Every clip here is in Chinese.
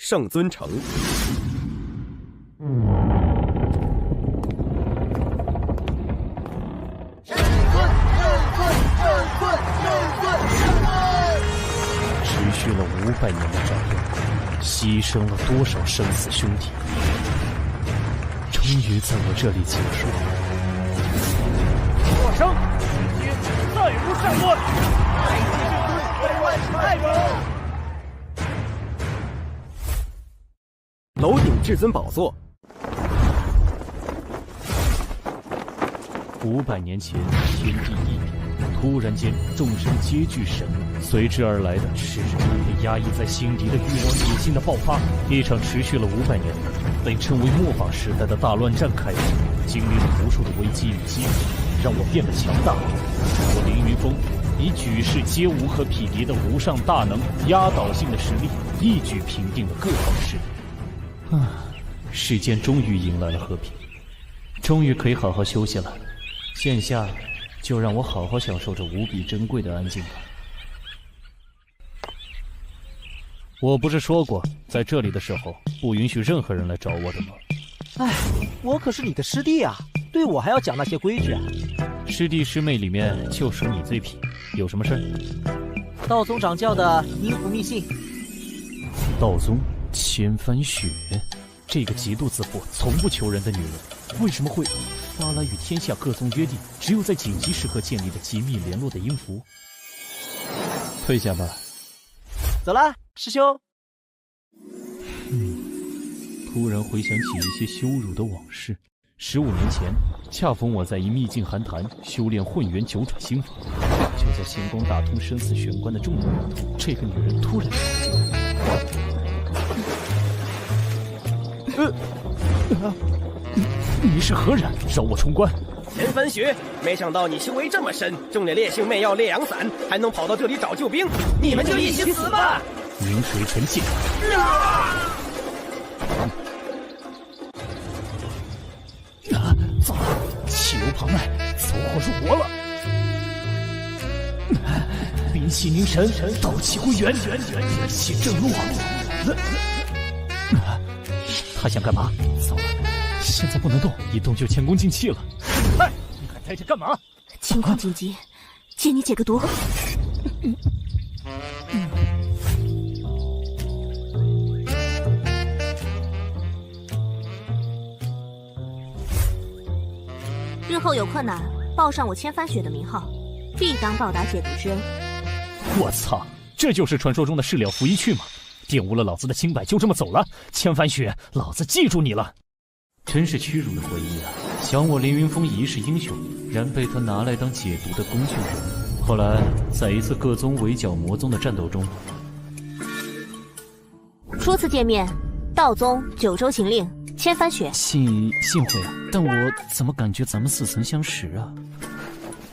圣尊城。持续了500年的战斗，牺牲了多少生死兄弟，终于在我这里结束了。我生，今天再无善乱，太极圣尊为万世太保。楼顶至尊宝座。500年前，天地一体，突然间，众生皆具神力，随之而来的是人们被压抑在心底的欲望野心的爆发。一场持续了500年的被称为末法时代的大乱战开始，经历了无数的危机与机遇，让我变得强大。我凌云峰以举世皆无可匹敌的无上大能、压倒性的实力，一举平定了各方势力。世间终于迎来了和平，终于可以好好休息了。现下就让我好好享受这无比珍贵的安静吧。我不是说过，在这里的时候不允许任何人来找我的吗？哎，我可是你的师弟啊，对我还要讲那些规矩啊。师弟师妹里面就属你最痞，有什么事儿？道宗掌教的阴符密信。道宗千帆雪，这个极度自负、从不求人的女人，为什么会发来与天下各宗约定，只有在紧急时刻建立的机密联络的音符？退下吧。走了，师兄。突然回想起一些羞辱的往事。15年前，恰逢我在一秘境寒潭修炼混元九转心法，就在仙宫打通生死玄关的重要关头，这个女人突然闯进来。你是何人？让我冲关！千帆雪，没想到你修为这么深，中了烈性媚药烈阳散，还能跑到这里找救兵，你们就一起死吧！明水沉剑。糟了，气流旁脉，走火入魔了。灵气凝神，道气归元，元气正落。他想干嘛？糟了，现在不能动，一动就前功尽弃了。哎，你还待着干嘛？情况紧急，借你解个毒。日后有困难，报上我千帆雪的名号，必当报答解毒之恩。我操，这就是传说中的事了拂衣去吗？玷污了老子的清白，就这么走了？千帆雪，老子记住你了。真是屈辱的回忆啊！想我凌云峰一世英雄，然被他拿来当解毒的工具人。后来，在一次各宗围剿魔宗的战斗中，初次见面，道宗九州行令千帆雪。幸会啊，但我怎么感觉咱们似曾相识啊？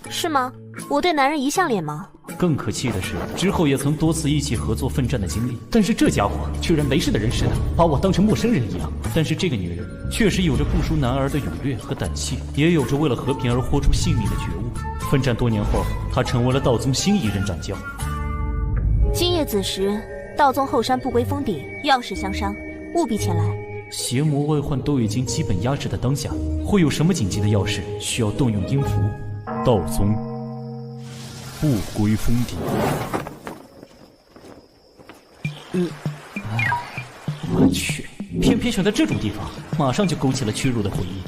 是吗？我对男人一向脸盲。更可气的是，之后也曾多次一起合作奋战的经历，但是这家伙居然没事的人似的，把我当成陌生人一样。但是这个女人确实有着不输男儿的勇略和胆气，也有着为了和平而豁出性命的觉悟。奋战多年后，她成为了道宗新一任掌教。今夜子时，道宗后山不归封地，要事相商，务必前来。邪魔外患都已经基本压制的当下，会有什么紧急的要事需要动用阴符？道宗不归封地。我去，偏偏选在这种地方，马上就勾起了屈辱的回忆。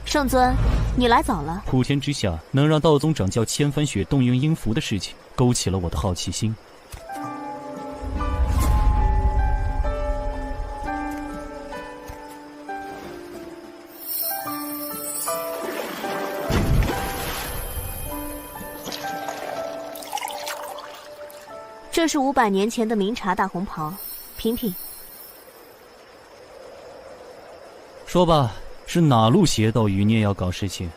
圣尊，你来早了。普天之下，能让道宗掌教千帆雪动用阴符的事情，勾起了我的好奇心。这是500年前的明茶大红袍，品品。说吧，是哪路邪道余孽要搞事情？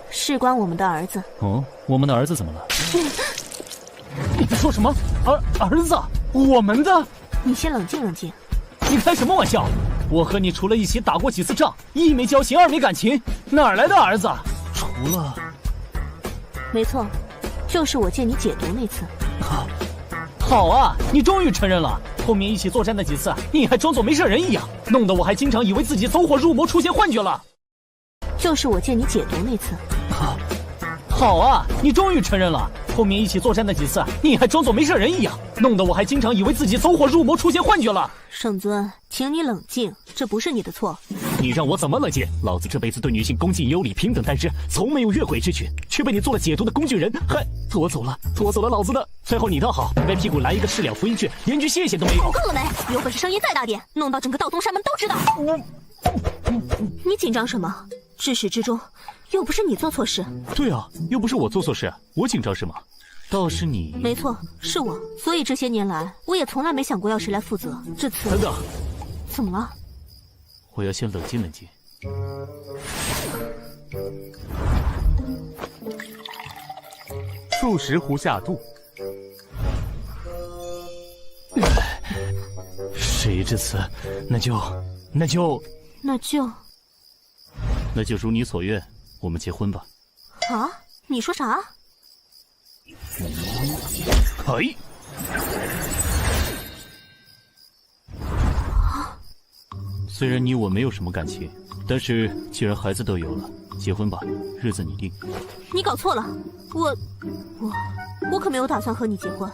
事关我们的儿子。哦，我们的儿子怎么了？你在说什么？儿子，我们的？你先冷静冷静。你开什么玩笑？我和你除了一起打过几次仗，一没交情，二没感情，哪来的儿子？除了……没错，就是我借你解毒那次。好啊，你终于承认了。后面一起作战的几次，你还装作没事人一样，弄得我还经常以为自己走火入魔，出现幻觉了。就是我见你解毒那次。好啊，你终于承认了。后面一起作战的几次，你还装作没事人一样，弄得我还经常以为自己走火入魔，出现幻觉了。圣尊，请你冷静，这不是你的错。你让我怎么冷静？老子这辈子对女性恭敬有礼、平等待之，从没有越轨之举，却被你做了解毒的工具人，还拖走了老子的。最后你倒好，歪屁股来一个赤了福音句，连句谢谢都没有。够了没？有本事声音再大点，弄到整个道宗山门都知道。你紧张什么？至始至终，又不是你做错事。对啊，又不是我做错事，我紧张什么？倒是你。没错，是我。所以这些年来，我也从来没想过要谁来负责。这次……等等，怎么了？我要先冷静冷静。数十壶下肚。事已至此，那就如你所愿，我们结婚吧。啊？你说啥？哎！虽然你我没有什么感情，但是既然孩子都有了，结婚吧，日子你定。你搞错了，我可没有打算和你结婚。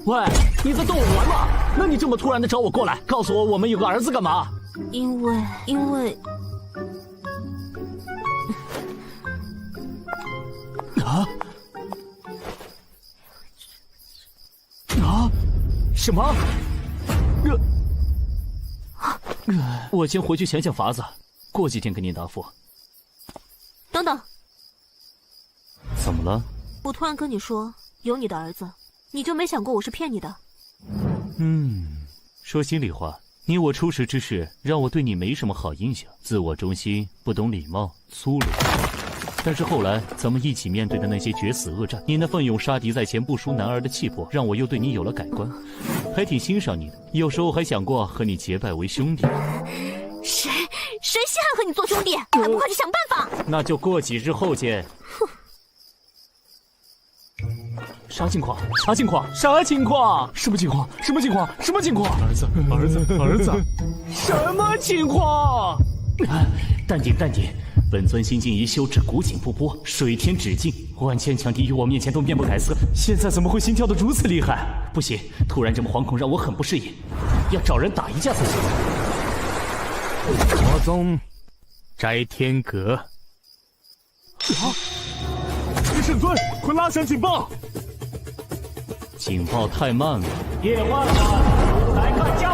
喂，你在逗我玩吗？那你这么突然的找我过来，告诉我们有个儿子干嘛？因为什么？我先回去想想法子，过几天给你答复。等等，怎么了？我突然跟你说有你的儿子，你就没想过我是骗你的？说心里话，你我初识之事，让我对你没什么好印象，自我中心，不懂礼貌，粗鲁。但是后来咱们一起面对的那些决死恶战，你那奋勇杀敌在前不输男儿的气魄，让我又对你有了改观，还挺欣赏你的。有时候还想过和你结拜为兄弟。谁稀罕和你做兄弟？还不快去想办法！那就过几日后见。啥情况？啥情况？啥情况？什么情况？什么情况？什么情况？儿子，什么情况？淡定淡定，本尊心境已修至古井不波，水天止境，万千强敌于我面前都面不改色，现在怎么会心跳得如此厉害？不行，突然这么惶恐让我很不适应，要找人打一架才行。魔宗摘天阁。圣尊，快拉响警报！警报太慢了。叶万了，来看架！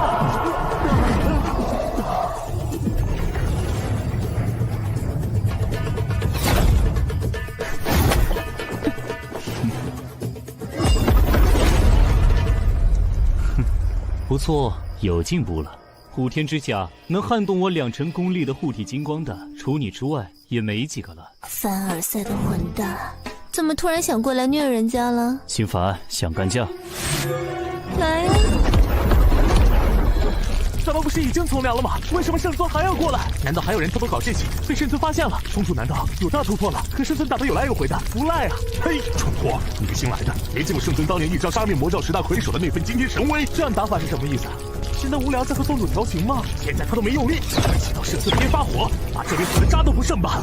不错，有进步了。虎天之下，能撼动我2成功力的护体金光的，除你之外也没几个了。凡尔赛的混蛋，怎么突然想过来虐人家了？心烦想干架，来呀！咱们不是已经从良了吗？为什么圣尊还要过来？难道还有人偷偷搞事情，被圣尊发现了？冲突难道有大突破了？可圣尊打得有来有回的，不赖啊！嘿，蠢货，你个新来的，没见过圣尊当年一招杀灭魔教10大魁首的那份惊天神威？这样打法是什么意思啊？是那无聊在和宗主调情吗？现在他都没用力，气到圣尊别发火，把这里死的渣都不剩吧！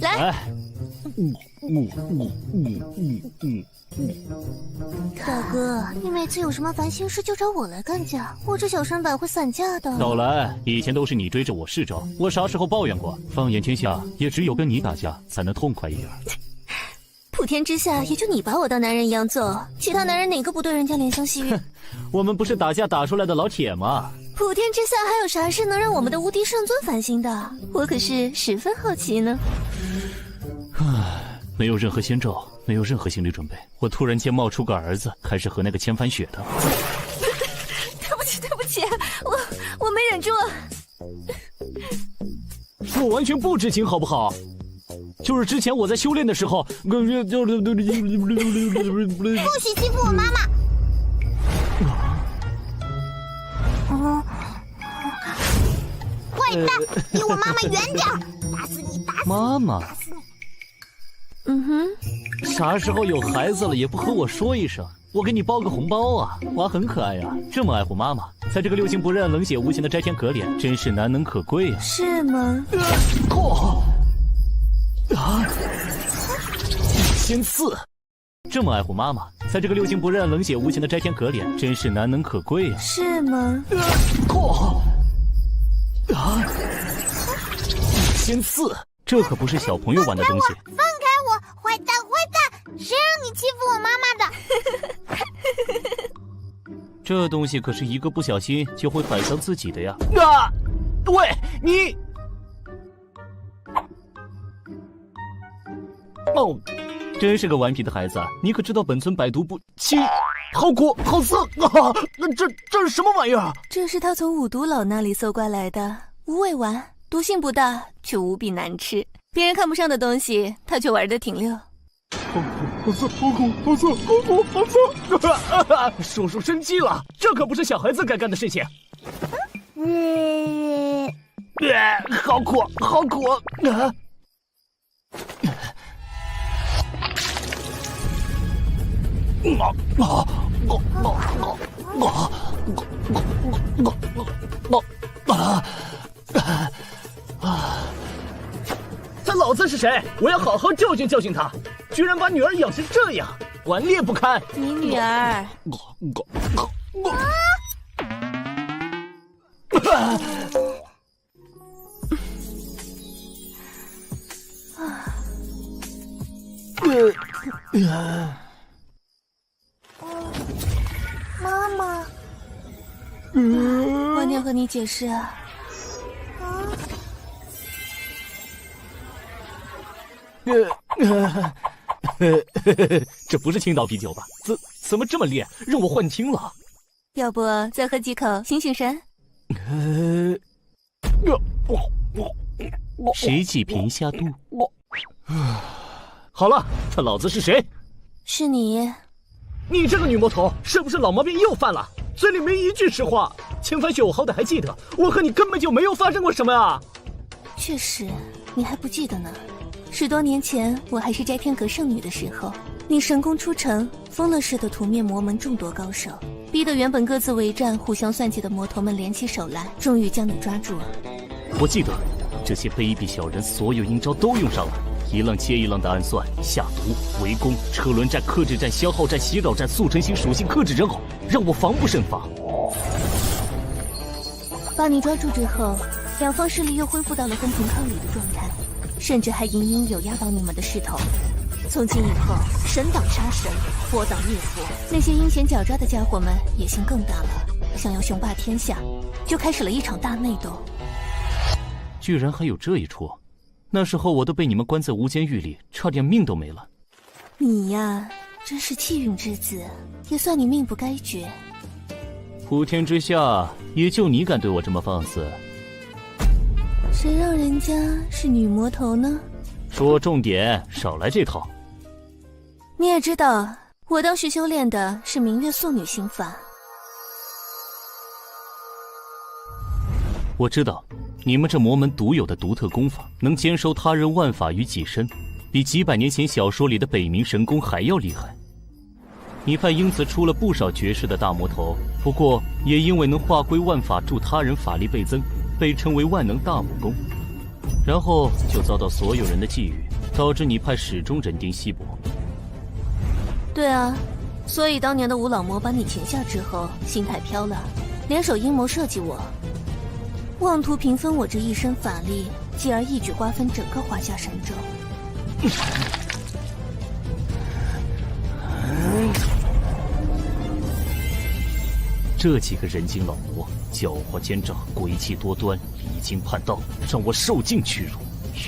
来，大哥，你每次有什么烦心事就找我来干架，我这小身板会散架的。老来，以前都是你追着我是招，我啥时候抱怨过？放眼天下，也只有跟你打架才能痛快一点。普天之下，也就你把我当男人一样揍，其他男人哪个不对人家怜香惜玉？我们不是打架打出来的老铁吗？普天之下还有啥事能让我们的无敌圣尊烦心的？我可是十分好奇呢。没有任何先兆，没有任何心理准备，我突然间冒出个儿子，还是和那个千帆雪的。对不起，我没忍住。我完全不知情，好不好？就是之前我在修炼的时候，不许欺负我妈妈。我坏蛋，离我妈妈远点！打死你！打死你！妈妈，嗯哼，啥时候有孩子了也不和我说一声，我给你包个红包啊！娃很可爱呀，这么爱护妈妈，在这个六亲不认、冷血无情的斋天阁里，真是难能可贵啊！是吗？先刺！这么爱护妈妈，在这个六亲不认、冷血无情的斋天阁里，真是难能可贵啊！是吗？先刺！这可不是小朋友玩的东西。放开我，坏蛋！坏蛋！谁让你欺负我妈妈的？这东西可是一个不小心就会摆伤自己的呀！喂，你！哦，真是个顽皮的孩子啊！你可知道本村百毒不侵？好苦，好涩啊！这是什么玩意儿？这是他从五毒老那里搜刮来的无味丸，毒性不大，却无比难吃。别人看不上的东西，他却玩得挺溜。好涩！叔叔生气了，这可不是小孩子该干的事情。好苦，好苦！他老子是谁？我要好好教训教训他！居然把女儿养成这样，顽劣不堪！你女儿？妈妈，晚点和你解释啊。这不是青岛啤酒吧？怎么这么烈，让我幻听了？要不再喝几口醒醒神？谁济贫下肚？好了，他老子是谁？是你。你这个女魔头，是不是老毛病又犯了？嘴里没一句实话。前番雪我好歹还记得，我和你根本就没有发生过什么啊！确实，你还不记得呢。10多年前，我还是斋天阁圣女的时候，你神功出尘，疯了似的屠灭魔门众多高手，逼得原本各自为战、互相算计的魔头们联起手来，终于将你抓住了。我记得，这些卑鄙小人所有阴招都用上了，一浪接一浪的暗算、下毒、围攻、车轮战、克制战、消耗战、袭扰战、速成型属性克制人偶，让我防不胜防。把你抓住之后，两方势力又恢复到了分庭抗礼的状态，甚至还隐隐有压倒你们的势头。从今以后，神挡杀神，佛挡灭佛，那些阴险狡诈的家伙们野心更大了，想要雄霸天下，就开始了一场大内斗。居然还有这一出！那时候我都被你们关在无间狱里，差点命都没了。你呀，真是气运之子，也算你命不该绝。普天之下，也就你敢对我这么放肆。谁让人家是女魔头呢？说重点，少来这套。你也知道，我当时修炼的是明月素女心法。我知道，你们这魔门独有的独特功法，能兼收他人万法于己身，比几百年前小说里的北冥神功还要厉害。你派因此出了不少绝世的大魔头，不过也因为能化归万法，助他人法力倍增，被称为万能大武功。然后就遭到所有人的觊觎，导致你派始终人丁稀薄。对啊，所以当年的五老魔把你擒下之后，心态飘了，联手阴谋设计我，妄图平分我这一身法力，继而一举瓜分整个华夏神州。这几个人精老魔，狡猾奸诈，诡计多端，离经叛道，让我受尽屈辱。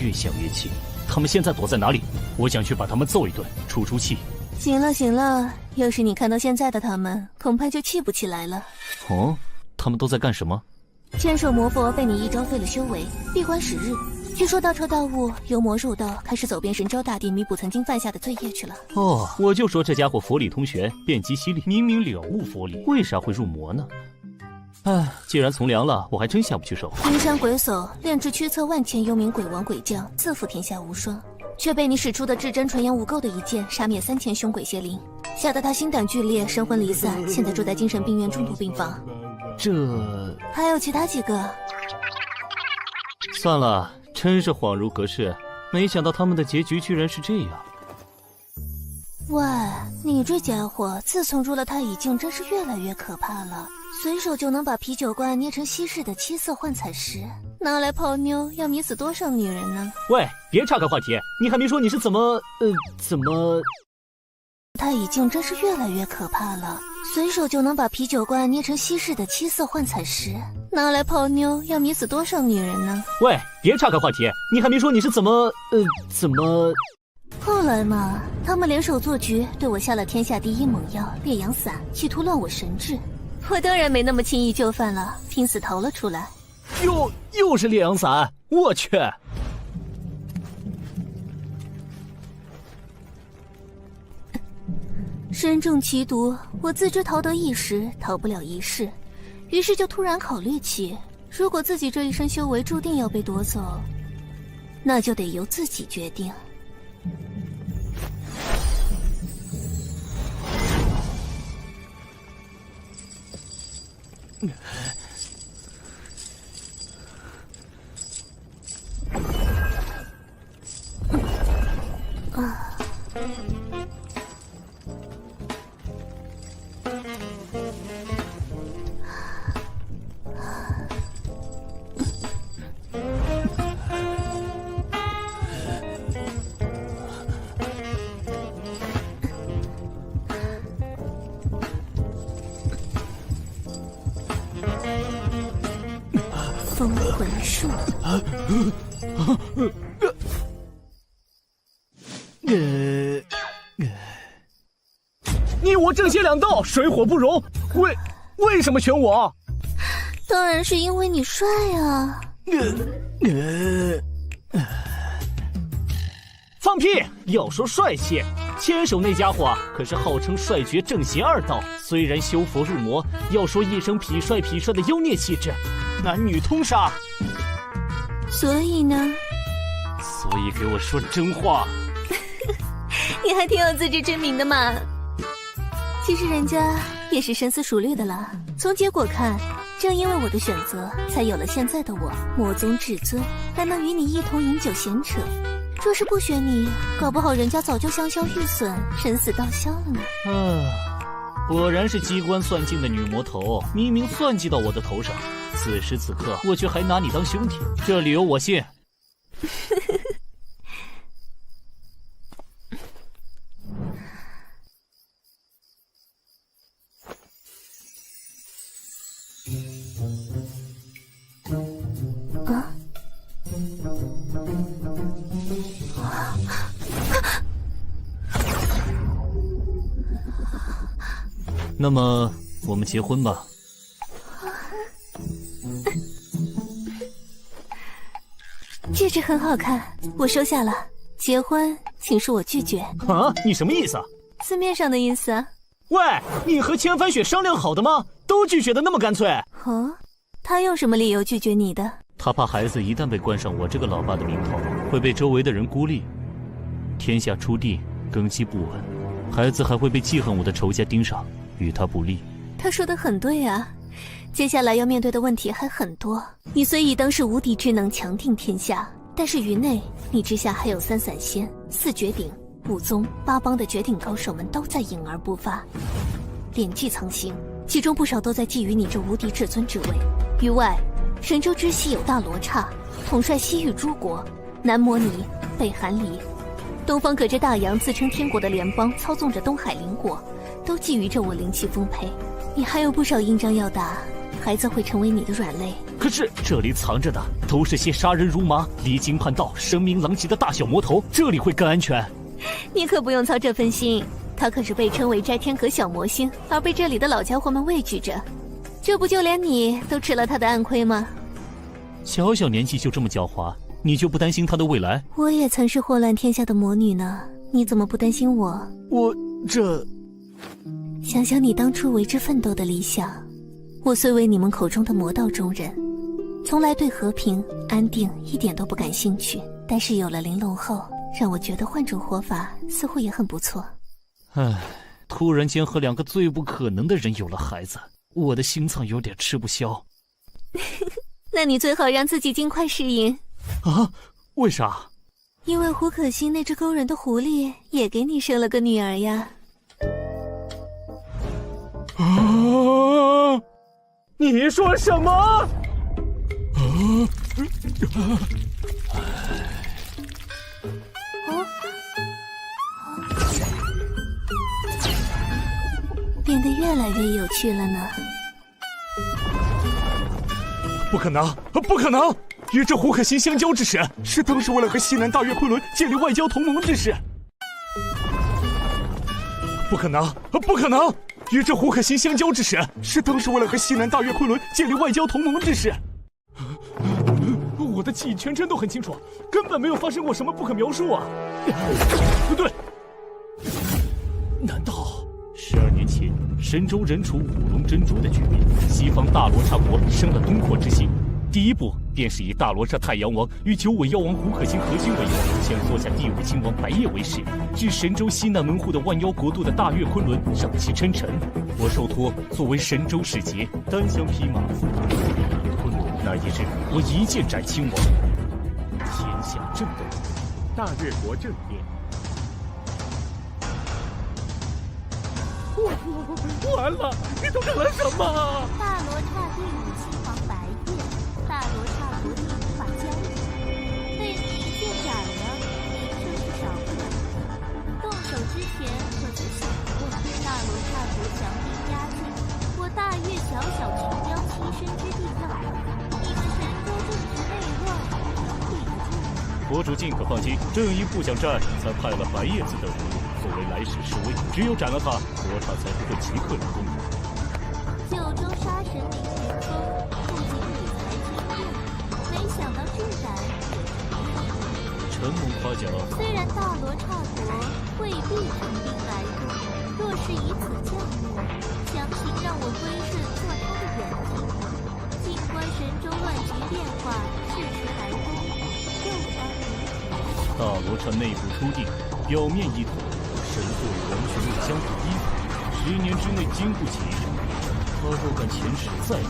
越想越气，他们现在躲在哪里？我想去把他们揍一顿，出出气。行了行了，要是你看到现在的他们，恐怕就气不起来了。哦，他们都在干什么？千手魔佛被你一招废了修为，闭关10日。据说大彻大悟，由魔入道，开始走遍神州大地，弥补曾经犯下的罪业去了。哦，我就说这家伙佛理通玄，遍及犀利，明明了悟佛理，为啥会入魔呢？唉，既然从良了，我还真下不去手。灵山鬼叟炼制驱策万千幽冥鬼王鬼将，自负天下无双，却被你使出的至真纯阳无垢的一剑杀灭3000凶鬼邪灵，吓得他心胆俱裂，神魂离散，现在住在精神病院重度病房。这还有其他几个。算了，真是恍如隔世，没想到他们的结局居然是这样。喂，你这家伙自从入了太乙境，真是越来越可怕了。随手就能把啤酒罐捏成稀释的七色幻彩石，拿来泡妞，要迷死多少女人呢？喂，别岔开话题，你还没说你是怎么？太乙境真是越来越可怕了。随手就能把啤酒罐捏成稀释的七色幻彩石，拿来泡妞，要迷死多少女人呢？喂，别岔开话题，你还没说你是怎么？后来嘛，他们联手做局，对我下了天下第一猛药烈阳散，企图乱我神智。我当然没那么轻易就范了，拼死逃了出来。又是烈阳伞，我去！身中奇毒，我自知逃得一时，逃不了一世，于是就突然考虑起，如果自己这一生修为注定要被夺走，那就得由自己决定。封魂术。你我正邪两道，水火不容，为什么选我？当然是因为你帅啊！放屁！要说帅气，牵手那家伙可是号称帅绝正邪二道，虽然修佛入魔，要说一身痞帅的妖孽气质，男女通杀。所以呢？所以给我说真话。你还挺有自知之明的嘛。其实人家也是深思熟虑的啦。从结果看，正因为我的选择，才有了现在的我，魔宗至尊，还能与你一同饮酒闲扯。若是不选你，搞不好人家早就香消玉损，神死道消了呢。果然是机关算尽的女魔头，明明算计到我的头上，此时此刻我却还拿你当兄弟，这理由我信。那么我们结婚吧。戒指很好看，我收下了。结婚，请恕我拒绝。啊，你什么意思？字面上的意思啊。喂，你和千帆雪商量好的吗？都拒绝的那么干脆。哦，他用什么理由拒绝你的？他怕孩子一旦被冠上我这个老爸的名头，会被周围的人孤立，天下初地，根基不稳，孩子还会被记恨我的仇家盯上，与他不利。他说的很对啊，接下来要面对的问题还很多。你虽以当世无敌之能强定天下，但是于内，你之下还有3散仙、4绝顶、5宗、8帮的绝顶高手们都在隐而不发，敛迹藏形，其中不少都在觊觎你这无敌至尊之位。于外，神州之西有大罗刹，统帅西域诸国，南摩尼、北韩离，东方隔着大洋自称天国的联邦操纵着东海邻国，都觊觎着我灵气丰沛。你还有不少硬仗要打，孩子会成为你的软肋。可是这里藏着的都是些杀人如麻、离经叛道、声名狼藉的大小魔头，这里会更安全？你可不用操这份心，他可是被称为摘天阁小魔星，而被这里的老家伙们畏惧着。这不就连你都吃了他的暗亏吗？小小年纪就这么狡猾，你就不担心他的未来？我也曾是祸乱天下的魔女呢，你怎么不担心我？我这……想想你当初为之奋斗的理想，我虽为你们口中的魔道中人，从来对和平安定一点都不感兴趣，但是有了玲珑后，让我觉得换种活法似乎也很不错。唉，突然间和2个最不可能的人有了孩子，我的心脏有点吃不消。那你最好让自己尽快适应。啊？为啥？因为胡可欣那只勾人的狐狸也给你生了个女儿呀。啊！你说什么？变得越来越有趣了呢。不可能，不可能！与这胡可欣相交之时，是当时为了和西南大越昆仑建立外交同盟之事。不可能，不可能！与这胡可欣相交之时，是当时为了和西南大越昆仑建立外交同盟之事。我的记忆全真都很清楚，根本没有发生过什么不可描述啊！不对，难道12年前神州人除五龙珍珠的局面，西方大罗刹国生了东扩之心？第一步便是以大罗刹太阳王与9尾妖王胡可欣合军为首，先做下第5亲王白夜为师，至神州西南门户的万妖国度的大越昆仑，让其称臣。我受托作为神州使节，单枪匹马赴昆仑。那一日，我一剑斩亲王，天下震动，大越国政变。完了！你都干了什么？大罗刹第5亲王白夜，大罗刹国第5把交椅，被你一剑斩了，名声是少不了的。动手之前可曾想过，大罗刹国强兵压境，我大越小小群妖栖身之地在哪？你们神州政治内乱，抵得住？国主尽可放心，正因不想战，才派了白叶子等人。作为来世侍卫，只有斩了他，罗刹才不会即刻入宫。九州杀神凌云峰不仅理财经验，没想到智胆也是承蒙夸奖。虽然大罗刹国未必成兵来攻，若是以此降落，强行让我归顺做他的远近，静观神州乱局变化，适时来攻，又当如大罗刹内部初定，表面一统。神作为王权为疆土依附，10年之内经不起。他若敢前世再来，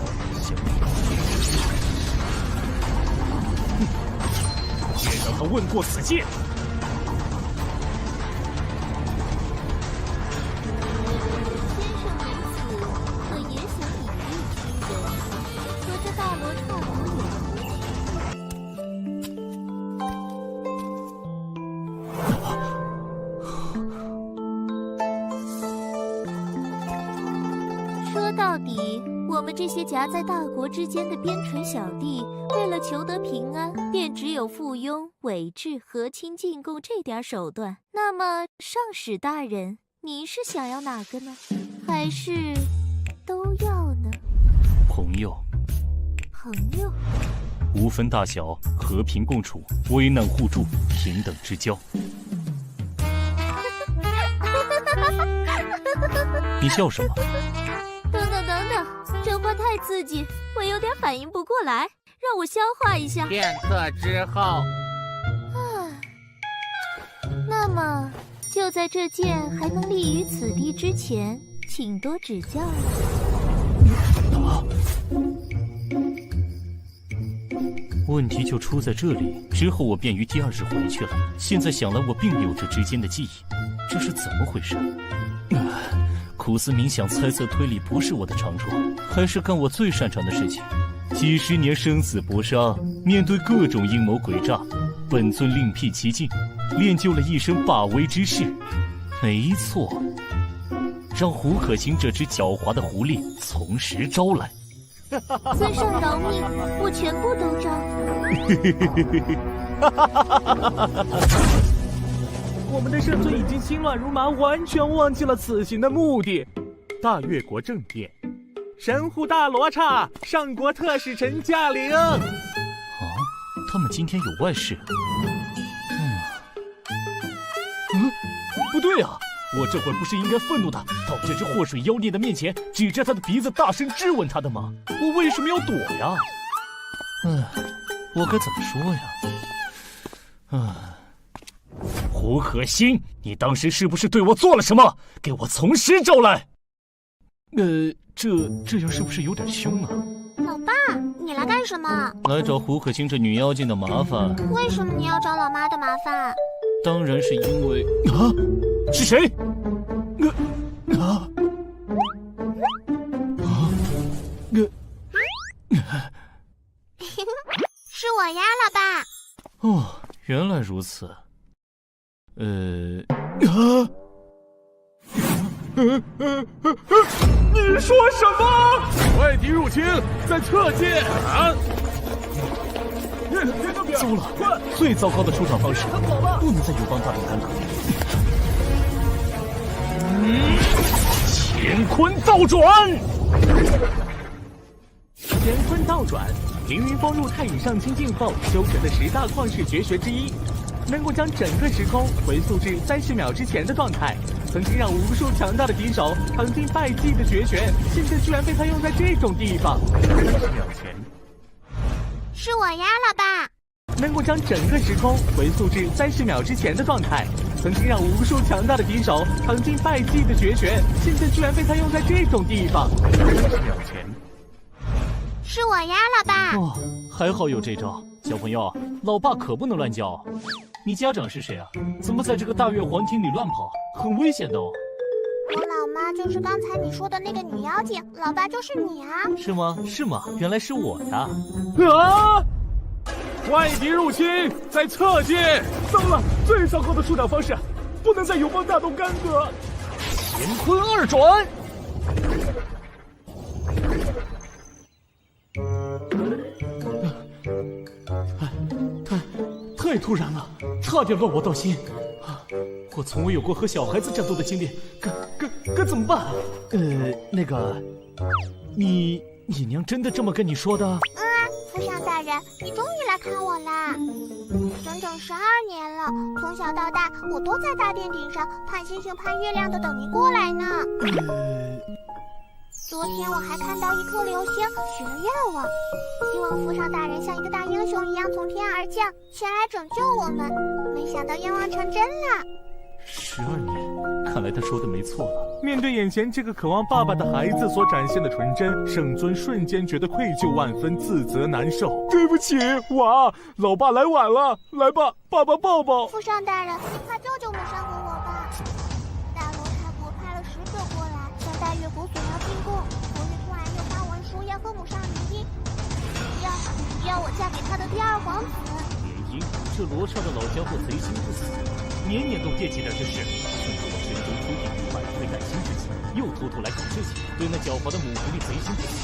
想也让他问过此剑。先生如此，可也想以力屈人，和这大罗刹国有何异？说到底，我们这些夹在大国之间的边陲小弟，为了求得平安，便只有附庸、伪制、和亲进贡这点手段。那么，上使大人，您是想要哪个呢？还是都要呢？朋友，朋友，无分大小，和平共处，危难互助，平等之交。你笑什么？等等，这话太刺激，我有点反应不过来，让我消化一下。片刻之后，那么就在这剑还能立于此地之前，请多指教了。问题就出在这里。之后我便于第2日回去了。现在想来，我并没有这之间的记忆，这是怎么回事？苦思冥想，猜测推理不是我的长处，还是干我最擅长的事情。几十年生死搏杀，面对各种阴谋诡诈，本尊另辟蹊径，练就了一身霸威之势。没错，让胡可欣这只狡猾的狐狸从实招来。尊上饶命，我全部都招。我们的圣尊已经心乱如麻，完全忘记了此行的目的。大越国政变，神户大罗刹上国特使臣驾临。他们今天有外事。不对啊，我这会儿不是应该愤怒的到这只祸水妖孽的面前，指着他的鼻子大声质问他的吗？我为什么要躲呀？我该怎么说呀？胡可欣，你当时是不是对我做了什么？给我从实招来！这样是不是有点凶啊？老爸，你来干什么？来找胡可欣这女妖精的麻烦。为什么你要找老妈的麻烦？当然是因为是谁？是我呀，老爸。哦，原来如此。你说什么？外敌入侵，在侧进！糟了！最糟糕的出场方式，不能再友邦大动干戈。乾坤倒转！乾坤倒转，凌云峰入太乙上清境后修成的10大旷世绝学之一，能够将整个时空回溯至30秒之前的状态。曾经让无数强大的敌手尝尽败绩的绝学，现在居然被他用在这种地方。30秒前，是我呀，老爸。能够将整个时空回溯至30秒之前的状态，曾经让无数强大的敌手尝尽败绩的绝学，现在居然被他用在这种地方。30秒前，是我呀，老爸。哦，还好有这招。小朋友，老爸可不能乱叫。你家长是谁啊？怎么在这个大月皇庭里乱跑？很危险的哦。我老妈就是刚才你说的那个女妖精，老爸就是你啊。是吗？是吗？原来是我呀！外敌入侵，在侧进！糟了，最糟糕的出场方式，不能再友邦大动干戈。乾坤二转！太突然了，差点乱我道心。我从未有过和小孩子战斗的经历，该怎么办？那个，你娘真的这么跟你说的？府上大人，你终于来看我啦！整整12年了，从小到大，我都在大殿顶上盼星星盼月亮的等你过来呢。昨天我还看到一颗流星，许了愿望，希望府上大人像一个大英雄一样从天而降，前来拯救我们。没想到愿望成真了。12年，看来他说的没错了。面对眼前这个渴望爸爸的孩子所展现的纯真，圣尊瞬间觉得愧疚万分，自责难受。对不起，娃，老爸来晚了，来吧，爸爸抱抱。府上大人，你快救救母上和我吧！大罗刹国派了使者过来，向大越国索要进贡。昨日突然又发文书要和母上联姻，要我嫁给他的第2皇子。联姻？这罗刹的老家伙贼心不死，年年都惦记着这事。趁着我神州出地百废待兴之际，又偷偷来搞这些，对那狡猾的母狐狸贼心不死，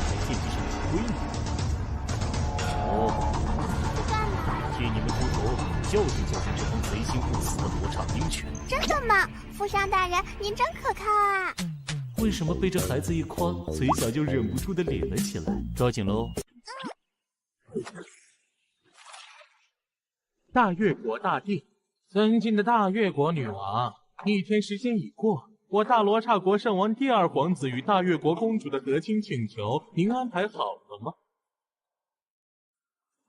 还惦记上我的闺女。干嘛？替你们出头，教训教训这帮贼心不死的罗刹兵权。真的吗？府上大人，您真可靠啊！为什么被这孩子一夸，嘴角就忍不住的咧了起来？抓紧喽！大越国大帝，尊敬的大越国女王，一天时间已过，我大罗刹国圣王第2皇子与大越国公主的和亲请求，您安排好了吗？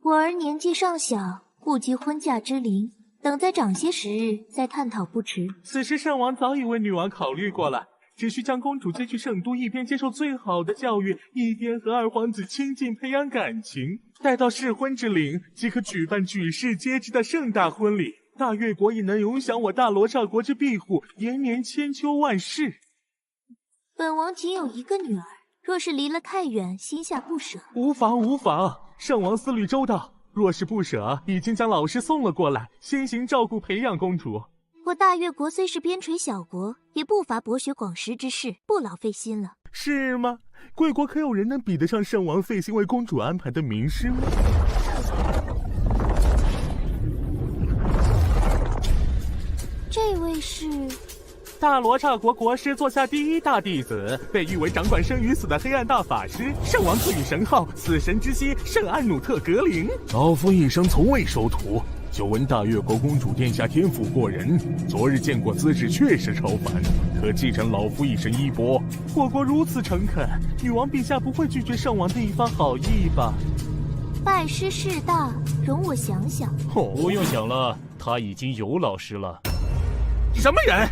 我儿年纪尚小，不及婚嫁之龄，等再长些时日再探讨不迟。此时圣王早已为女王考虑过了，只需将公主接去圣都，一边接受最好的教育，一边和2皇子亲近培养感情。待到适婚之龄，即可举办举世皆知的盛大婚礼。大越国也能永享我大罗刹国之庇护，延年千秋万世。本王仅有一个女儿，若是离了太远，心下不舍。无妨无妨，圣王思虑周到，若是不舍，已经将老师送了过来，先行照顾培养公主。我大越国虽是边陲小国，也不乏博学广识之士，不劳费心了。是吗？贵国可有人能比得上圣王费心为公主安排的名师吗？这位是大罗刹国国师座下第1大弟子，被誉为掌管生与死的黑暗大法师，圣王赐予神号死神之息圣安努特格林。老夫一生从未收徒，久闻大越国公主殿下天赋过人，昨日见过姿势确实超凡，可继承老夫一身衣钵。我国如此诚恳，女王陛下不会拒绝圣王的一番好意吧？拜师事大，容我想想。不用想了，他已经有老师了。什么人？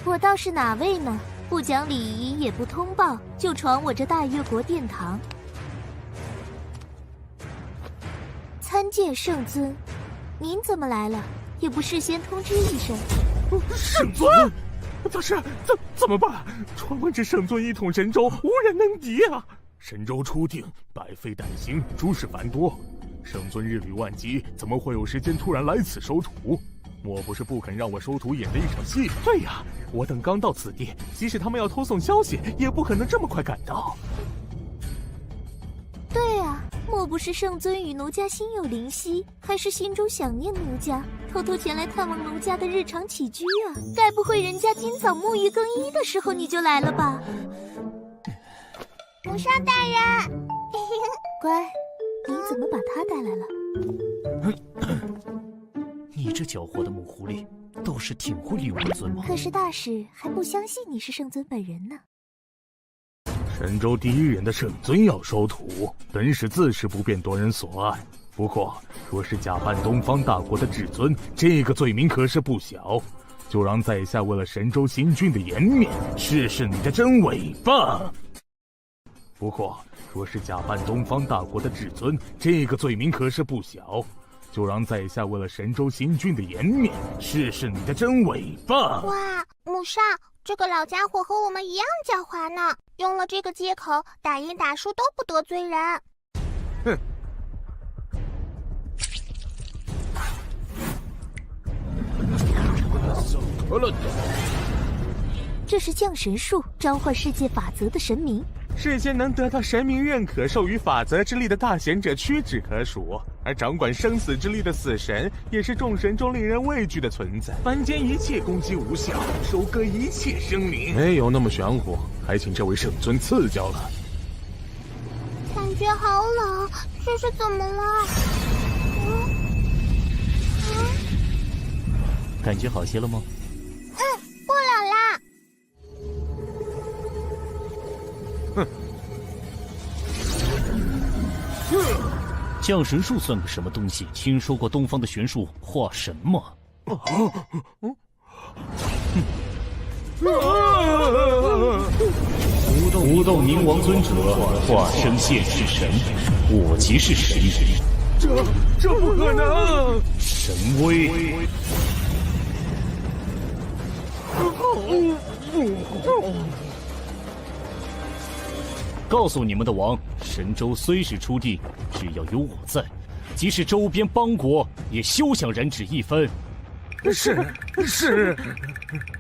我倒是哪位呢？不讲礼仪，也不通报，就闯我这大越国殿堂，参见圣尊。您怎么来了？也不事先通知一声。圣尊，大师，怎么办？传闻这圣尊一统神州，无人能敌啊！神州初定，百废待兴，诸事繁多，圣尊日理万机，怎么会有时间突然来此收徒？莫不是不肯让我收徒演的一场戏？对呀，我等刚到此地，即使他们要偷送消息，也不可能这么快赶到。对啊，莫不是圣尊与奴家心有灵犀，还是心中想念奴家，偷偷前来探望奴家的日常起居啊？该不会人家今早沐浴更衣的时候你就来了吧？母上大人，乖，你怎么把他带来了？你这狡猾的母狐狸，倒是挺会利用我尊吗？可是大使还不相信你是圣尊本人呢。神州第一人的圣尊要收徒，本使自是不便夺人所爱。不过，若是假扮东方大国的至尊，这个罪名可是不小。就让在下为了神州新君的颜面，试试你的真伪吧。不过，若是假扮东方大国的至尊，这个罪名可是不小。就让在下为了神州新君的颜面，试试你的真伪吧。哇，母上，这个老家伙和我们一样狡猾呢，用了这个借口，打赢打输都不得罪人。哼。这是降神术，召唤世界法则的神明。世间能得到神明认可、授予法则之力的大贤者屈指可数，而掌管生死之力的死神也是众神中令人畏惧的存在。凡间一切攻击无效，收割一切生灵。没有那么玄乎，还请这位圣尊赐教了。感觉好冷，这是怎么了？感觉好些了吗？不冷啦。降神术算个什么东西？听说过东方的玄术化神吗？无斗冥王尊者化身现世神，我即是神人。这不可能！神威！告诉你们的王，神州虽是初定，只要有我在，即使周边邦国也休想染指一分。是，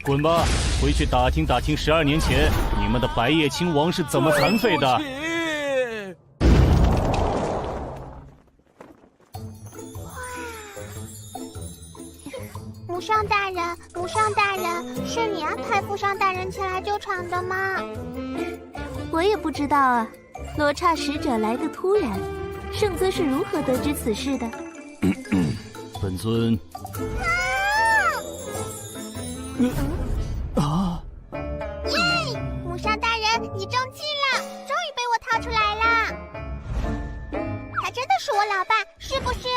滚吧，回去打听打听12年前你们的白夜亲王是怎么残废的。母上大人，母上大人，是你安排父上大人前来救场的吗？我也不知道啊，罗刹使者来得突然，圣尊是如何得知此事的？本尊耶！母上大人，你中计了，终于被我套出来了。他真的是我老爸，是不是？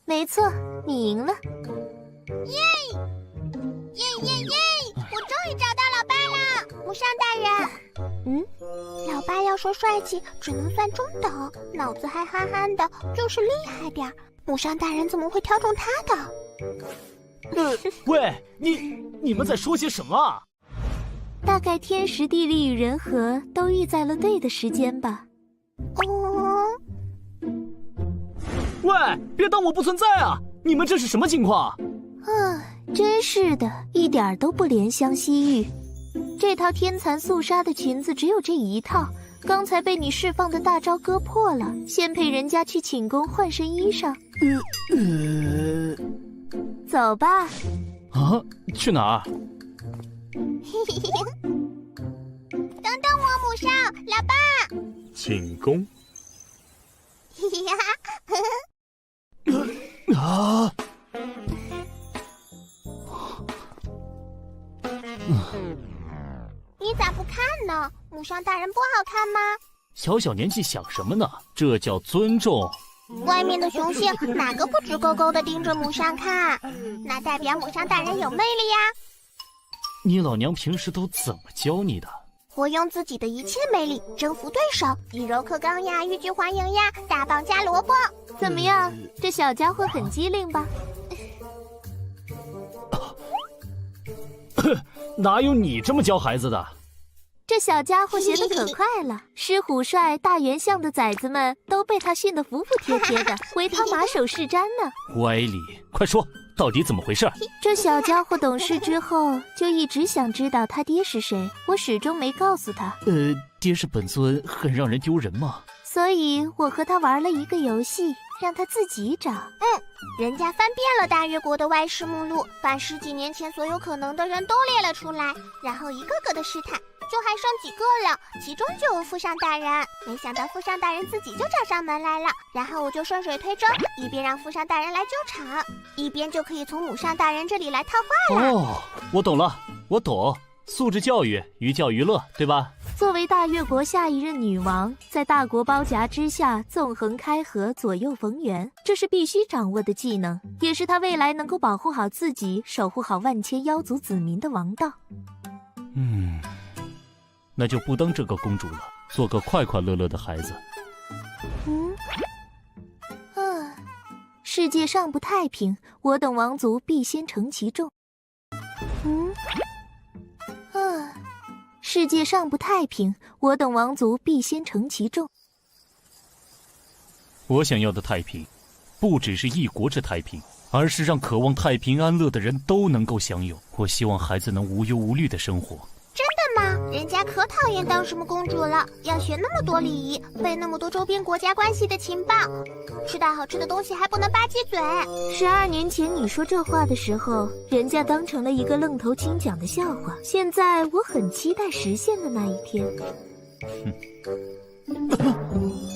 没错，你赢了。耶！我终于找到老爸了，母上大人。老爸要说帅气，只能算中等，脑子还憨憨的，就是厉害点儿。母上大人怎么会挑中他的？喂，你们在说些什么啊？大概天时地利与人和都遇在了对的时间吧。喂，别当我不存在啊！你们这是什么情况？真是的，一点都不怜香惜玉。这套天蚕素纱的裙子只有这一套，刚才被你释放的大招割破了，先陪人家去寝宫换身衣裳。走吧。啊，去哪儿？等等我，母上，老爸。请功。啊！你咋不看呢？母上大人不好看吗？小小年纪想什么呢？这叫尊重。外面的雄性哪个不直勾勾地盯着母上看？那代表母上大人有魅力呀。你老娘平时都怎么教你的？我用自己的一切魅力征服对手，以柔克刚呀，欲拒还迎呀，大棒加萝卜。怎么样？这小家伙很机灵吧？哪有你这么教孩子的？这小家伙学得可快了，狮虎帅、大元相的崽子们都被他训得服服帖帖的，为他马首是瞻呢。歪理，快说，到底怎么回事？这小家伙懂事之后，就一直想知道他爹是谁，我始终没告诉他。爹是本尊，很让人丢人吗？所以我和他玩了一个游戏，让他自己找。人家翻遍了大越国的外事目录，把10几年前所有可能的人都列了出来，然后一个个的试探，就还剩几个了，其中就有父上大人。没想到父上大人自己就找上门来了，然后我就顺水推舟，一边让父上大人来救场，一边就可以从母上大人这里来套话了。哦，我懂了，我懂，素质教育，寓教于乐，对吧？作为大越国下一任女王，在大国包夹之下纵横开合，左右逢源，这是必须掌握的技能，也是她未来能够保护好自己，守护好万千妖族子民的王道。那就不当这个公主了，做个快快乐乐的孩子。世界上不太平，我等王族必先承其重。世界上不太平，我等王族必先承其重。我想要的太平，不只是一国之太平，而是让渴望太平安乐的人都能够享有。我希望孩子能无忧无虑的生活。真的吗？人家可讨厌当什么公主了，要学那么多礼仪，背那么多周边国家关系的情报，吃到好吃的东西还不能吧唧嘴。12年前你说这话的时候，人家当成了一个愣头青讲的笑话。现在我很期待实现的那一天。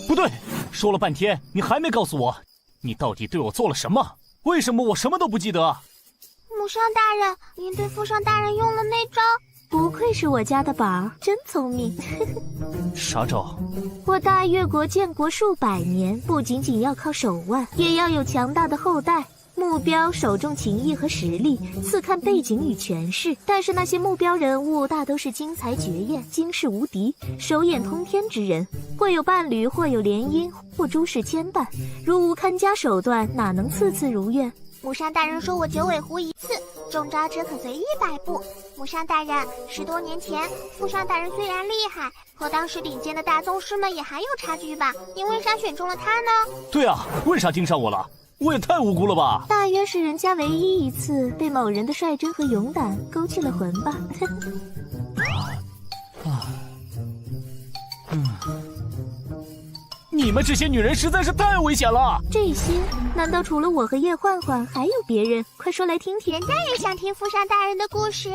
不对，说了半天，你还没告诉我，你到底对我做了什么？为什么我什么都不记得？母上大人，您对父上大人用了那招。不愧是我家的宝，真聪明。啥招？我大越国建国数百年，不仅仅要靠手腕，也要有强大的后代。目标首重情义和实力，次看背景与权势。但是那些目标人物大都是惊才绝艳、惊世无敌、手眼通天之人，或有伴侣，或有联姻，或诸事牵绊。如无看家手段，哪能次次如愿？母上大人说我九尾狐一次，中招者可随意摆布。母上大人，10多年前，父上大人虽然厉害，和当时顶尖的大宗师们也还有差距吧？您为啥选中了他呢？对啊，为啥盯上我了？我也太无辜了吧！大约是人家唯一一次被某人的率真和勇敢勾起了魂吧。你们这些女人实在是太危险了！这些难道除了我和叶焕焕还有别人？快说来听听。人家也想听父上大人的故事。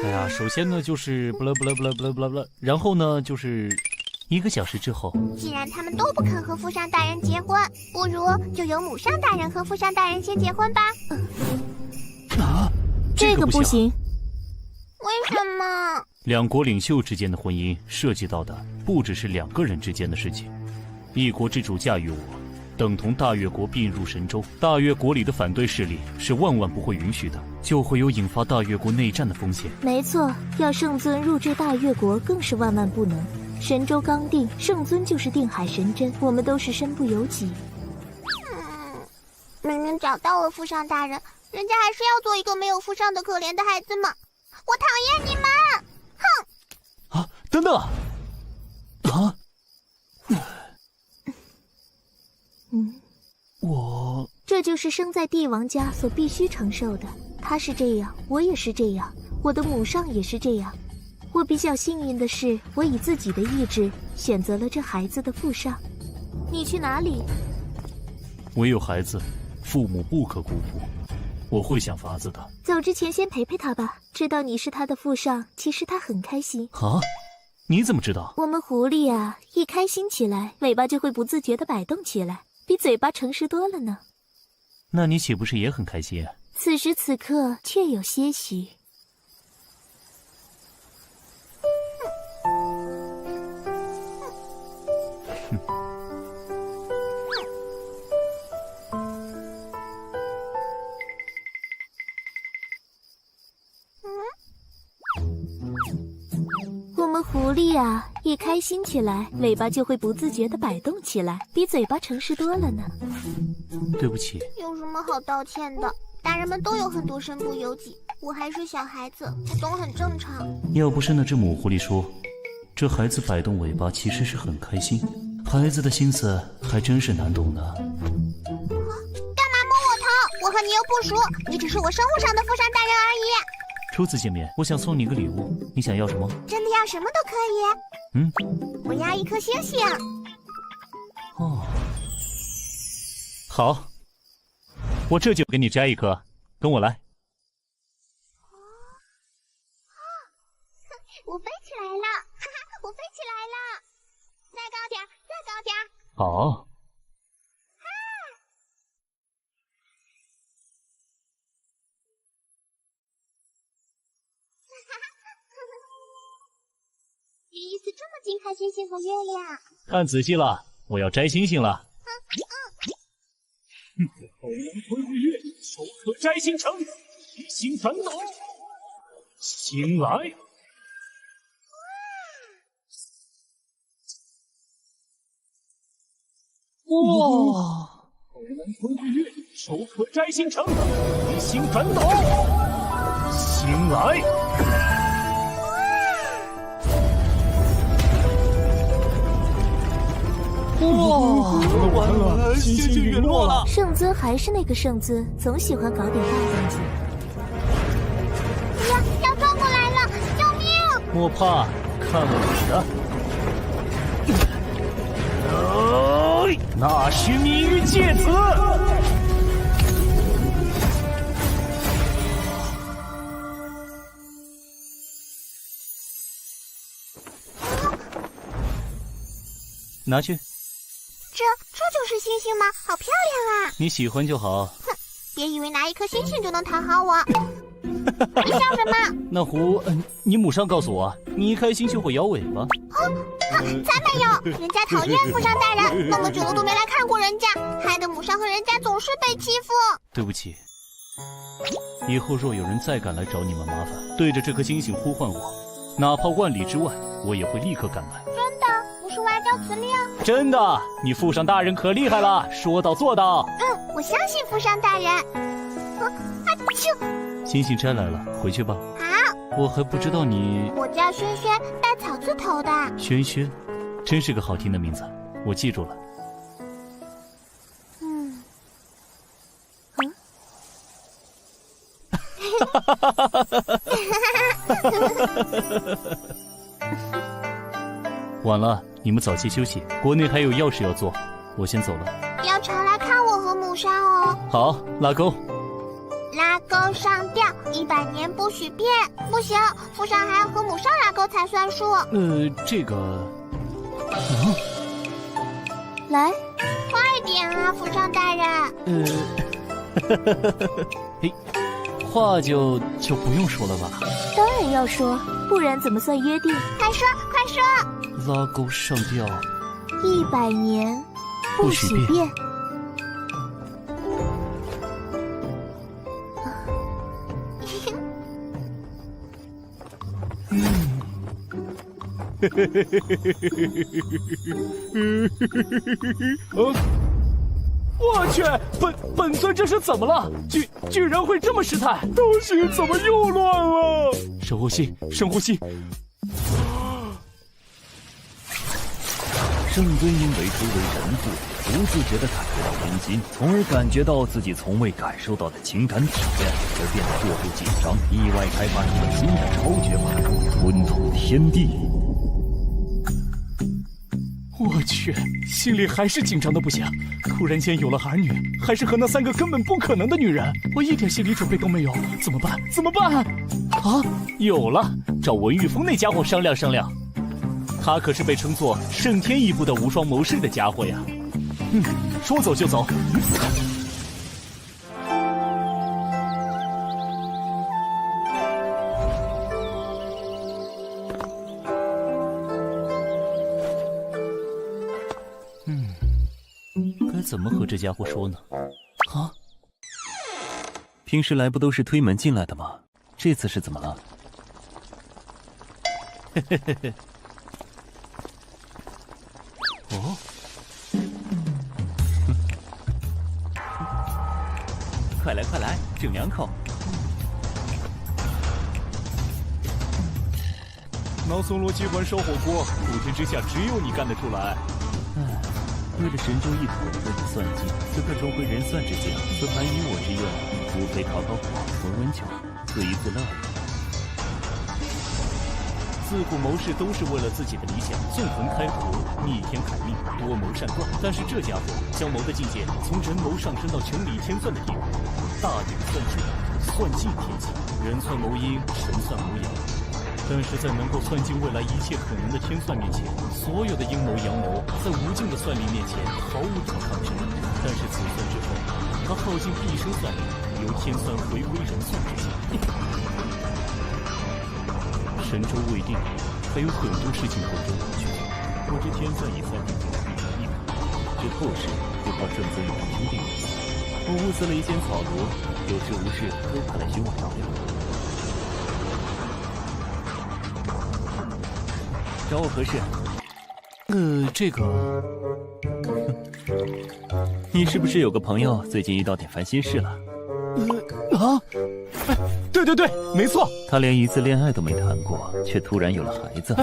哎呀，首先呢就是不啦，然后呢就是1个小时之后。既然他们都不肯和父上大人结婚，不如就由母上大人和父上大人先结婚吧。这个不行。为什么？2国领袖之间的婚姻涉及到的不只是2个人之间的事情，一国之主驾驭我，等同大越国并入神州。大越国里的反对势力是万万不会允许的，就会有引发大越国内战的风险。没错，要圣尊入赘大越国更是万万不能。神州刚定，圣尊就是定海神针，我们都是身不由己。明明找到了父上大人，人家还是要做一个没有父上的可怜的孩子嘛！我讨厌你们！哼！啊，等等！我……这就是生在帝王家所必须承受的。他是这样，我也是这样，我的母上也是这样。我比较幸运的是，我以自己的意志选择了这孩子的父上。你去哪里？唯有孩子，父母不可辜负。我会想法子的。走之前先陪陪他吧。知道你是他的父上，其实他很开心。啊？你怎么知道？我们狐狸啊，一开心起来，尾巴就会不自觉地摆动起来，比嘴巴诚实多了呢。那你岂不是也很开心啊？此时此刻确有些许。我们狐狸啊，一开心起来，尾巴就会不自觉地摆动起来，比嘴巴诚实多了呢。对不起。有什么好道歉的？大人们都有很多身不由己，我还是小孩子，不懂很正常。要不是那只母狐狸说，这孩子摆动尾巴其实是很开心，孩子的心思还真是难懂呢。干嘛摸我头？我和你又不熟，你只是我生物上的父上大人而已。初次见面，我想送你个礼物，你想要什么？真的要什么都可以。我要一颗星星。哦，好，我这就给你摘一颗，跟我来。我飞起来了，哈哈，我飞起来了！再高点，再高点。好。第一次这么近看星星和月亮。看仔细了，我要摘星星了。后能吞日月，手可摘星辰，一心传导。醒来！哇！后能吞日月，手可摘星辰，一心传导。醒来！哇！完了，星星陨落了。圣尊还是那个圣尊，总喜欢搞点大动静。要撞过来了，救命！莫怕，看我的！那须命运芥子！拿去。这就是星星吗？好漂亮啊！你喜欢就好。哼，别以为拿一颗星星就能讨好我。你笑什么？那狐，你母上告诉我，你一开心就会摇尾巴。才没有！人家讨厌父上大人，那么久了都没来看过人家，害得母上和人家总是被欺负。对不起，以后若有人再敢来找你们麻烦，对着这颗星星呼唤我，哪怕万里之外，我也会立刻赶来。真的？不是外交辞令？真的，你父上大人可厉害了，说到做到。我相信父上大人。星星摘来了，回去吧。好。我还不知道你。我叫轩轩，带草字头的。轩轩，真是个好听的名字，我记住了。晚了，你们早些休息。国内还有要事要做，我先走了。要常来看我和母上哦。好，拉钩。拉钩上吊，100年不许变。不行，父上还要和母上拉钩才算数。这个，来，快点啊，父上大人。嘿，话就不用说了吧？当然要说，不然怎么算约定？快说，快说！拉钩上吊，100年不许变。我去，本尊这是怎么了？居然会这么失态！东西怎么又乱了？深呼吸，深呼吸。圣尊因为初为人父，不自觉地感觉到温馨，从而感觉到自己从未感受到的情感体验，而变得过度紧张，意外开发出了新的超绝法——吞吐天地。我去，心里还是紧张的不行。突然间有了儿女，还是和那3个根本不可能的女人，我一点心理准备都没有，怎么办？怎么办？啊，有了，找文玉峰那家伙商量商量。他可是被称作胜天一步的无双谋士的家伙呀。说走就走。该怎么和这家伙说呢？啊？平时来不都是推门进来的吗？这次是怎么了？嘿嘿嘿嘿。哦。快来快来，整2口。脑松罗机关烧火锅，普天之下只有你干得出来。为了神州一统，为了算计，此刻重回人算之境，此盘以我之愿，无非烤烤火，闻闻酒，自娱自乐。自古谋士都是为了自己的理想，纵横开河，逆天改命，多谋善断。但是这家伙将谋的境界从人谋上升到穷理天算的地步，大典算术，算尽天机，人算谋阴，神算谋阳。但是在能够算尽未来一切可能的天算面前，所有的阴谋阳谋在无尽的算力面前毫无抵抗之力。但是此算之后，他耗尽毕生算力，由天算回归人算之境。神州未定，还有很多事情等着我去做。我这天算已算定1可，这后事就靠圣尊与堂兄弟。我物色了一间草庐，有事无事都派来寻我聊聊。找我何事？这个，你是不是有个朋友最近遇到点烦心事了？对对对，没错。他连一次恋爱都没谈过，却突然有了孩子。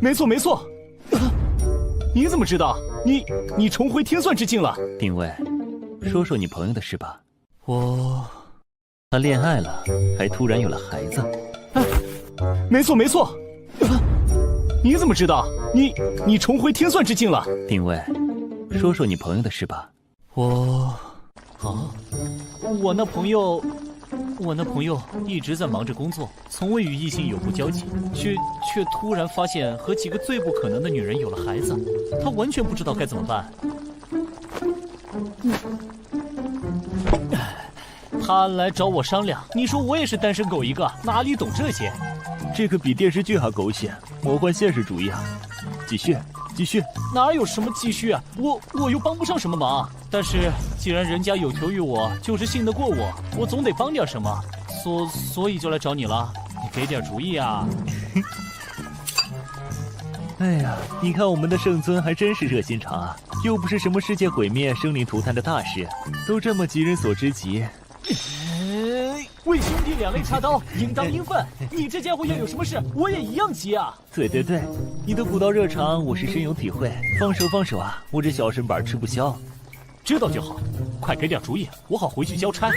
没错没错。你怎么知道？你重回天算之境了？定位，说说你朋友的事吧。他恋爱了，还突然有了孩子。没错没错。你怎么知道？你重回天算之境了？定位，说说你朋友的事吧。我那朋友一直在忙着工作，从未与异性有过交集，却突然发现和几个最不可能的女人有了孩子，他完全不知道该怎么办。他来找我商量，你说我也是单身狗一个，哪里懂这些？这可比电视剧还狗血，魔幻现实主义啊！继续。哪有什么继续啊？我又帮不上什么忙。但是既然人家有求于我，就是信得过我，我总得帮点什么，所以就来找你了。你给点主意啊！哎呀，你看我们的圣尊还真是热心肠啊，又不是什么世界毁灭、生灵涂炭的大事，都这么急人所之急。为兄弟两肋插刀，应当应分。你这家伙要有什么事，我也一样急啊！对，你的古道热肠，我是深有体会。放手啊！我这小身板吃不消。知道就好，快给点主意，我好回去交差。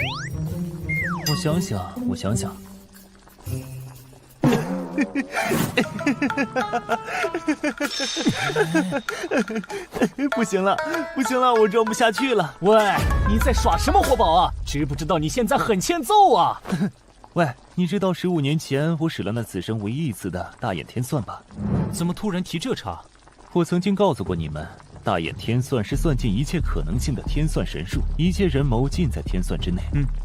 我想想。不行了，我装不下去了。喂，你在耍什么活宝啊？知不知道你现在很欠揍啊？喂，你知道15年前我使了那此生唯一一次的大眼天算吧？怎么突然提这茬？我曾经告诉过你们，大眼天算是算尽一切可能性的天算神术，一切人谋尽在天算之内。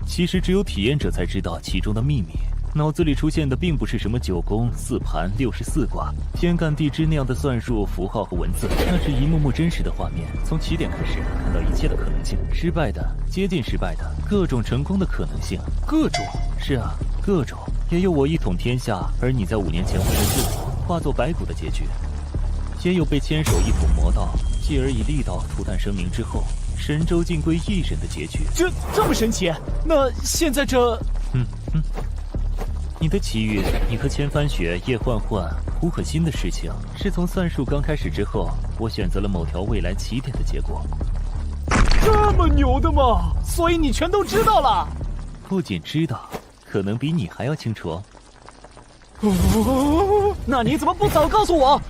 其实只有体验者才知道其中的秘密。脑子里出现的并不是什么9宫、4盘、64卦、天干地支那样的算术、符号和文字，那是一幕幕真实的画面，从起点开始看到一切的可能性，失败的、接近失败的，各种成功的可能性。各种？是啊，各种。也有我一统天下，而你在5年前为了自我化作白骨的结局，也有被牵手一统魔道，继而以力道涂炭生灵之后，神州尽归一人的结局。这么神奇？那现在这……你的奇遇，你和千帆雪、叶焕焕、胡可欣的事情，是从算术刚开始之后，我选择了某条未来起点的结果。这么牛的吗？所以你全都知道了？不仅知道，可能比你还要清楚哦。那你怎么不早告诉我，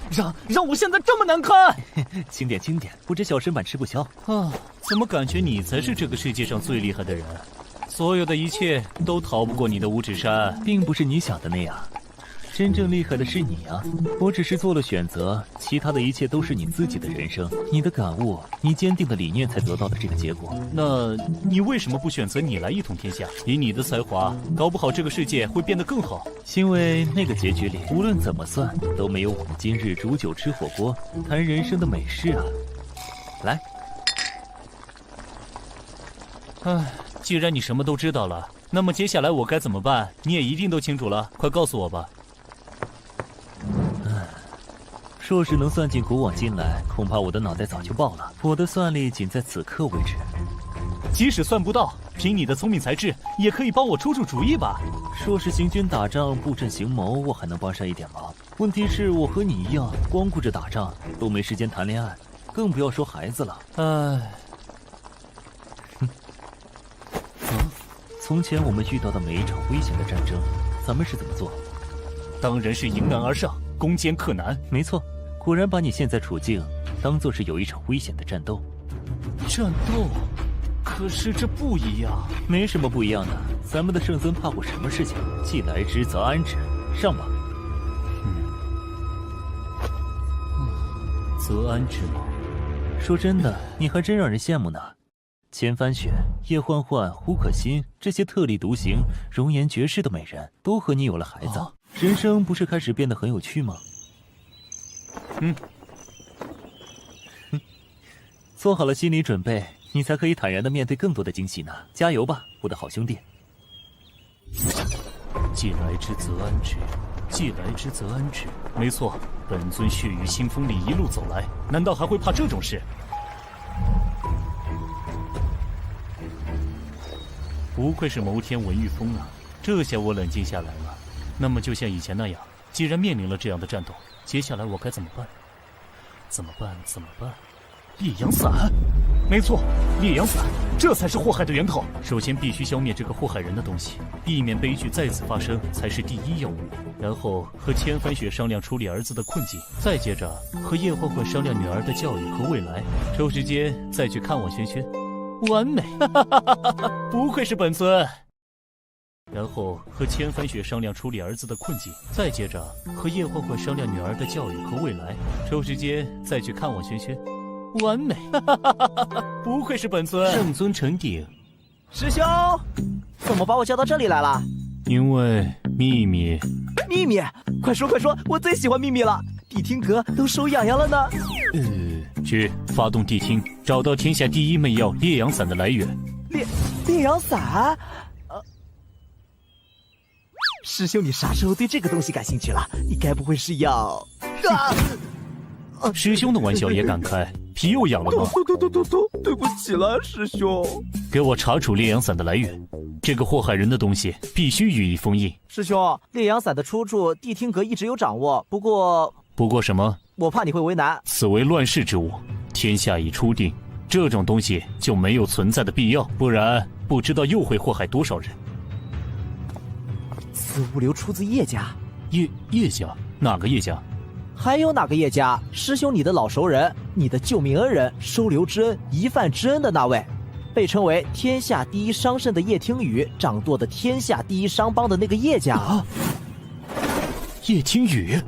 让我现在这么难堪？轻点轻点，不知小身板吃不消啊！怎么感觉你才是这个世界上最厉害的人？所有的一切都逃不过你的五指山，并不是你想的那样。真正厉害的是你啊！我只是做了选择，其他的一切都是你自己的人生，你的感悟，你坚定的理念才得到的这个结果。那你为什么不选择你来一统天下？以你的才华，搞不好这个世界会变得更好。因为那个结局里，无论怎么算，都没有我们今日煮酒吃火锅，谈人生的美事啊！来，唉，既然你什么都知道了，那么接下来我该怎么办？你也一定都清楚了，快告诉我吧。若是能算进古往今来，恐怕我的脑袋早就爆了。我的算力仅在此刻为止。即使算不到，凭你的聪明才智，也可以帮我出主意吧。若是行军打仗、布阵行谋，我还能帮上一点忙。问题是我和你一样，光顾着打仗，都没时间谈恋爱，更不要说孩子了。唉，从前我们遇到的每一场危险的战争，咱们是怎么做？当然是迎难而上，攻坚克难。没错。果然把你现在处境当作是有一场危险的战斗。战斗？可是这不一样。没什么不一样的，咱们的圣尊怕过什么事情？既来之则安之，上吧。则安之吗？说真的，你还真让人羡慕呢。千帆雪、叶欢欢、胡可欣这些特立独行、容颜绝世的美人，都和你有了孩子，人生不是开始变得很有趣吗？做好了心理准备，你才可以坦然地面对更多的惊喜呢。加油吧，我的好兄弟！既来之则安之，既来之则安之。没错，本尊血雨腥风里一路走来，难道还会怕这种事？不愧是谋天文御风啊！这下我冷静下来了。那么就像以前那样，既然面临了这样的战斗，接下来我该怎么办？怎么办？怎么办？烈阳伞，没错，烈阳伞，这才是祸害的源头。首先必须消灭这个祸害人的东西，避免悲剧再次发生才是第一要务。然后和千帆雪商量处理儿子的困境，再接着和叶欢欢商量女儿的教育和未来，抽时间再去看望轩轩。完美，不愧是本尊。然后和千帆雪商量处理儿子的困境，再接着和叶欢欢商量女儿的教育和未来，抽时间再去看望轩轩。完美，不愧是本尊。圣尊成鼎。师兄，怎么把我叫到这里来了？因为秘密。秘密？快说快说，我最喜欢秘密了。谛听阁都手痒痒了呢。去发动谛听，找到天下第一媚药烈阳伞的来源。烈阳伞？师兄，你啥时候对这个东西感兴趣了？你该不会是要……师兄的玩笑也敢开，皮又痒了吗？对不起了，师兄。给我查处烈阳伞的来源，这个祸害人的东西必须予以封印。师兄，烈阳伞的出处，谛听阁一直有掌握，不过什么？我怕你会为难。此为乱世之物，天下已初定，这种东西就没有存在的必要，不然不知道又会祸害多少人。此物流出自叶家。叶家？哪个叶家？还有哪个叶家？师兄，你的老熟人，你的救命恩人，收留之恩，一饭之恩的那位，被称为天下第一商圣的叶听雨，掌舵的天下第一商帮的那个叶家。叶听雨？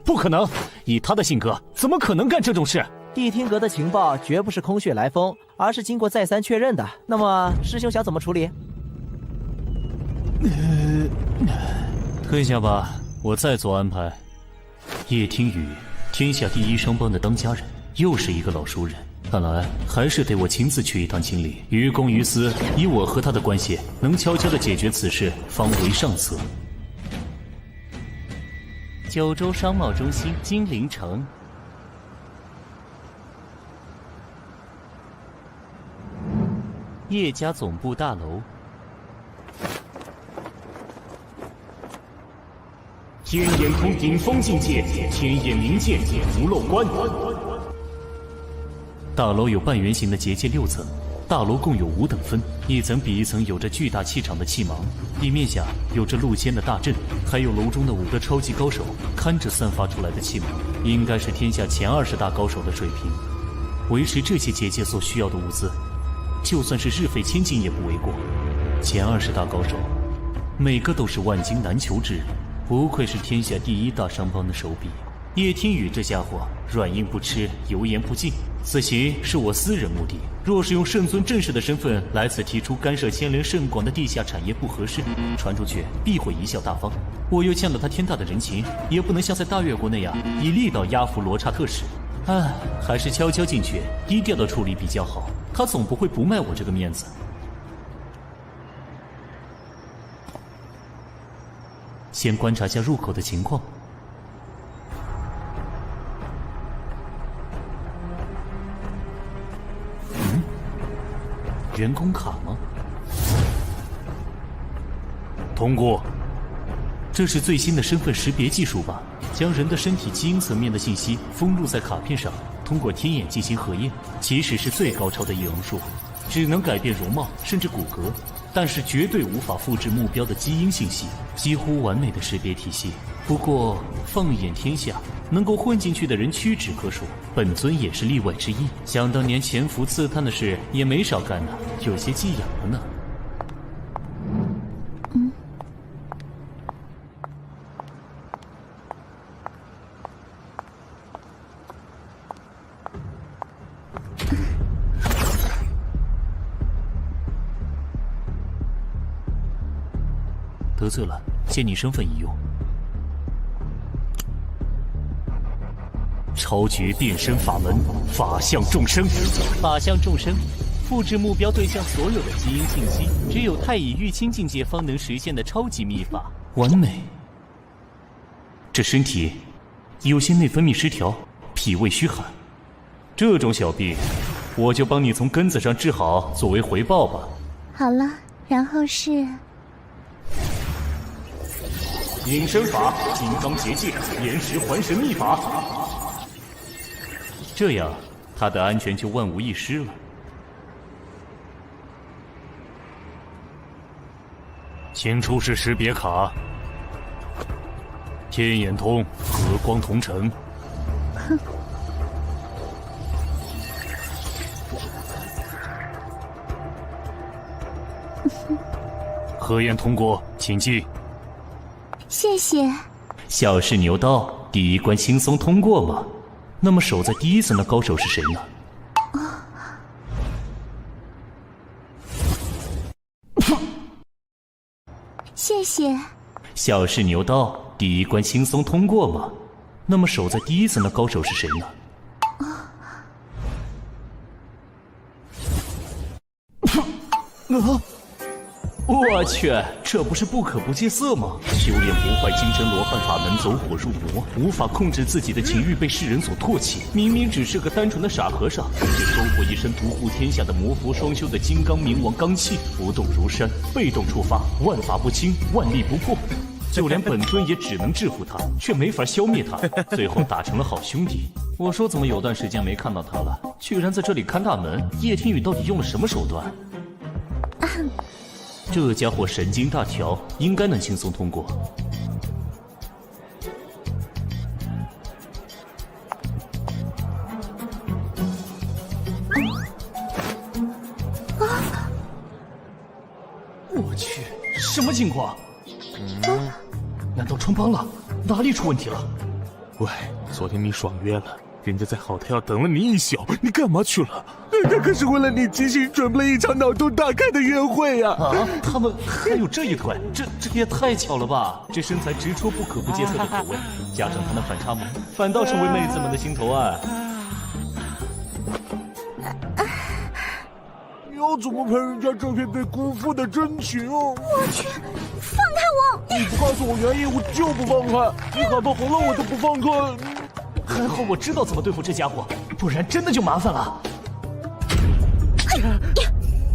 不可能！以他的性格，怎么可能干这种事？谛听阁的情报绝不是空穴来风，而是经过再三确认的。那么，师兄想怎么处理？退下吧，我再做安排。叶听雨，天下第一商帮的当家人，又是一个老熟人，看来还是得我亲自去一趟清理。于公于私，以我和他的关系，能悄悄地解决此事，方为上策。九州商贸中心金陵城，叶家总部大楼。天眼通顶峰境界，天眼明剑无漏关。大楼有半圆形的结界6层，大楼共有5等分，一层比一层有着巨大气场的气芒，地面下有着露天的大阵，还有楼中的5个超级高手看着散发出来的气芒，应该是天下前20大高手的水平。维持这些结界所需要的物资，就算是日费千金也不为过。前20大高手，每个都是万金难求之人，不愧是天下第1大商帮的手笔。叶听雨这家伙软硬不吃，油盐不进。此行是我私人目的，若是用圣尊正式的身份来此提出干涉牵连甚广的地下产业不合适，传出去必会贻笑大方。我又欠了他天大的人情，也不能像在大越国那样以力道压服罗刹特使。还是悄悄进去，低调的处理比较好。他总不会不卖我这个面子。先观察下入口的情况。员工卡吗？通过。这是最新的身份识别技术吧？将人的身体基因层面的信息封录在卡片上，通过天眼进行核验。即使是最高超的易容术，只能改变容貌甚至骨骼，但是绝对无法复制目标的基因信息，几乎完美的识别体系。不过放眼天下，能够混进去的人屈指可数，本尊也是例外之一。想当年潜伏刺探的事也没少干呢，有些寄养了呢。得罪了，借你身份一用。超绝变身法门，法相众生。法相众生，复制目标对象所有的基因信息，只有太乙玉清境界方能实现的超级秘法，完美。这身体有些内分泌失调，脾胃虚寒，这种小病，我就帮你从根子上治好，作为回报吧。好了，然后是隐身法、金刚结界、延时还神秘法，这样他的安全就万无一失了。请出示识别卡。天眼通，和光同尘。核验通过，请进。谢谢。小试牛刀，第一关轻松通过吗？那么守在第一层的高手是谁呢？谢谢。小试牛刀，第一关轻松通过吗？那么守在第一层的高手是谁呢？我去，这不是不可不戒色吗？修炼不坏金针罗汉法门，走火入魔，无法控制自己的情欲，被世人所唾弃。明明只是个单纯的傻和尚，却收获一身独步天下的魔佛双修的金刚冥王罡气，不动如山，被动触发，万法不侵，万力不破。就连本尊也只能制服他，却没法消灭他，最后打成了好兄弟。我说怎么有段时间没看到他了，居然在这里看大门。叶听雨到底用了什么手段？这家伙神经大条，应该能轻松通过。我去，什么情况？难道穿帮了？哪里出问题了？喂，昨天你爽约了，人家在好太要等了你一宿，你干嘛去了？人家可是为了你精心准备了一场脑洞大开的约会呀！他们还有这一段，这也太巧了吧！这身材直戳不可不戒色的口味，加上他那反差萌，反倒成为妹子们的心头爱。你要怎么赔人家这片被辜负的真情啊？我去，放开我！你不告诉我原因，我就不放开。你喊到红了，我都不放开。还好我知道怎么对付这家伙，不然真的就麻烦了。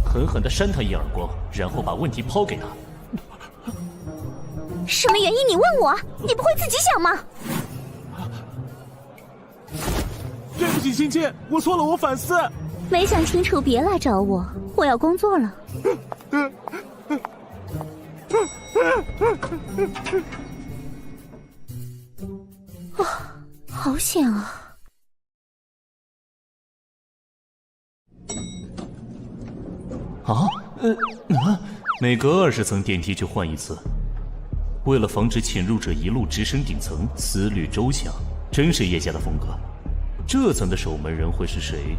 狠狠地扇他一耳光，然后把问题抛给他。什么原因？你问我，你不会自己想吗？对不起，亲亲，我错了，我反思。没想清楚别来找我，我要工作了。哇，好险啊！每隔20层电梯就换一次，为了防止潜入者一路直升顶层，思虑周详，真是叶家的风格。这层的守门人会是谁？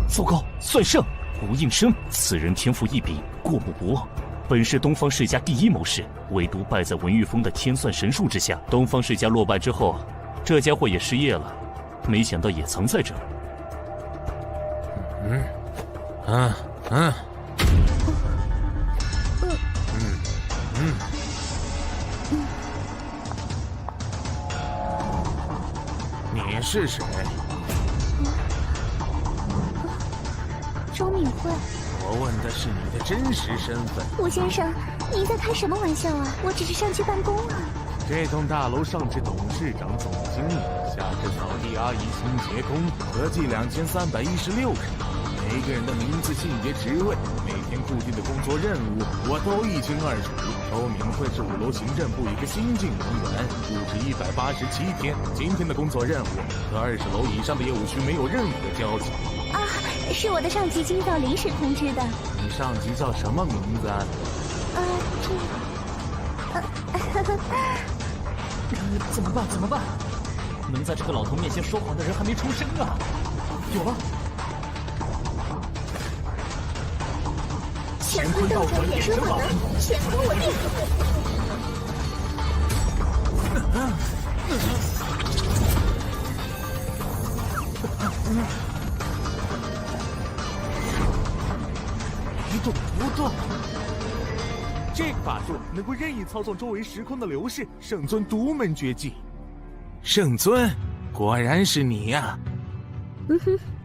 糟糕，算胜！吴应生，此人天赋异禀，过目不忘。本是东方世家第一谋士，唯独败在文玉峰的天算神术之下。东方世家落败之后，这家伙也失业了，没想到也藏在这儿。你是谁？周敏慧。我问的是你的真实身份。吴先生，您在开什么玩笑啊？我只是上去办公啊。这栋大楼上至董事长、总经理，下至扫地阿姨、清洁工，合计2316人。每个人的名字、性别、职位，每天固定的工作任务，我都一清二楚。周敏慧是5楼行政部一个新进人员，入职187天。今天的工作任务和20楼以上的业务区没有任何交集。啊，是我的上级今早临时通知的。你上级叫什么名字啊？怎么办？怎么办？能在这个老头面前说谎的人还没出生啊！有了！乾坤道转眼生法门，乾坤我定。一动不动。这个法术能够任意操纵周围时空的流逝，圣尊独门绝技。圣尊，果然是你呀！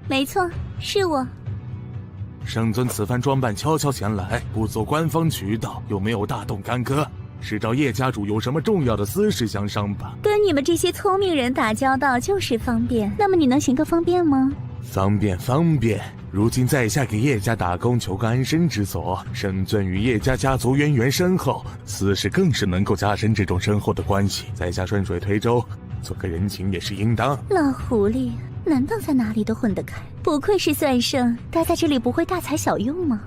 没错，是我。圣尊此番装扮悄悄前来，不走官方渠道，又没有大动干戈，是找叶家主有什么重要的私事相商吧？跟你们这些聪明人打交道就是方便，那么你能行个方便吗？方便。如今在下给叶家打工，求个安身之所。圣尊与叶家家族渊源深厚，私事更是能够加深这种深厚的关系。在下顺水推舟，做个人情也是应当。老狐狸，难道在哪里都混得开？不愧是算圣，待在这里不会大材小用吗？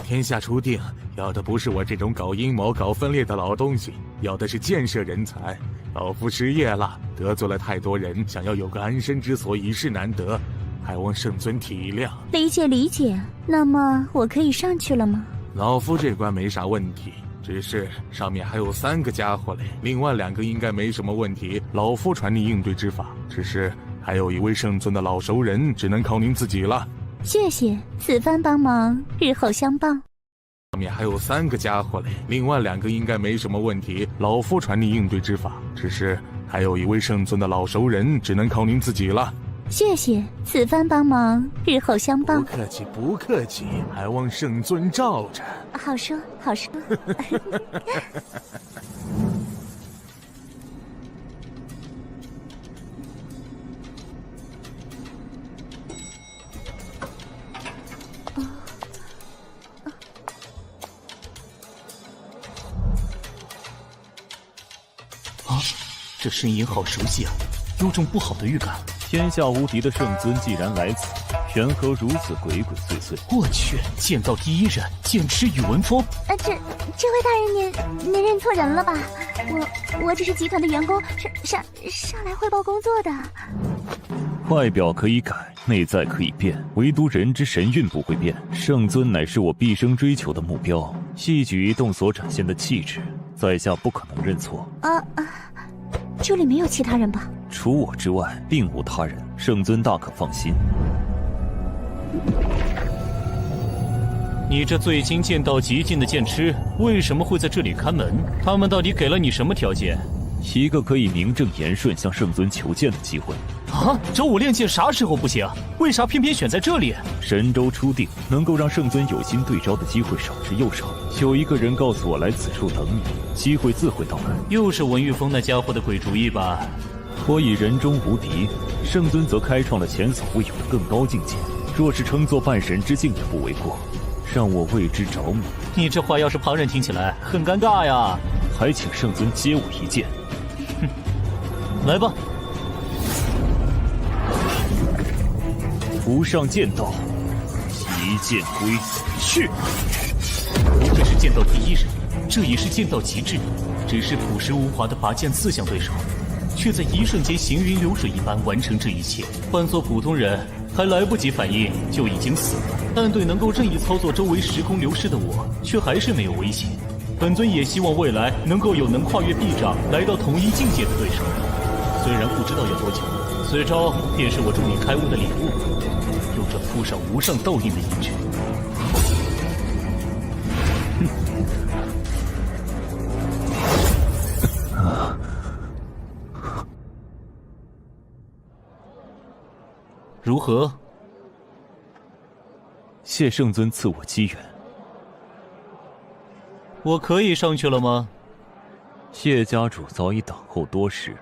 天下初定，要的不是我这种搞阴谋、搞分裂的老东西，要的是建设人才。老夫失业了，得罪了太多人，想要有个安身之所，已是难得，还望圣尊体谅。理解。那么我可以上去了吗？老夫这关没啥问题，只是上面还有3个家伙嘞，另外2个应该没什么问题。老夫传你应对之法，只是还有一位圣尊的老熟人，只能靠您自己了。谢谢，此番帮忙，日后相报。上面还有3个家伙嘞，另外2个应该没什么问题。老夫传你应对之法，只是还有一位圣尊的老熟人，只能靠您自己了。谢谢，此番帮忙，日后相报。不客气，还望圣尊罩着。好说。这声音好熟悉啊，有种不好的预感。天下无敌的圣尊既然来此，缘何如此鬼鬼祟祟？我去，剑道第一人，剑痴宇文峰。这位大人，您认错人了吧？我只是集团的员工，上来汇报工作的。外表可以改，内在可以变，唯独人之神韵不会变。圣尊乃是我毕生追求的目标，一举一动所展现的气质，在下不可能认错。这里没有其他人吧？除我之外，并无他人。圣尊大可放心。你这最精剑道极境的剑痴，为什么会在这里看门？他们到底给了你什么条件？一个可以名正言顺向圣尊求见的机会。找我练剑啥时候不行？为啥偏偏选在这里？神州初定，能够让圣尊有心对招的机会少之又少。有一个人告诉我来此处等你，机会自会到来。又是文玉峰那家伙的鬼主意吧？我以人中无敌，圣尊则开创了前所未有的更高境界。若是称作半神之境也不为过，让我为之着迷。你这话要是旁人听起来很尴尬呀。还请圣尊接我一剑。哼，来吧。无上剑道，一剑归去。不愧是剑道第一人，这也是剑道极致。只是朴实无华的拔剑4项对手，却在一瞬间行云流水一般完成这一切。换做普通人，还来不及反应就已经死了。但对能够任意操作周围时空流失的我，却还是没有威胁。本尊也希望未来能够有能跨越臂障来到同一境界的对手。虽然不知道要多久，此招便是我助你开悟的礼物，有着附上无上道印的印证。如何？谢圣尊赐我机缘。我可以上去了吗？谢家主早已等候多时。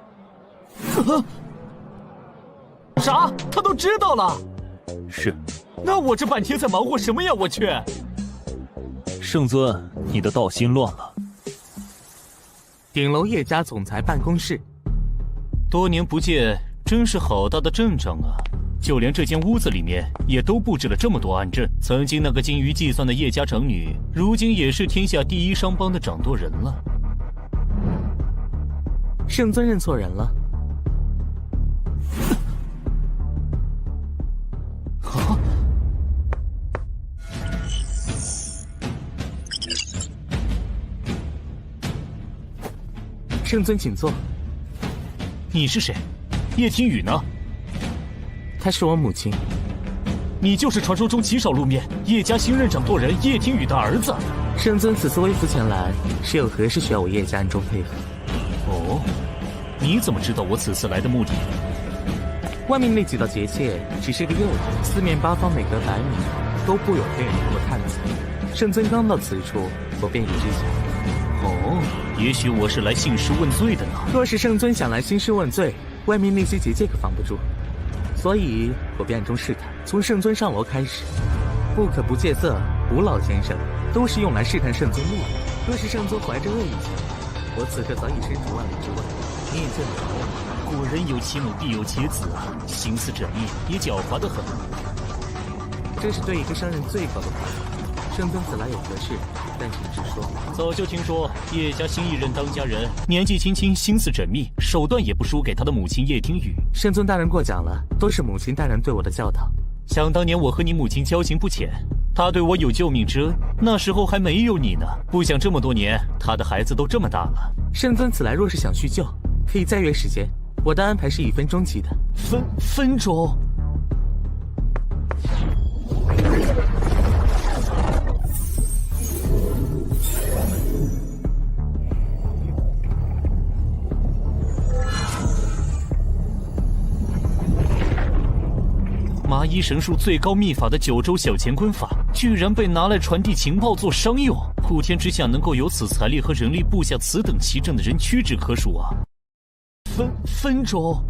啥？他都知道了？是。那我这半天在忙活什么呀？我去！圣尊，你的道心乱了。顶楼叶家总裁办公室。多年不见，真是好大的阵仗啊！就连这间屋子里面也都布置了这么多暗阵。曾经那个精于计算的叶家长女，如今也是天下第一商帮的掌舵人了。圣尊认错人了。啊！圣尊请坐。你是谁？叶听雨呢？她是我母亲。你就是传说中极少露面叶家新任掌舵人叶听雨的儿子。圣尊此次微服前来，是有何事需要我叶家暗中配合？哦，你怎么知道我此次来的目的？外面那几道结界只是个诱引，四面八方每隔100米都布有黑影和探子。圣尊刚到此处，我便已知晓。哦，也许我是来兴师问罪的呢。若是圣尊想来兴师问罪，外面那些结界可防不住。所以我便暗中试探，从圣尊上楼开始。不可不戒色，吴老先生都是用来试探圣尊目的。若是圣尊怀着恶意前来，我此刻早已身处万里之外。你也见得到，果然有其母必有其子啊，心思缜密，也狡猾得很。这是对一个商人最高的夸奖。圣尊此来有何事？但请直说。早就听说叶家新一任当家人年纪轻轻，心思缜密，手段也不输给他的母亲叶听雨。圣尊大人过奖了，都是母亲大人对我的教导。想当年我和你母亲交情不浅，她对我有救命之恩，那时候还没有你呢。不想这么多年，她的孩子都这么大了。圣尊此来若是想叙旧，可以再约时间，我的安排是以分钟计的。分钟？麻衣神术最高秘法的9州小乾坤法，居然被拿来传递情报做商用。普天之下能够有此财力和人力布下此等奇阵的人屈指可数啊！分钟。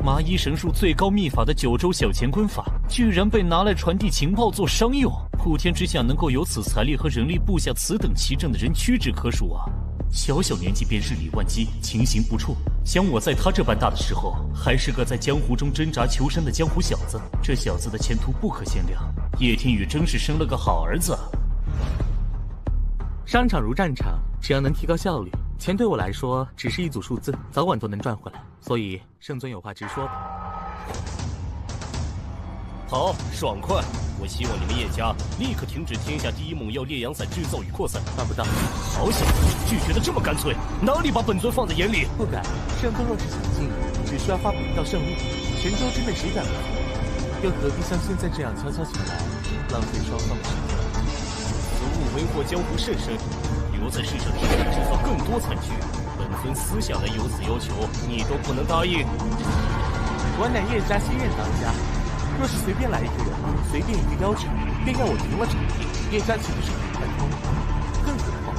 麻衣神术最高秘法的9州小乾坤法，居然被拿来传递情报做商用。普天之下能够有此财力和人力布下此等奇阵的人屈指可数啊！小小年纪便日理万机，情形不辍。想我在他这般大的时候，还是个在江湖中挣扎求生的江湖小子，这小子的前途不可限量。叶天宇真是生了个好儿子。商场如战场，只要能提高效率，钱对我来说只是一组数字，早晚都能赚回来。所以圣尊有话直说吧。好，爽快！我希望你们叶家立刻停止天下第一猛药烈阳散制造与扩散。办不到。好小子，拒绝的这么干脆，哪里把本尊放在眼里？不敢。圣尊若是想进，只需要发布一道圣谕，神州之内谁敢不服？又何必像现在这样悄悄前来，浪费双方的时间？此物为祸江湖甚深，留在世上只会制造更多惨剧。本尊尊私下来有此要求，你都不能答应。我乃叶家新任当家，若是随便来一个人，随便一个要求，便要我停了场地，叶家岂不是很快疯了？更何况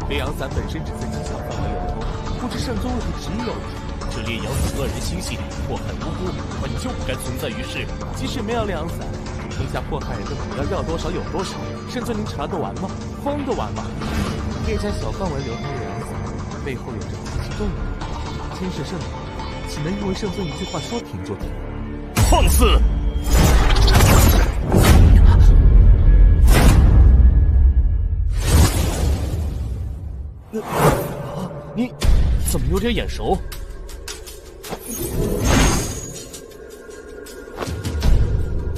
烈阳伞本身只在极小范围流通，不知圣宗为何执意要停。这烈阳伞乱人心性，祸害无辜，本就不该存在于世。即使没有烈阳伞，天下祸害人的苦要多少有多少，圣尊您查得完吗？封得完吗？叶家小范围流通烈阳伞，背后有着极其重要的牵涉圣母，岂能因为圣尊一句话说停就停？放肆！你怎么有点眼熟？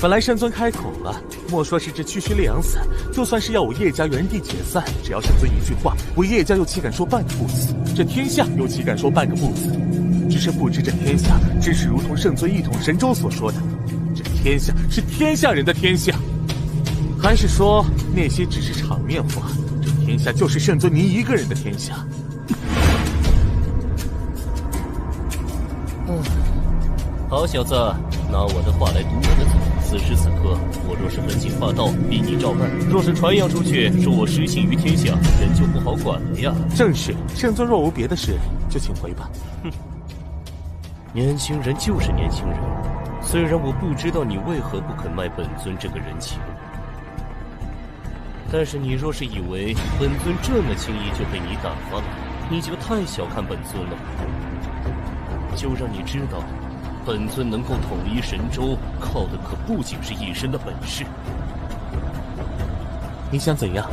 本来圣尊开口了，莫说是这区区烈阳伞，就算是要我叶家原地解散，只要圣尊一句话，我叶家又岂敢说半个不字？这天下又岂敢说半个不字？只是不知这天下，真是如同圣尊一统神州所说的，这天下是天下人的天下，还是说那些只是场面话？这天下就是圣尊您一个人的天下。好小子，拿我的话来堵我的嘴。此时此刻，我若是横行霸道，逼你照办；若是传扬出去，说我失信于天下，人就不好管了呀。正是，圣尊若无别的事，就请回吧。哼，年轻人就是年轻人。虽然我不知道你为何不肯卖本尊这个人情，但是你若是以为本尊这么轻易就被你打发了，你就太小看本尊了。就让你知道，本尊能够统一神州，靠的可不仅是一身的本事。你想怎样？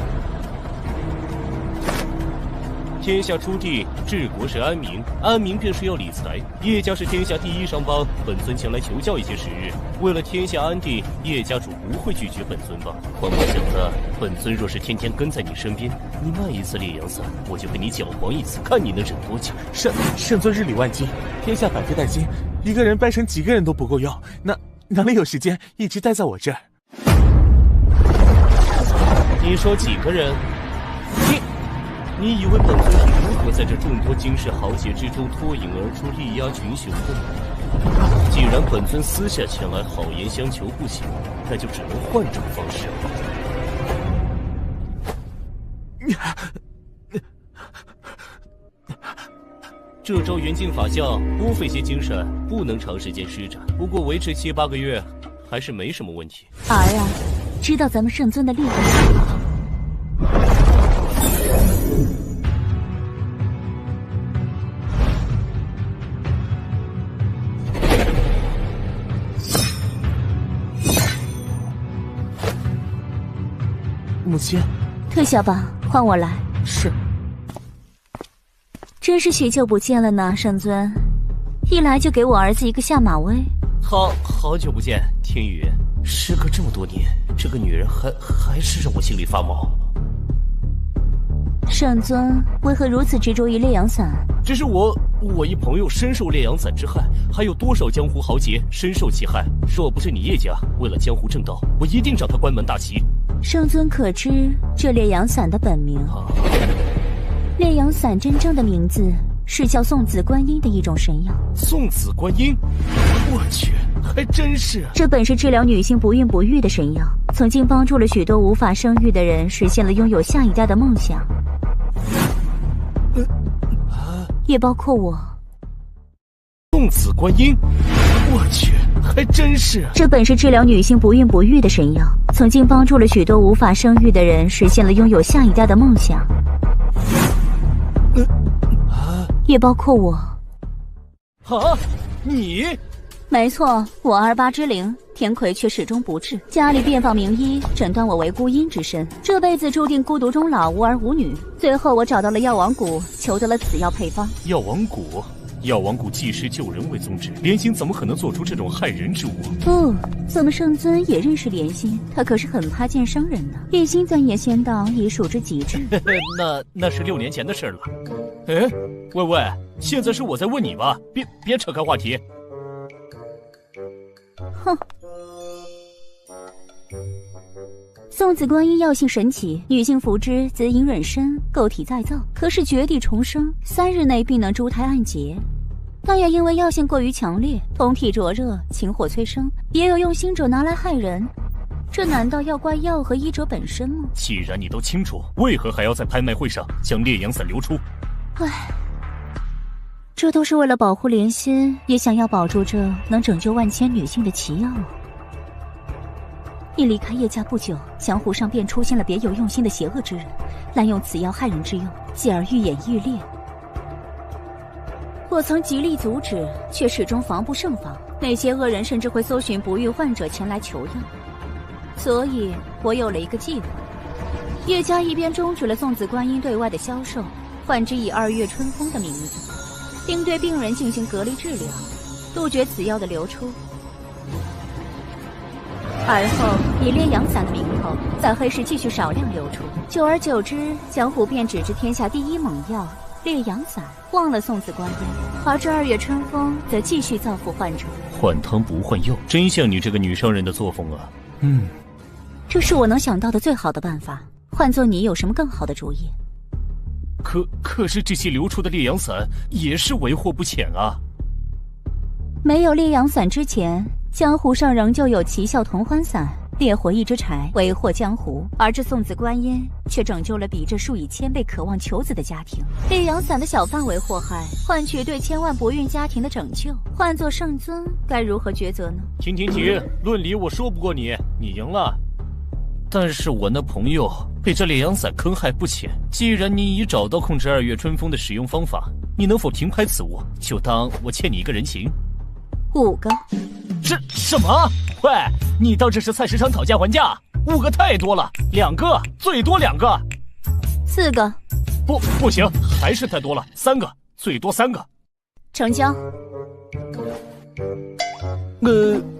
天下初地，治国是安民，安民便是要理财。叶家是天下第一商帮，本尊前来求教一些时日。为了天下安定，叶家主不会拒绝本尊吧？黄毛小子，本尊若是天天跟在你身边，你卖一次烈阳伞，我就给你搅黄一次，看你能忍多久。圣尊日理万机，天下百废待兴，一个人掰成几个人都不够用，哪里有时间一直待在我这儿？你说几个人？你以为本尊是如何在这众多惊世豪杰之中脱颖而出，力压群雄的？既然本尊私下前来好言相求不行，那就只能换种方式了。这招元镜法相多费些精神，不能长时间施展，不过维持7、8个月还是没什么问题。儿啊，知道咱们圣尊的厉害吗？母亲，退下吧，换我来。是。真是许久不见了呢，圣尊，一来就给我儿子一个下马威。好久不见，天宇，时隔这么多年，这个女人还是让我心里发毛。圣尊为何如此执着于烈阳伞？只是我一朋友深受烈阳伞之害，还有多少江湖豪杰深受其害。若不是你叶家为了江湖正道，我一定找他关门大吉。圣尊可知这烈阳伞的本名？烈阳伞真正的名字是叫送子观音的一种神药。送子观音？我去，还真是。这本是治疗女性不孕不育的神药，曾经帮助了许多无法生育的人实现了拥有下一代的梦想，也包括我。送子观音？我去，还真是。这本是治疗女性不孕不育的神药，曾经帮助了许多无法生育的人实现了拥有下一代的梦想，也包括我。啊，你？没错，我28之灵，天魁却始终不治。家里遍访名医，诊断我为孤阴之身，这辈子注定孤独终老，无儿无女。最后我找到了药王谷，求得了此药配方。药王谷？药王谷济世救人为宗旨，莲心怎么可能做出这种害人之物？不，咱们圣尊也认识莲心，他可是很怕见生人呢。一心钻研仙道已属之极致。那是6年前的事了。哎，喂，现在是我在问你吧，别扯开话题。哼，送子观音药性神奇，女性服之则隐忍身，构体再造，可使绝地重生，3日内必能珠胎暗结。但也因为药性过于强烈，通体灼热，情火催生，也有用心者拿来害人。这难道要怪药和医者本身吗？既然你都清楚，为何还要在拍卖会上将烈阳伞流出？唉，这都是为了保护莲心，也想要保住这能拯救万千女性的奇药。你离开叶家不久，江湖上便出现了别有用心的邪恶之人，滥用此药害人之用，继而愈演愈烈。我曾极力阻止，却始终防不胜防。那些恶人甚至会搜寻不育患者前来求药。所以我有了一个计划，叶家一边终止了送子观音对外的销售，换之以2月春风的名字，并对病人进行隔离治疗，杜绝此药的流出。而后以烈阳伞的名头，在黑市继续少量流出，久而久之，江湖便只知天下第一猛药烈阳伞，忘了送子观音，而这2月春风则继续造福患者。换汤不换药，真像你这个女商人的作风啊！这是我能想到的最好的办法。换做你有什么更好的主意？可是这些流出的烈阳伞也是为祸不浅啊！没有烈阳伞之前，江湖上仍旧有奇效同欢伞、烈火一支柴为祸江湖，而这送子观音却拯救了比这数以千倍渴望求子的家庭。烈阳伞的小范围祸害，换取对千万不孕家庭的拯救，换作圣尊该如何抉择呢？停！论理我说不过你，你赢了。但是我那朋友被这烈阳伞坑害不浅，既然你已找到控制2月春风的使用方法，你能否停拍此物，就当我欠你一个人情？5个。这什么？喂，你当这是菜市场讨价还价？5个太多了，2个，最多2个。4个。不行，还是太多了，3个，最多3个。成交。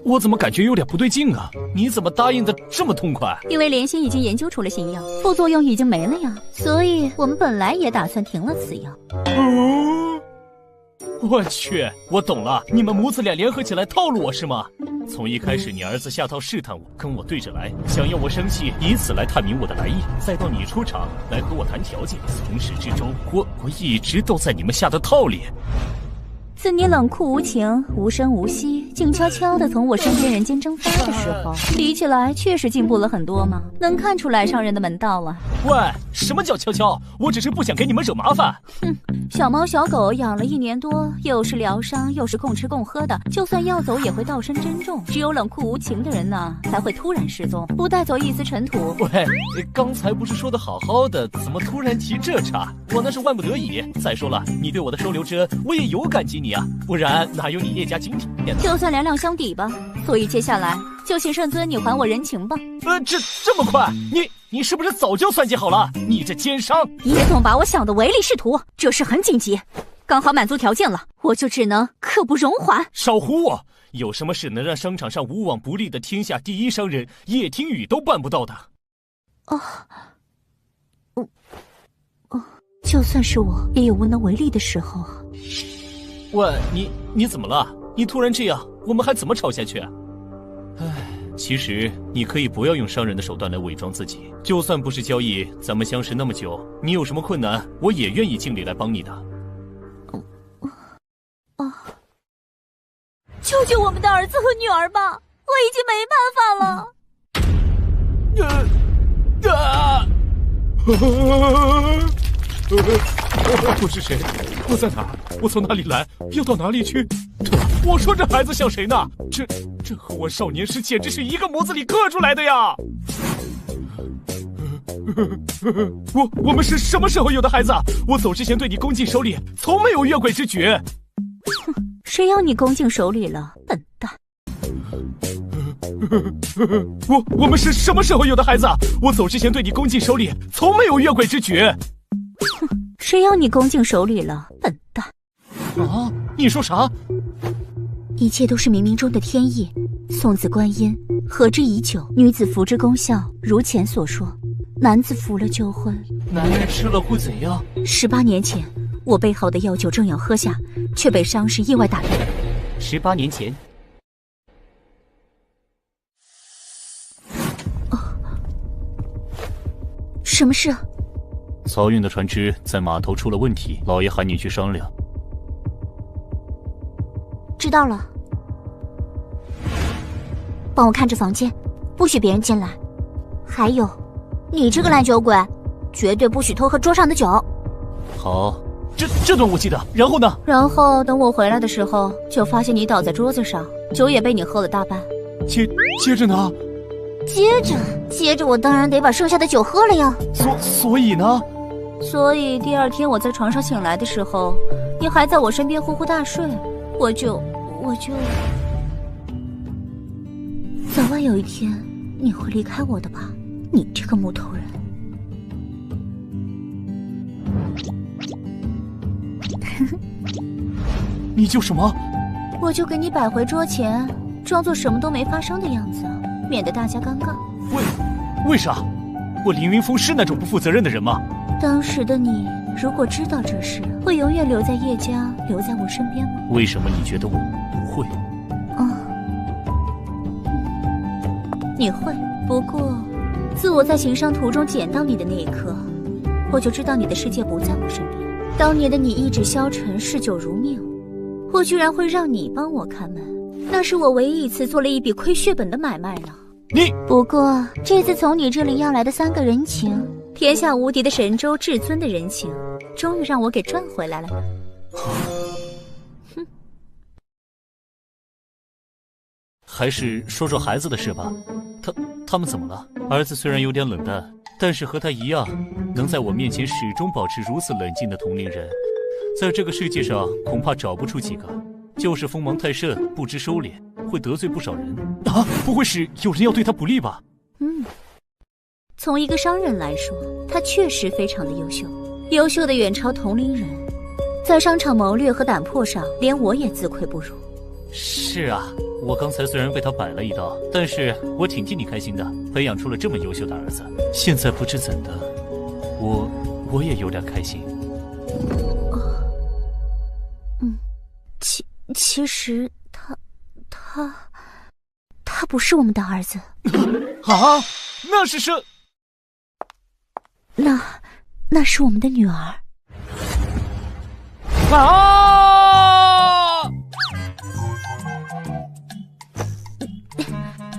我怎么感觉有点不对劲啊？你怎么答应的这么痛快？因为莲心已经研究出了新药，副作用已经没了呀，所以我们本来也打算停了此药。我去，我懂了，你们母子俩联合起来套路我是吗？从一开始你儿子下套试探我，跟我对着来，想要我生气，以此来探明我的来意，再到你出场来和我谈条件，从始至终，我一直都在你们下的套里。自你冷酷无情、无声无息，静悄悄地从我身边人间蒸发的时候，比起来确实进步了很多嘛，能看出来上人的门道了。喂，什么叫悄悄？我只是不想给你们惹麻烦。小猫小狗养了1年多，又是疗伤，又是共吃共喝的，就算要走也会道声珍重。只有冷酷无情的人呢，才会突然失踪，不带走一丝尘土。喂，刚才不是说的好好的，怎么突然提这茬？我那是万不得已。再说了，你对我的收留之恩，我也有感激你啊，不然哪有你叶家今天？就算两两相抵吧。所以接下来就请圣尊你还我人情吧。这么快？你是不是早就算计好了？你这奸商！别总把我想的唯利是图，这事很紧急，刚好满足条件了，我就只能刻不容缓。少唬我！有什么事能让商场上无往不利的天下第一商人叶听雨都办不到的？就算是我，也有无能为力的时候啊。喂，你怎么了？你突然这样，我们还怎么吵下去？其实你可以不要用商人的手段来伪装自己，就算不是交易，咱们相识那么久，你有什么困难，我也愿意尽力来帮你的。救救我们的儿子和女儿吧！我已经没办法了。我是谁？我在哪？我从哪里来？要到哪里去？我说这孩子像谁呢？这和我少年时简直是一个模子里刻出来的呀！我们是什么时候有的孩子？我走之前对你恭敬守礼，从没有越轨之举。谁要你恭敬守礼了，笨蛋！我们是什么时候有的孩子？我走之前对你恭敬守礼，从没有越轨之举。谁要你恭敬守礼了，笨蛋！你说啥？一切都是冥冥中的天意。送子观音，合之已久，女子服之功效如前所说，男子服了就会……男人吃了会怎样？18年前，我备好的药酒正要喝下，却被伤势意外打断。18年前。什么事？漕运的船只在码头出了问题，老爷喊你去商量。知道了。帮我看着房间，不许别人进来。还有，你这个烂酒鬼，绝对不许偷喝桌上的酒。好，这段我记得。然后呢？然后等我回来的时候，就发现你倒在桌子上，酒也被你喝了大半。接着呢？接着我当然得把剩下的酒喝了呀。所以呢？所以第二天我在床上醒来的时候，你还在我身边呼呼大睡，我就早晚有一天你会离开我的吧，你这个木头人。你就什么？我就给你摆回桌前，装作什么都没发生的样子，免得大家尴尬。为啥？我凌云峰是那种不负责任的人吗？当时的你如果知道这事，会永远留在叶家，留在我身边吗？为什么你觉得我不会？你会。不过，自我在行商途中捡到你的那一刻，我就知道你的世界不在我身边。当年的你意志消沉，嗜酒如命，我居然会让你帮我看门，那是我唯一一次做了一笔亏血本的买卖呢。不过这次从你这里要来的3个人情，天下无敌的神州至尊的人情，终于让我给赚回来了呢。哼，还是说说孩子的事吧。他们怎么了？儿子虽然有点冷淡，但是和他一样，能在我面前始终保持如此冷静的同龄人，在这个世界上恐怕找不出几个。就是锋芒太盛，不知收敛，会得罪不少人。啊，不会是有人要对他不利吧？从一个商人来说，他确实非常的优秀，优秀的远超同龄人，在商场谋略和胆魄上，连我也自愧不如。是啊，我刚才虽然被他摆了一道，但是我挺替你开心的，培养出了这么优秀的儿子。现在不知怎的，我也有点开心。其实他不是我们的儿子。啊，那是谁？那是我们的女儿。啊！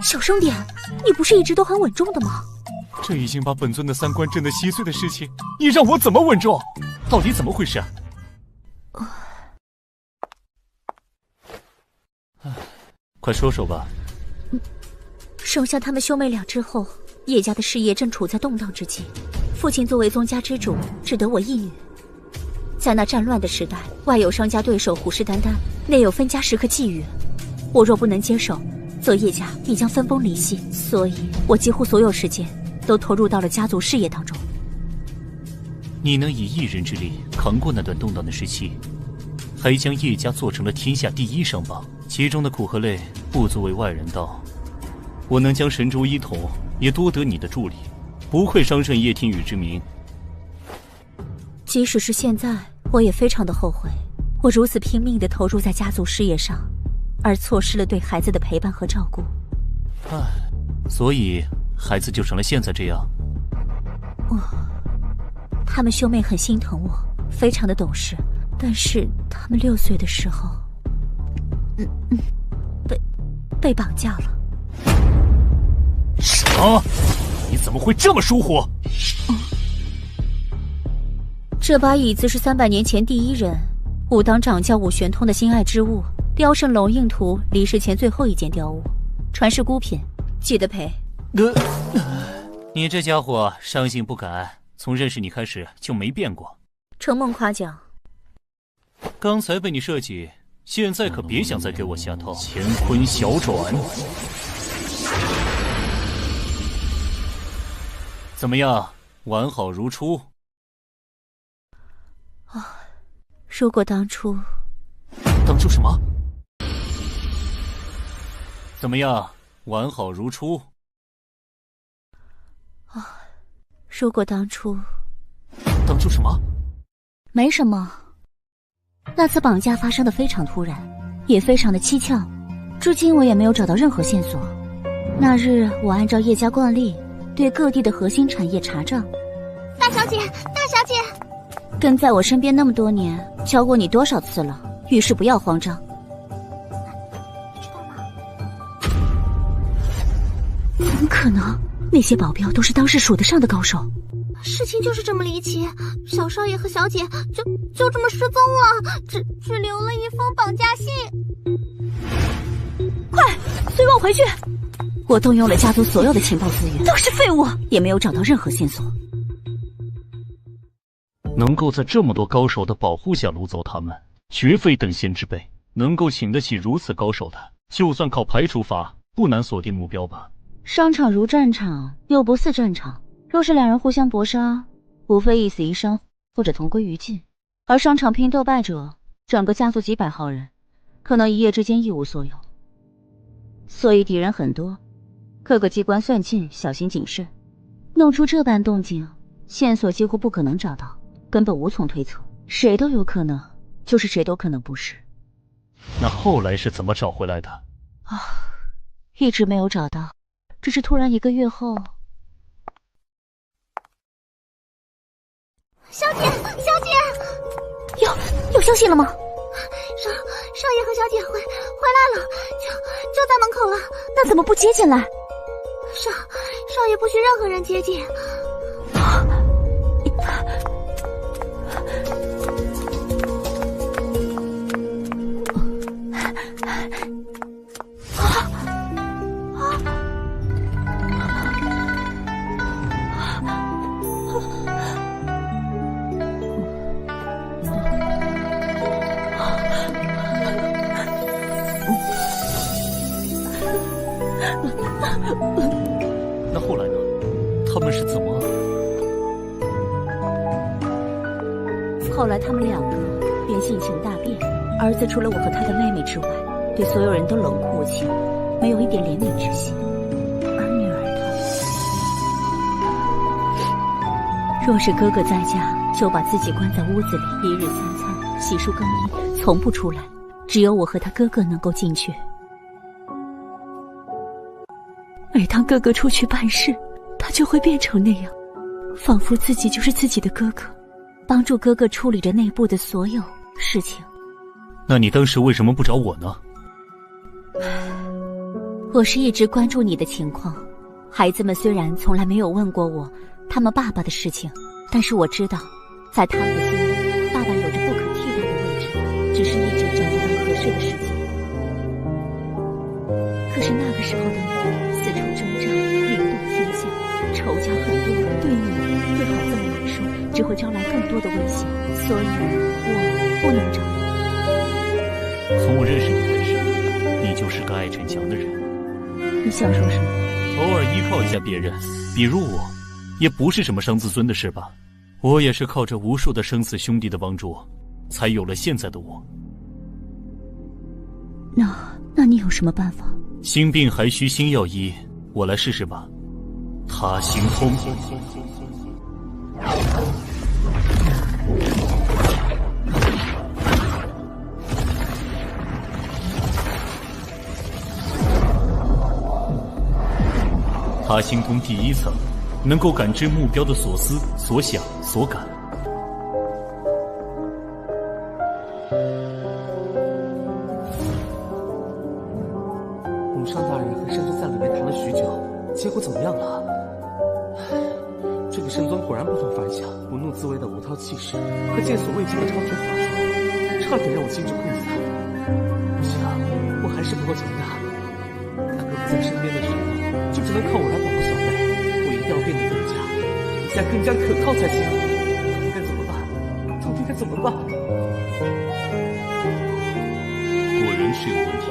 小声点，你不是一直都很稳重的吗？这已经把本尊的3观震得稀碎的事情，你让我怎么稳重？到底怎么回事啊？快说说吧。生下他们兄妹俩之后，叶家的事业正处在动荡之际，父亲作为宗家之主，只得我一女。在那战乱的时代，外有商家对手虎视眈眈，内有分家时刻觊觎，我若不能接手，则叶家必将分崩离析。所以我几乎所有时间都投入到了家族事业当中。你能以一人之力扛过那段动荡的时期，还将叶家做成了天下第1商帮，其中的苦和累不足为外人道。我能将神州一统，也多得你的助力，不愧商圣叶天宇之名。即使是现在，我也非常的后悔，我如此拼命地投入在家族事业上，而错失了对孩子的陪伴和照顾。所以孩子就成了现在这样。他们兄妹很心疼我，非常的懂事，但是他们6岁的时候，被绑架了。什么？你怎么会这么疏忽？这把椅子是300年前第1人武当掌教武玄通的心爱之物，雕圣龙印图离世前最后一件雕物，传世孤品，记得赔。你这家伙伤性不改，从认识你开始就没变过。承蒙夸奖。刚才被你设计，现在可别想再给我下套。乾坤小转，怎么样？完好如初。如果当初什么？怎么样？完好如初。如果当初什么？没什么。那次绑架发生的非常突然，也非常的蹊跷，至今我也没有找到任何线索。那日我按照叶家惯例，对各地的核心产业查账，大小姐，大小姐，跟在我身边那么多年，教过你多少次了？遇事不要慌张。你知道吗？怎么可能？那些保镖都是当时数得上的高手。事情就是这么离奇，小少爷和小姐就这么失踪了，只留了一封绑架信。快，随我回去！我动用了家族所有的情报资源，都是废物，也没有找到任何线索。能够在这么多高手的保护下掳走他们，绝非等闲之辈。能够请得起如此高手的，就算靠排除法，不难锁定目标吧。商场如战场，又不似战场。若是两人互相搏杀，无非一死一伤，或者同归于尽。而商场拼斗败者，整个家族几百号人，可能一夜之间一无所有。所以敌人很多，各个机关算尽，小心谨慎。弄出这般动静，线索几乎不可能找到，根本无从推测，谁都有可能，就是谁都可能不是。那后来是怎么找回来的？一直没有找到，只是突然1个月后。小姐，小姐，有消息了吗？少爷和小姐回来了，就在门口了。那怎么不接进来？少爷不许任何人接近。那后来呢？他们是怎么？后来他们两个便性情大变，儿子除了我和他的妹妹之外，对所有人都冷酷无情，没有一点怜悯之心。而女儿她，若是哥哥在家，就把自己关在屋子里，一日三餐，洗漱更衣，从不出来。只有我和他哥哥能够进去。每当哥哥出去办事，他就会变成那样，仿佛自己就是自己的哥哥，帮助哥哥处理着内部的所有事情。那你当时为什么不找我呢？我是一直关注你的情况。孩子们虽然从来没有问过我他们爸爸的事情，但是我知道，在他们的心里，爸爸有着不可替代的位置，只是一直找不到合适的时机。可是那个时候的你，四处征战，灵动天下，仇家很多，对你对孩子们来说，只会招来更多的危险，所以我不能找你。从我认识你开始，你就是个爱逞强的人。你想说什么？偶尔依靠一下别人，比如我，也不是什么伤自尊的事吧。我也是靠着无数的生死兄弟的帮助，才有了现在的我。那你有什么办法？心病还需心药医，我来试试吧。他行通。他行通第一层，能够感知目标的所思、所想、所感。母上大人和圣尊在里面谈了许久，结果怎么样了？这个圣尊果然不同凡响，不怒自威的无韬气势和见所未见的超群法术，差点让我心智溃散。不行，我还是不够强大。他哥不在身边的时候，就只能靠我来保护小妹。我一定要变得更加可靠才行。到底该怎么办？到底该怎么办？果然是有问题。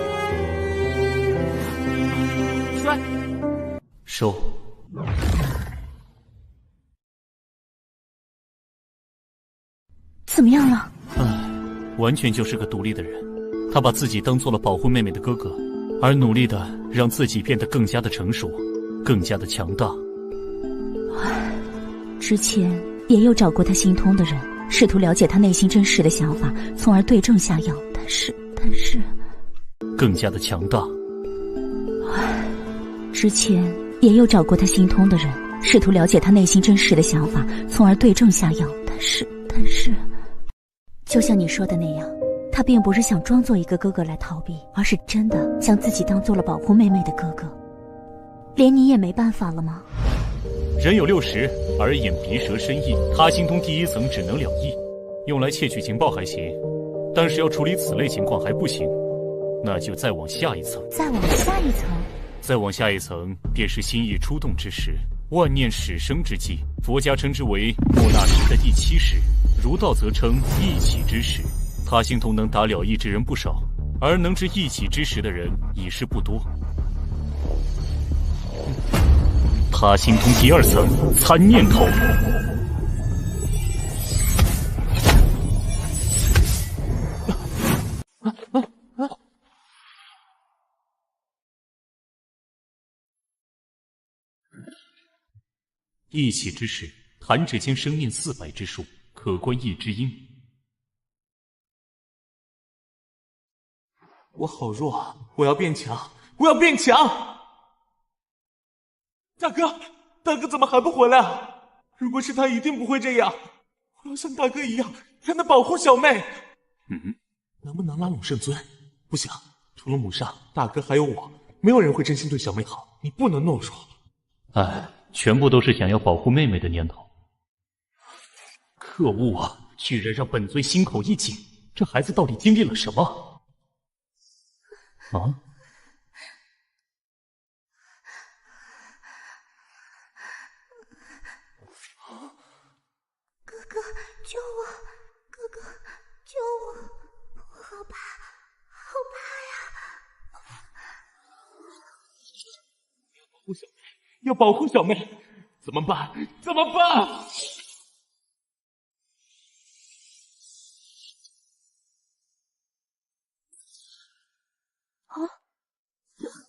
摔！收。怎么样了？完全就是个独立的人。他把自己当做了保护妹妹的哥哥，而努力的让自己变得更加的成熟，更加的强大。之前也有找过他心通的人，试图了解他内心真实的想法，从而对症下药，但是更加的强大。之前也有找过他心通的人，试图了解他内心真实的想法，从而对症下药。但是，就像你说的那样，他并不是想装作一个哥哥来逃避，而是真的将自己当做了保护妹妹的哥哥。连你也没办法了吗？人有60，耳眼鼻舌身意，他心通第一层只能了意，用来窃取情报还行，但是要处理此类情况还不行，那就再往下一层。再往下一层？再往下一层，便是心意出动之时，万念始生之际。佛家称之为莫那时的第7时，儒道则称一起之时。他心通能达了意之人不少，而能知一起之时的人已是不多。他心通第2层，参念头。一起之时，弹指间生念400之数，可观一之音。我好弱，我要变强，我要变强！大哥怎么还不回来啊？如果是他，一定不会这样。我要像大哥一样，才能保护小妹。能不能拉拢圣尊？不行，除了母上，大哥还有我，没有人会真心对小妹好。你不能懦弱。哎，全部都是想要保护妹妹的念头。可恶啊！居然让本尊心口一紧，这孩子到底经历了什么？啊！哥哥，救我！哥哥，救我！我好怕，好怕呀！要保护小妹，怎么办？怎么办？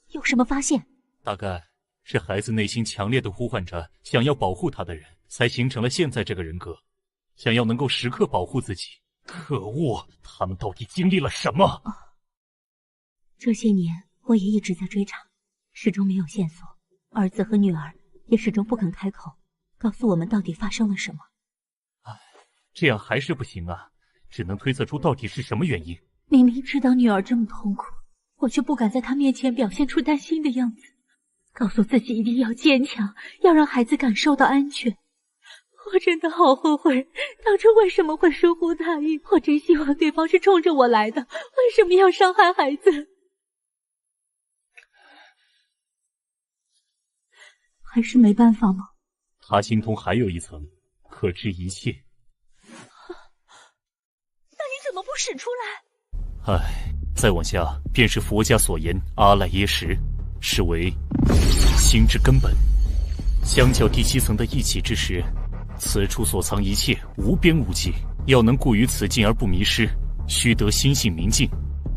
有什么发现？大概是孩子内心强烈的呼唤着想要保护他的人，才形成了现在这个人格，想要能够时刻保护自己。可恶，他们到底经历了什么？这些年我也一直在追查，始终没有线索。儿子和女儿也始终不肯开口，告诉我们到底发生了什么。这样还是不行啊，只能推测出到底是什么原因。明明知道女儿这么痛苦，我却不敢在她面前表现出担心的样子，告诉自己一定要坚强，要让孩子感受到安全。我真的好后悔，当初为什么会疏忽大意？我真希望对方是冲着我来的，为什么要伤害孩子？还是没办法吗？他心通还有一层，可知一切。那你怎么不使出来？唉，再往下便是佛家所言阿赖耶识，是为心之根本。相较第7层的一起之时，此处所藏一切无边无际，要能固于此境而不迷失，须得心性明净。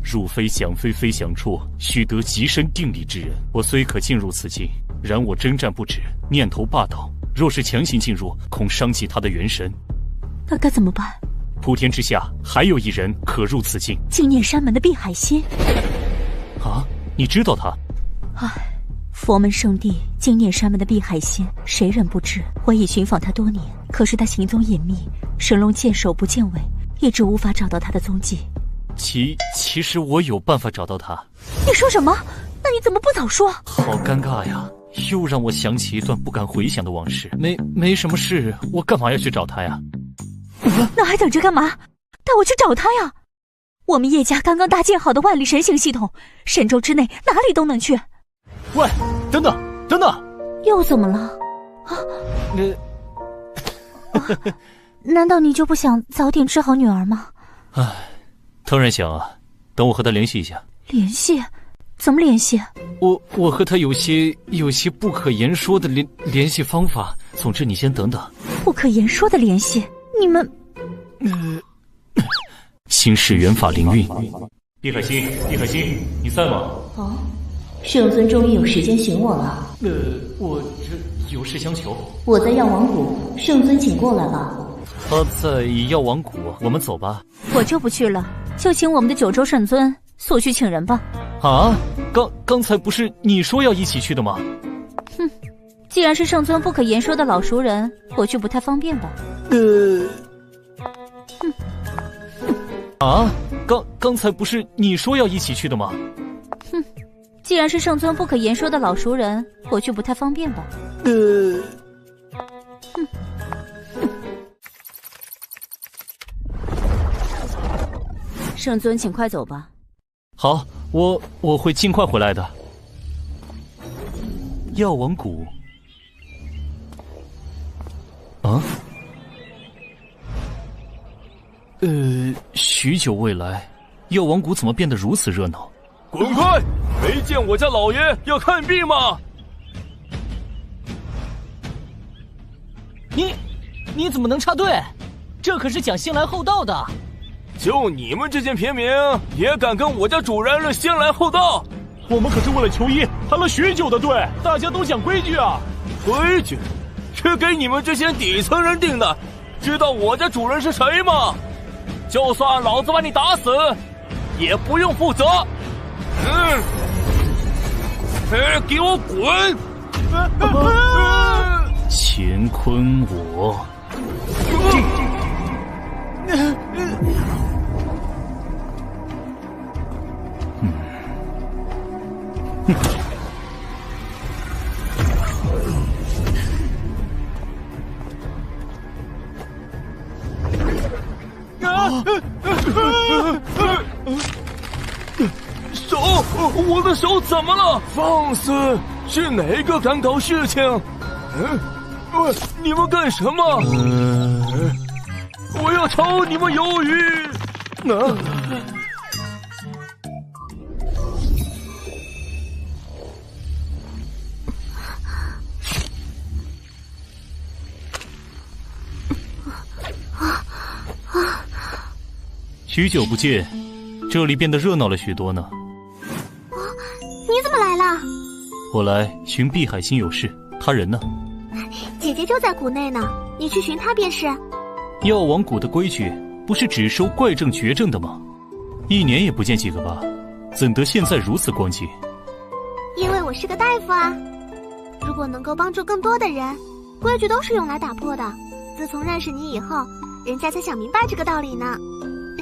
入非想非，非想处，须得极深定力之人。我虽可进入此境，然我征战不止，念头霸道，若是强行进入，恐伤及他的元神。那该怎么办？普天之下还有一人可入此境，净念山门的碧海仙。啊，你知道他？唉，佛门圣地净念山门的碧海仙，谁人不知？我已寻访他多年，可是他行踪隐秘，神龙见首不见尾，一直无法找到他的踪迹。其实我有办法找到他。你说什么？那你怎么不早说？好尴尬呀，又让我想起一段不敢回想的往事。没什么事，我干嘛要去找他呀？那还等着干嘛？带我去找他呀！我们叶家刚刚搭建好的万里神行系统，神州之内哪里都能去。喂，等等！又怎么了？难道你就不想早点治好女儿吗？唉，当然想啊，等我和他联系一下。联系？怎么联系？我和他有些不可言说的联系方法。总之你先等等。不可言说的联系？你们心事元法灵韵。碧海心，你在吗？哦，圣尊终于有时间寻我了。我这有事相求。我在药王谷，圣尊请过来吧。他在药王谷，我们走吧。我就不去了，就请我们的九州圣尊速去请人吧。啊，刚才不是你说要一起去的吗？哼，既然是圣尊不可言说的老熟人，我就不太方便吧。啊，刚才不是你说要一起去的吗？哼，既然是圣尊不可言说的老熟人，我就不太方便吧。圣尊，请快走吧。好，我会尽快回来的。药王谷。啊？许久未来，药王谷怎么变得如此热闹？滚开！没见我家老爷要看病吗？你怎么能插队？这可是讲先来后到的。就你们这间平民也敢跟我家主人论先来后到？我们可是为了求医排了许久的队，大家都讲规矩啊。规矩是给你们这些底层人定的，知道我家主人是谁吗？就算老子把你打死，也不用负责。给我滚！乾坤我。手，我的手怎么了？放肆！是哪个敢搞事情？你们干什么？我要炒你们鱿鱼！许久不见，这里变得热闹了许多呢。你怎么来了？我来寻碧海心有事，他人呢？姐姐就在谷内呢，你去寻她便是。药王谷的规矩不是只收怪症绝症的吗？1年也不见几个吧，怎得现在如此光景？因为我是个大夫啊。如果能够帮助更多的人，规矩都是用来打破的。自从认识你以后，人家才想明白这个道理呢。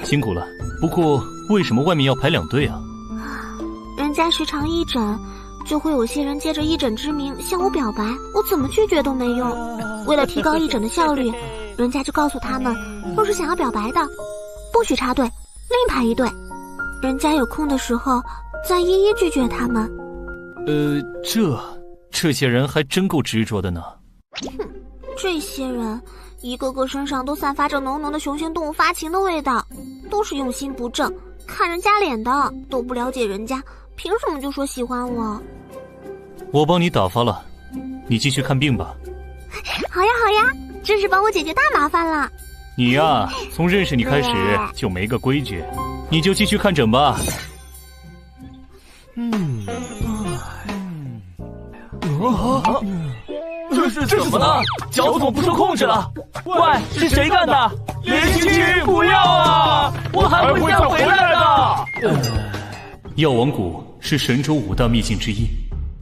辛苦了，不过为什么外面要排2队啊？人家时常义诊，就会有些人借着义诊之名向我表白，我怎么拒绝都没用。为了提高义诊的效率，人家就告诉他们，若是想要表白的，不许插队，另排一队。人家有空的时候再一一拒绝他们。这些人还真够执着的呢。哼，这些人一个个身上都散发着浓浓的雄性动物发情的味道，都是用心不正，看人家脸的，都不了解人家，凭什么就说喜欢我？我帮你打发了，你继续看病吧。好呀好呀，真是帮我解决大麻烦了。你呀，从认识你开始就没个规矩，你就继续看诊吧。这是怎么了？脚怎么不受控制了？喂，是谁干的？连青青，不要啊！我还会再回来的。药王谷是神州5大秘境之一，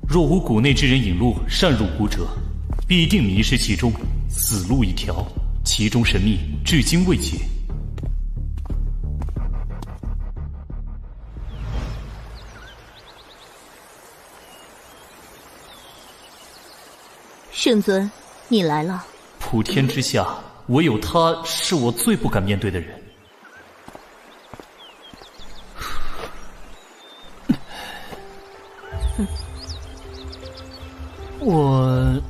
若无谷内之人引路擅入谷者，必定迷失其中，死路一条。其中神秘至今未解。圣尊，你来了。普天之下，唯有他是我最不敢面对的人。我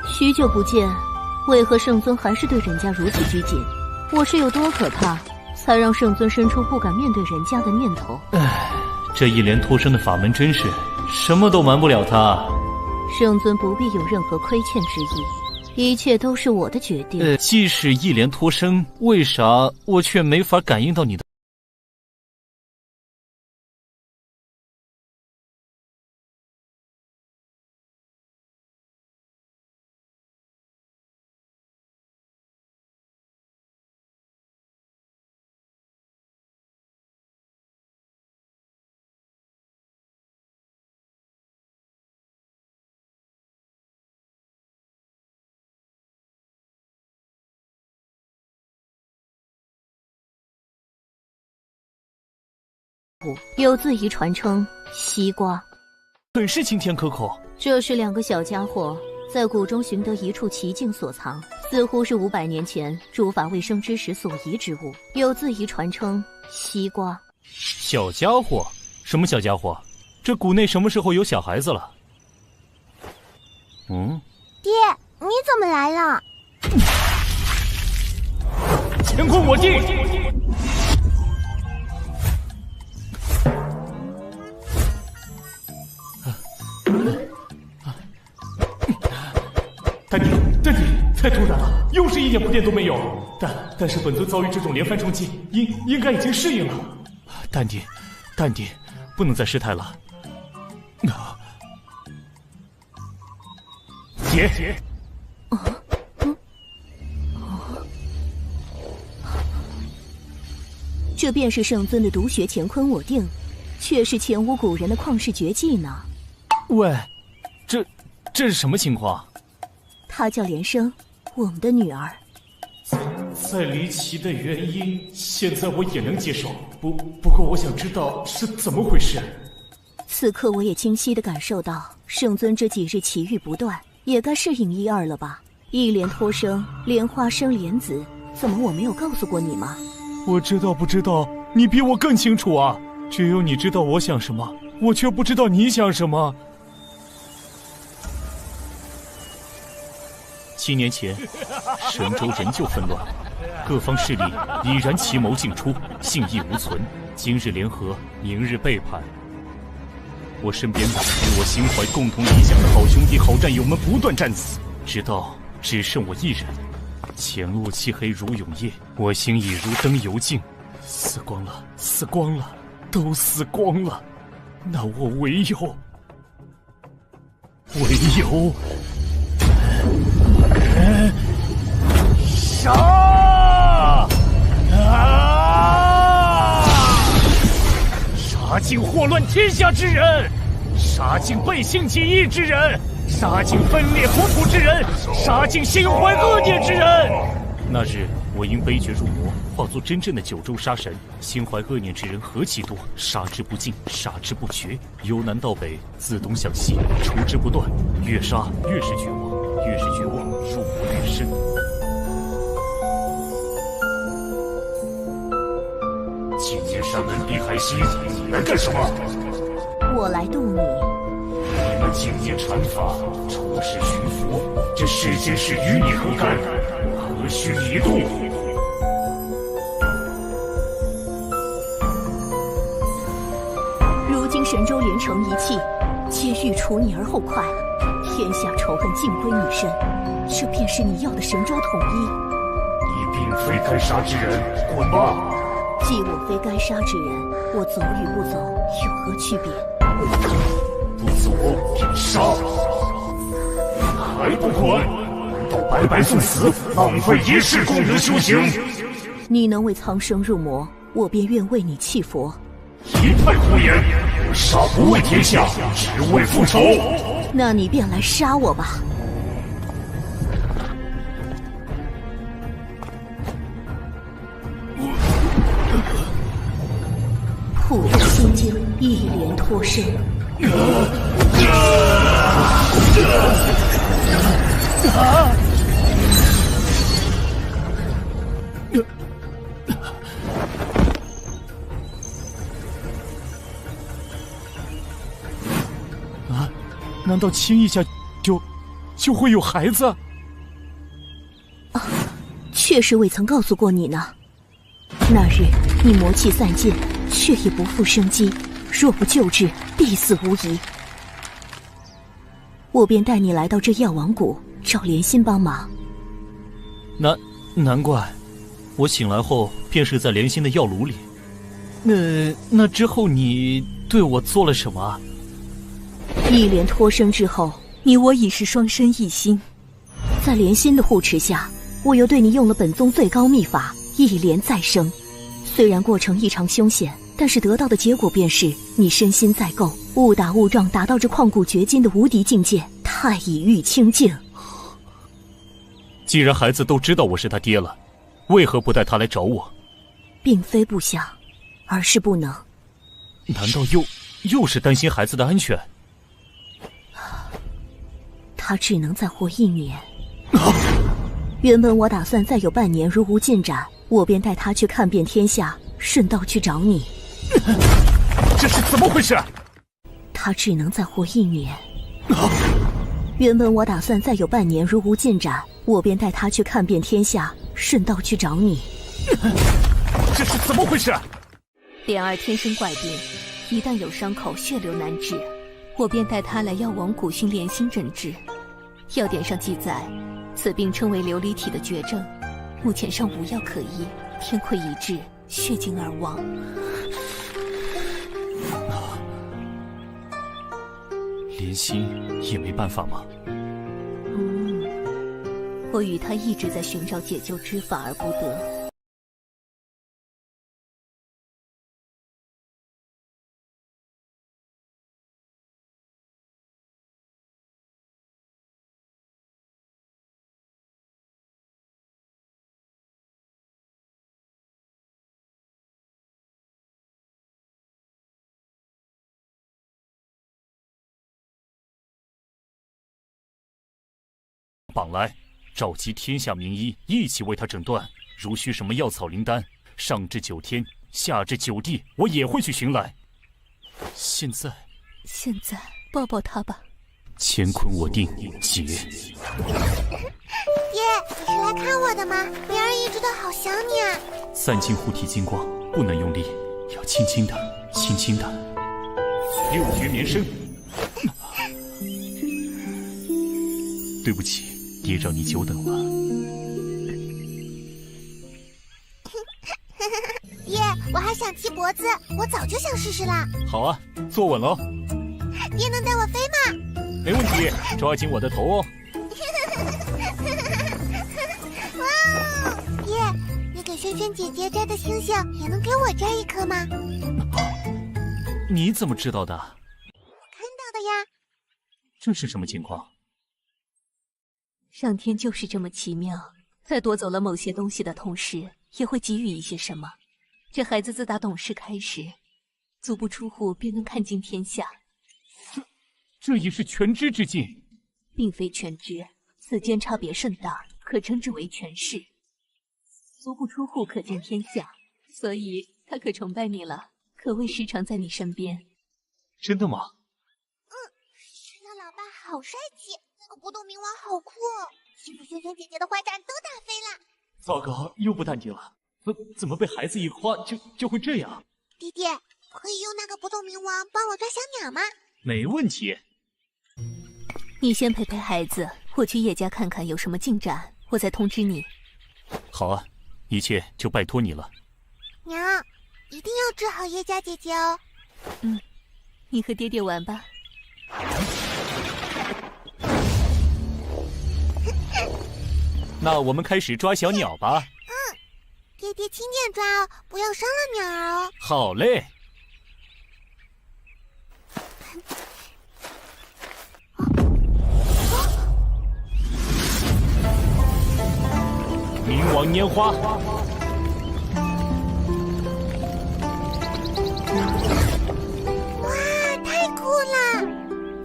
许久不见，为何圣尊还是对人家如此拘谨？我是有多可怕，才让圣尊生出不敢面对人家的念头？这一连脱身的法门真是什么都瞒不了他。圣尊不必有任何亏欠之意，一切都是我的决定。即使一连脱身，为啥我却没法感应到你的？有字仪传称西瓜，很是清甜可口。这是2个小家伙在谷中寻得一处奇境所藏，似乎是500年前诸法未生之时所遗之物，有字仪传称西瓜。小家伙？什么小家伙？这谷内什么时候有小孩子了？爹，你怎么来了？乾坤我定！丹帝，太突然了，又是一点铺垫都没有。但是本尊遭遇这种连番冲击，应该已经适应了。丹帝，不能再失态了。姐。这便是圣尊的毒血乾坤我定，却是前无古人的旷世绝技呢。喂，这是什么情况？她叫莲生，我们的女儿。再离奇的原因，现在我也能接受。不过我想知道是怎么回事。此刻我也清晰地感受到，圣尊这几日奇遇不断，也该适应1、2了吧？一莲托生，莲花生莲子，怎么我没有告诉过你吗？我知道不知道，你比我更清楚啊！只有你知道我想什么，我却不知道你想什么。7年前，神州仍旧纷乱，各方势力已然奇谋尽出，信义无存。今日联合，明日背叛。我身边的与我心怀共同理想的好兄弟、好战友们不断战死，直到只剩我一人。前路漆黑如永夜，我心已如灯油尽，死光了，都死光了。那我唯有杀！杀尽祸乱天下之人，杀尽背信弃义之人，杀尽分裂国土之人，杀尽心怀恶念之人。那日我因悲觉入魔，化作真正的九州杀神。心怀恶念之人何其多，杀之不尽，杀之不绝。由南到北，自东向西，除之不断。越杀越是绝望，越是绝望，入魔越深。今夜山门碧海西，你来干什么？我来渡你。你们今夜禅法，出世寻佛，这世间事与你何干？何须你渡？如今神州连成一气，皆欲除你而后快，天下仇恨尽归你身，这便是你要的神州统一。你并非该杀之人，滚吧！既我非该杀之人，我走与不走有何区别？不走便杀！还不滚！难道白白送死，浪费一世功德修行？你能为苍生入魔，我便愿为你弃佛。一派胡言！我杀不为天下，只为复仇。那你便来杀我吧。普渡心经，一莲托生。难道亲一下就会有孩子？啊，确实未曾告诉过你呢。那日你魔气散尽，却也不复生机，若不救治，必死无疑。我便带你来到这药王谷，找莲心帮忙。难怪，我醒来后便是在莲心的药炉里。那之后你对我做了什么？一莲托生之后，你我已是双身一心。在莲心的护持下，我又对你用了本宗最高秘法一莲再生。虽然过程异常凶险，但是得到的结果便是你身心再构，误打误撞达到这旷古绝今的无敌境界，太乙玉清净。既然孩子都知道我是他爹了，为何不带他来找我？并非不想，而是不能。难道又是担心孩子的安全？他只能再活1年。原本我打算再有半年如无进展，我便带他去看遍天下，顺道去找你。这是怎么回事？他只能再活1年。原本我打算再有半年如无进展，我便带他去看遍天下，顺道去找你。这是怎么回事？莲儿天生怪病，一旦有伤口，血流难止，我便带他来药王谷寻莲心诊治。药典上记载，此病称为琉璃体的绝症，目前尚无药可医，天亏一掷，血尽而亡。莲心也没办法吗？我与他一直在寻找解救之法而不得。绑来，召集天下名医一起为他诊断。如需什么药草灵丹，上至9天，下至9地，我也会去寻来。现在抱抱他吧。乾坤我定，结。爹，你是来看我的吗？莲儿一直都好想你啊。散尽护体金光，不能用力，要轻轻的，轻轻的。6诀绵生。对不起，爹让你久等了。爹，我还想骑脖子，我早就想试试啦。好啊，坐稳喽。爹能带我飞吗？没问题，抓紧我的头哦。哇哦！爹，你给萱萱姐姐摘的星星，也能给我摘一颗吗？你怎么知道的？我看到的呀。这是什么情况？上天就是这么奇妙，在夺走了某些东西的同时，也会给予一些什么。这孩子自打懂事开始，足不出户便能看尽天下。这已是全知之境。并非全知，此间差别甚大，可称之为权势。足不出户可见天下，所以他可崇拜你了，可谓时常在你身边。真的吗？是那老爸好帅气，那个不动明王好酷哦，欺负萱萱姐姐的坏蛋都打飞了。糟糕，又不淡定了。怎么被孩子一夸就会这样？爹爹，可以用那个不动明王帮我抓小鸟吗？没问题。你先陪陪孩子，我去叶家看看有什么进展，我再通知你。好啊，一切就拜托你了。娘，一定要治好叶家姐姐哦。你和爹爹玩吧。那我们开始抓小鸟吧。爹爹轻点抓哦，不要伤了鸟儿哦。好嘞。冥王拈花。哇，太酷了！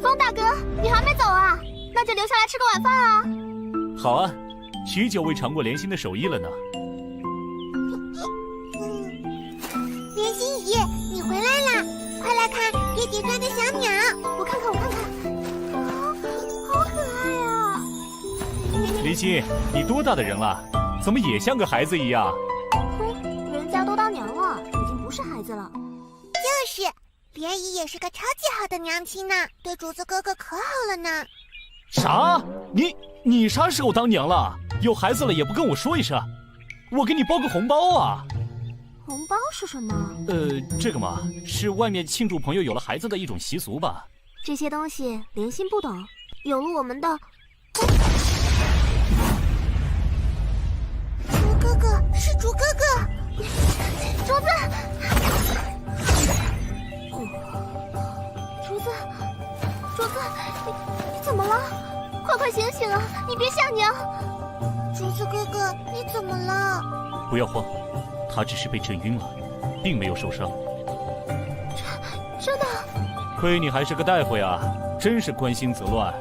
风大哥，你还没走啊？那就留下来吃个晚饭啊。好啊，许久未尝过莲心的手艺了呢。莲心姨，你回来啦！快来看爹爹抓的小鸟，我看看。好可爱啊！莲心，你多大的人了？怎么也像个孩子一样？人家都当娘了，已经不是孩子了。就是，莲姨也是个超级好的娘亲呢，对主子哥哥可好了呢。啥？你啥时候当娘了？有孩子了也不跟我说一声，我给你包个红包啊！红包是什么？这个嘛，是外面庆祝朋友有了孩子的一种习俗吧。这些东西莲心不懂，有了我们的竹哥哥，是竹哥哥，竹子，竹子，你怎么了？快醒醒啊！你别吓娘！竹子哥哥，你怎么了？不要慌，他只是被震晕了，并没有受伤。亏你还是个大夫呀，真是关心则乱。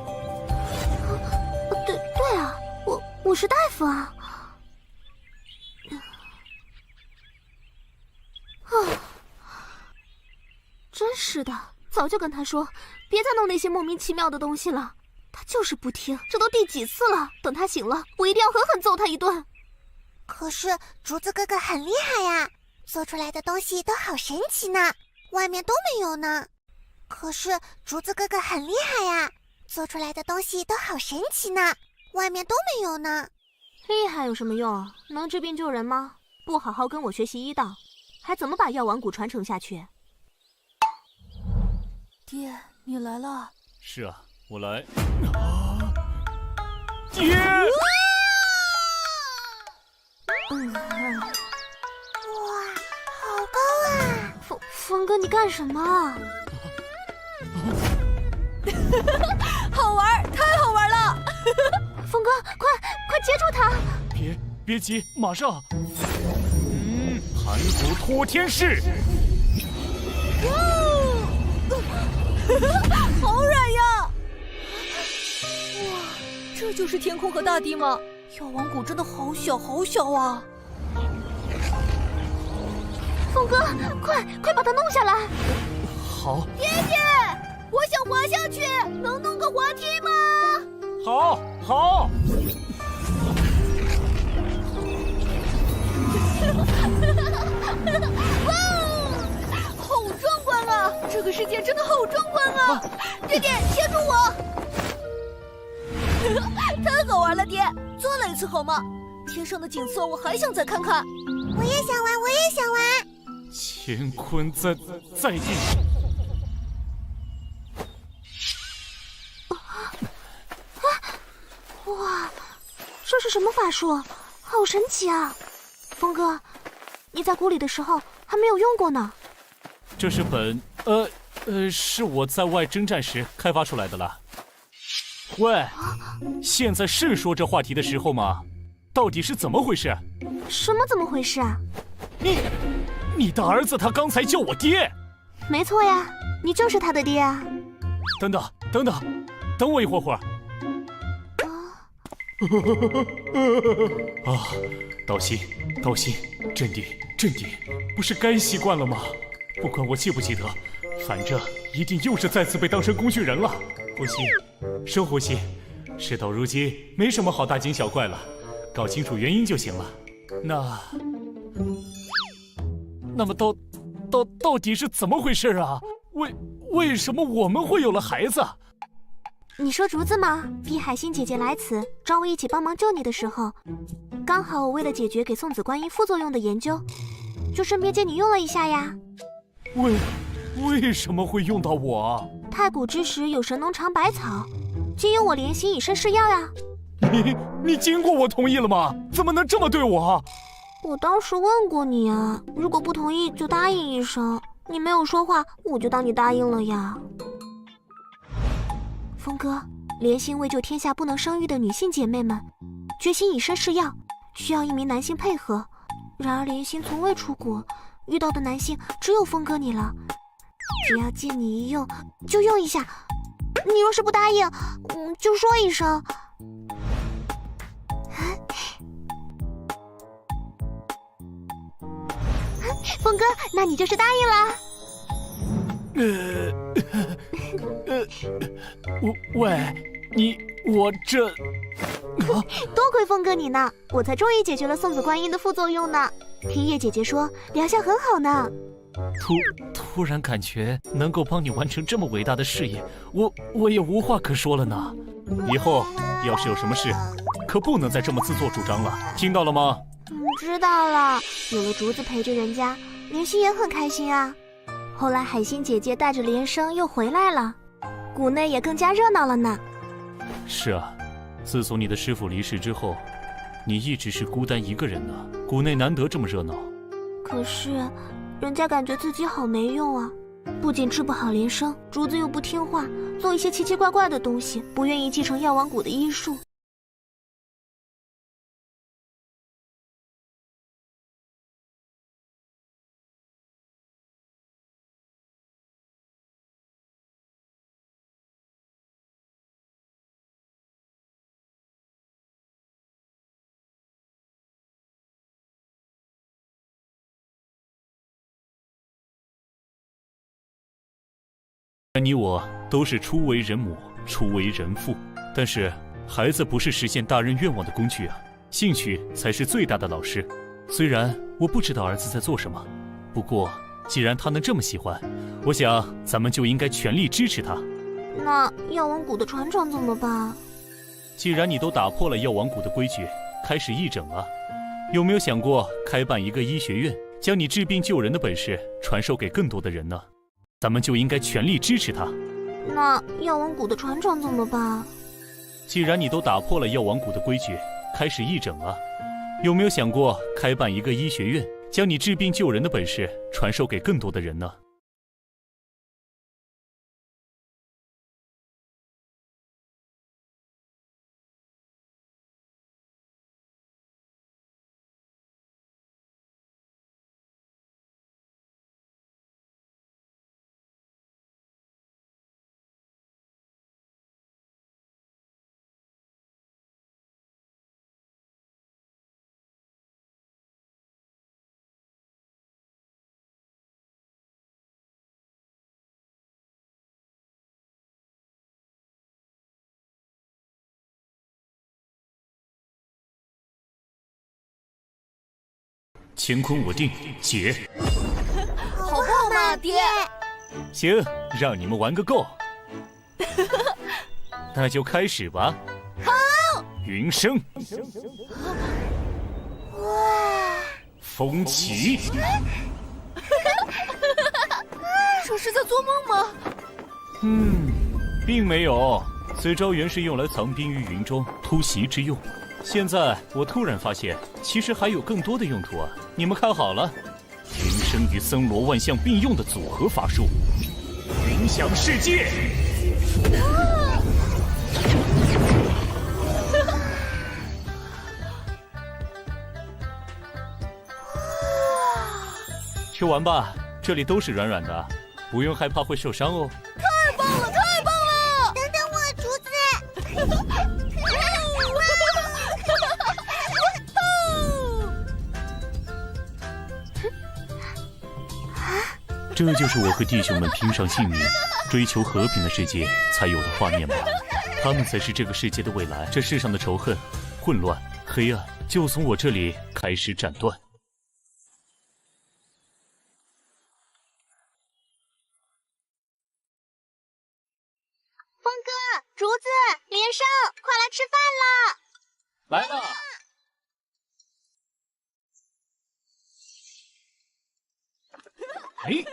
对啊，我是大夫啊。真是的，早就跟他说，别再弄那些莫名其妙的东西了。他就是不听，这都第几次了？等他醒了，我一定要狠狠揍他一顿。可是竹子哥哥很厉害呀，做出来的东西都好神奇呢，外面都没有呢。可是竹子哥哥很厉害呀，做出来的东西都好神奇呢，外面都没有呢。厉害有什么用？能治病救人吗？不好好跟我学习医道，还怎么把药王谷传承下去？爹，你来了。是啊，我来。爹！哇，好高啊！峰哥，你干什么？好玩，太好玩了！峰哥，快接住他！别急，马上。盘古托天式。好软呀！哇，这就是天空和大地吗？药王谷真的好小好小啊！峰哥，快把它弄下来！好。爹爹，我想滑下去，能弄个滑梯吗？好。哇哦，好壮观啊！这个世界真的好壮观啊！爹爹，牵住我！太好玩了，爹，再来一次好吗？天上的景色我还想再看看。我也想玩，我也想玩。乾坤在地。哇，这是什么法术？好神奇啊！峰哥，你在谷里的时候还没有用过呢。这是是我在外征战时开发出来的了。喂，现在是说这话题的时候吗？到底是怎么回事？什么怎么回事啊？你的儿子他刚才叫我爹。没错呀，你就是他的爹啊。等我一会儿。道心，镇定，不是该习惯了吗？不管我记不记得，反正一定又是再次被当成工具人了。呼吸，深呼吸。事到如今，没什么好大惊小怪了，搞清楚原因就行了。那么到底是怎么回事啊？为什么我们会有了孩子？你说竹子吗？逼海星姐姐来此找我一起帮忙救你的时候，刚好我为了解决给送子观音副作用的研究，就顺便借你用了一下呀。为什么会用到我？太古之时有神农尝百草，经由我莲心以身试药呀。你经过我同意了吗？怎么能这么对我？我当时问过你啊，如果不同意就答应一声。你没有说话，我就当你答应了呀。峰哥，莲心为救天下不能生育的女性姐妹们，决心以身试药，需要一名男性配合。然而莲心从未出国，遇到的男性只有峰哥你了。只要借你一用，就用一下。你若是不答应，就说一声。峰哥，那你就是答应了。我这……多亏峰哥你呢，我才终于解决了送子观音的副作用呢。听叶姐姐说，疗效很好呢。突然感觉能够帮你完成这么伟大的事业，我也无话可说了呢。以后要是有什么事，可不能再这么自作主张了，听到了吗？知道了。有了竹子陪着人家，莲心也很开心啊。后来海星姐姐带着莲生又回来了，谷内也更加热闹了呢。是啊，自从你的师傅离世之后，你一直是孤单一个人呢。谷内难得这么热闹。可是人家感觉自己好没用啊，不仅治不好莲生，竹子又不听话，做一些奇奇怪怪的东西，不愿意继承药王谷的医术。你我都是初为人母，初为人父，但是孩子不是实现大人愿望的工具啊，兴趣才是最大的老师。虽然我不知道儿子在做什么，不过既然他能这么喜欢，我想咱们就应该全力支持他。那药王谷的船长怎么办？既然你都打破了药王谷的规矩，开始义诊了，有没有想过开办一个医学院，将你治病救人的本事传授给更多的人呢？咱们就应该全力支持他。那药王谷的船长怎么办？既然你都打破了药王谷的规矩，开始义诊了，有没有想过开办一个医学院，将你治病救人的本事传授给更多的人呢？乾坤我定，解。好棒嘛，爹！行，让你们玩个够。那就开始吧。好。云生。哇！风起。这是在做梦吗？并没有。此招原是用来藏兵于云中，突袭之用。现在我突然发现，其实还有更多的用途啊！你们看好了，云生与森罗万象并用的组合法术，云响世界。去玩吧，这里都是软软的，不用害怕会受伤哦。太棒了，太棒了！等等我，竹子。这就是我和弟兄们拼上性命，追求和平的世界才有的画面吧。他们才是这个世界的未来。这世上的仇恨、混乱、黑暗，就从我这里开始斩断。峰哥、竹子、连胜，快来吃饭了！来了。哎，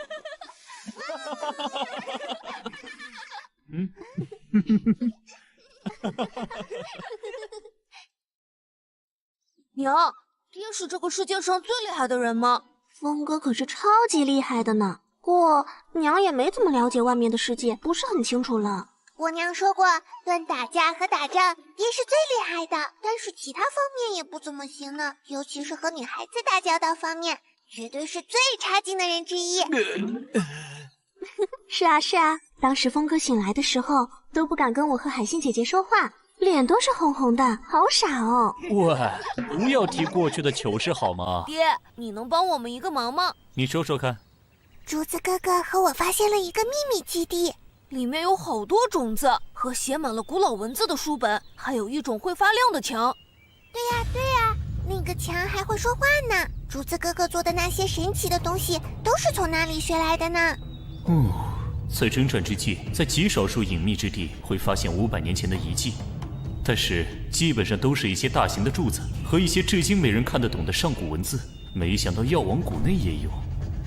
娘，爹是这个世界上最厉害的人吗？峰哥可是超级厉害的呢，不过娘也没怎么了解外面的世界，不是很清楚了。我娘说过，论打架和打仗，爹是最厉害的，但是其他方面也不怎么行呢，尤其是和女孩子打交道方面。绝对是最差劲的人之一。是啊是啊，当时峰哥醒来的时候都不敢跟我和海星姐姐说话，脸都是红红的，好傻哦。喂，不要提过去的糗事好吗？爹，你能帮我们一个忙吗？你说说看。竹子哥哥和我发现了一个秘密基地，里面有好多种子和写满了古老文字的书本，还有一种会发亮的墙。对呀对呀，那个墙还会说话呢。竹子哥哥做的那些神奇的东西都是从那里学来的呢。在征战之际，在极少数隐秘之地会发现500年前的遗迹，但是基本上都是一些大型的柱子和一些至今没人看得懂的上古文字。没想到药王谷内也有，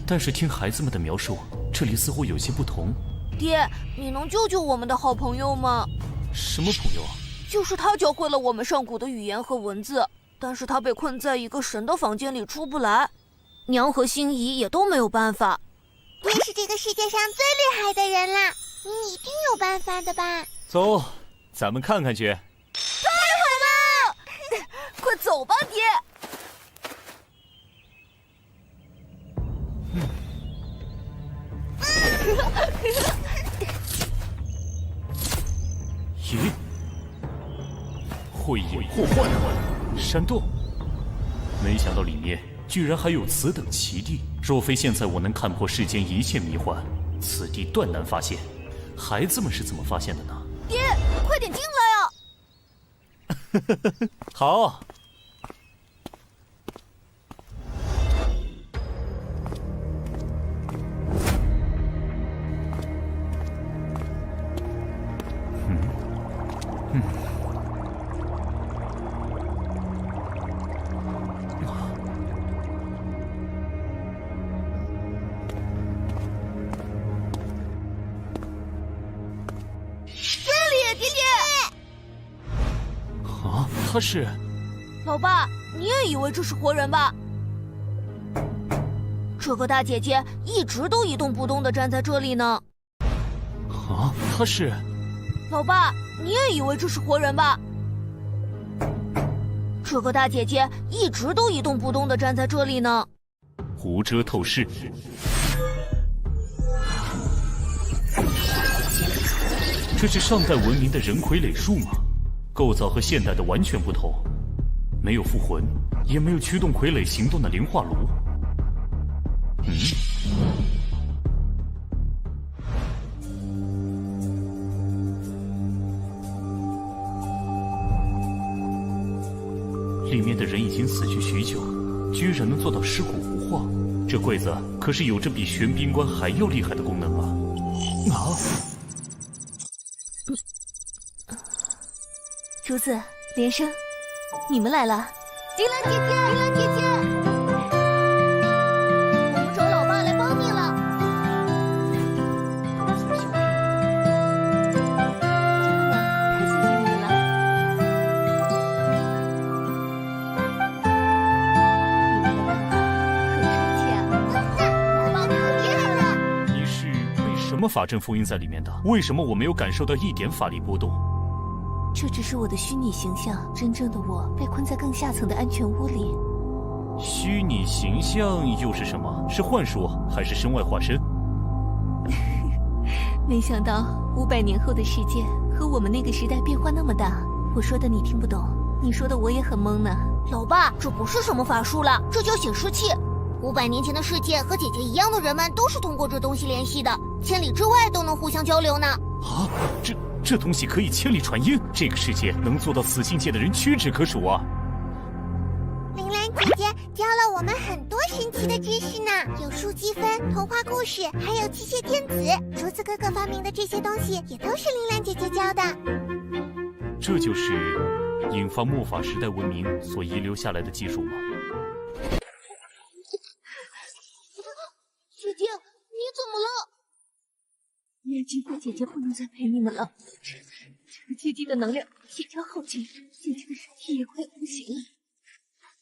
但是听孩子们的描述，这里似乎有些不同。爹，你能救救我们的好朋友吗？什么朋友啊？就是他教会了我们上古的语言和文字，但是他被困在一个神的房间里出不来，娘和心仪也都没有办法。爹是这个世界上最厉害的人啦，你一定有办法的吧？走，咱们看看去。太好了，快走吧，爹。咦，慧眼祸患，山洞，没想到里面居然还有此等奇地。若非现在我能看破世间一切迷幻，此地断难发现。孩子们是怎么发现的呢？爹，快点进来啊！好。他是，老爸，你也以为这是活人吧？这个大姐姐一直都一动不动地站在这里呢。啊，他是，老爸，你也以为这是活人吧？这个大姐姐一直都一动不动地站在这里呢。无遮透视，这是上代文明的人傀儡术吗？构造和现代的完全不同，没有附魂，也没有驱动傀儡行动的灵化炉。里面的人已经死去许久，居然能做到尸骨无化，这柜子可是有着比玄冰棺还要厉害的功能啊！啊！竹子、连生，你们来了。铃兰姐姐，铃兰姐姐，我们找老爸来帮你了。太谢谢你们了。你们的办法很神奇啊！老爸，你好厉害啊！你是被什么法阵封印在里面的？为什么我没有感受到一点法力波动？这只是我的虚拟形象，真正的我被困在更下层的安全屋里。虚拟形象又是什么？是幻术还是身外化身？没想到500年后的世界和我们那个时代变化那么大。我说的你听不懂，你说的我也很懵呢。老爸，这不是什么法术了，这叫显示器。 500年前的世界和姐姐一样的人们都是通过这东西联系的，千里之外都能互相交流呢。啊，这东西可以千里传音，这个世界能做到此境界的人屈指可数啊！铃兰姐姐教了我们很多神奇的知识呢，有数积分、童话故事，还有机械电子。竹子哥哥发明的这些东西也都是铃兰姐姐教的。这就是引发末法时代文明所遗留下来的技术吗？ 姐姐，你怎么了？眼睛和姐姐不能再陪你们了，这个阶梯的能量也将耗尽，姐姐的身体也快不行了。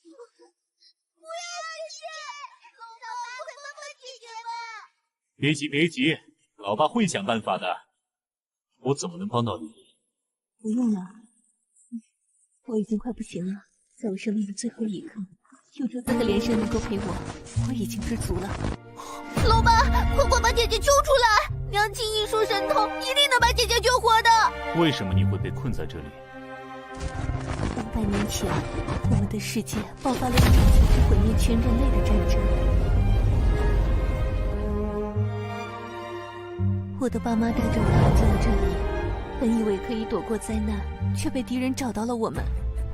不要去！老爸会帮帮姐姐吧？别急，别急，老爸会想办法的。我怎么能帮到你？不用了，我已经快不行了，在我生命的最后一刻，有竹子和连生能够陪我已经知足了。 老爸，快把姐姐救出来！娘亲一术神通，一定能把姐姐救活的。为什么你会被困在这里？500年前，我们的世界爆发了一场几乎毁灭全人类的战争。我的爸妈带着我来到了这里，本以为可以躲过灾难，却被敌人找到了我们。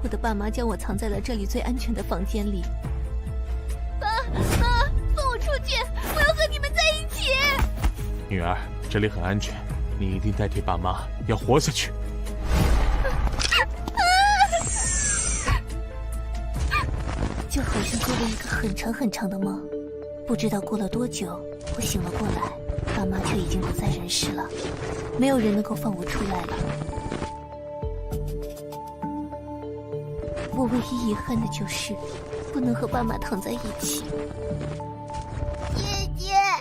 我的爸妈将我藏在了这里最安全的房间里。爸，送我出去！我要和你们在一起。女儿，这里很安全，你一定代替爸妈要活下去。就好像做了一个很长很长的梦，不知道过了多久，我醒了过来，爸妈却已经不在人世了，没有人能够放我出来了。我唯一遗憾的就是不能和爸妈躺在一起。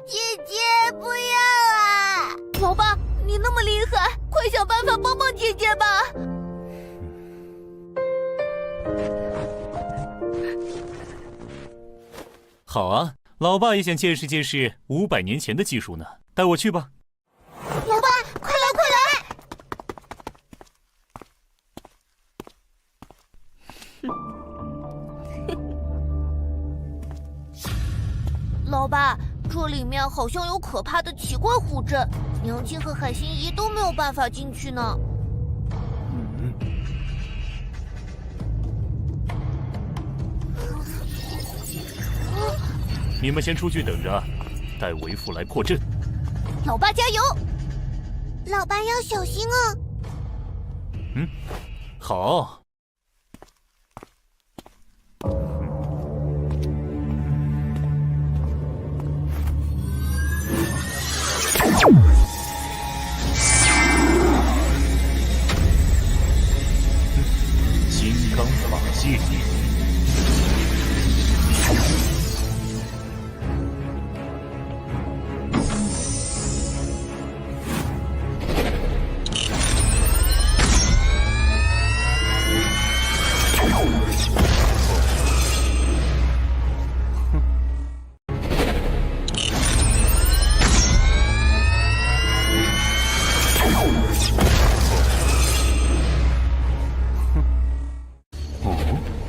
姐姐，不要啊！老爸，你那么厉害，快想办法帮帮姐姐吧！好啊，老爸也想见识见识500年前的技术呢，带我去吧。老爸，快来！老爸，这里面好像有可怕的奇怪符阵，娘亲和海星姨都没有办法进去呢。你们先出去等着，待为父来破阵。老爸加油！老爸要小心啊！好。金刚法界。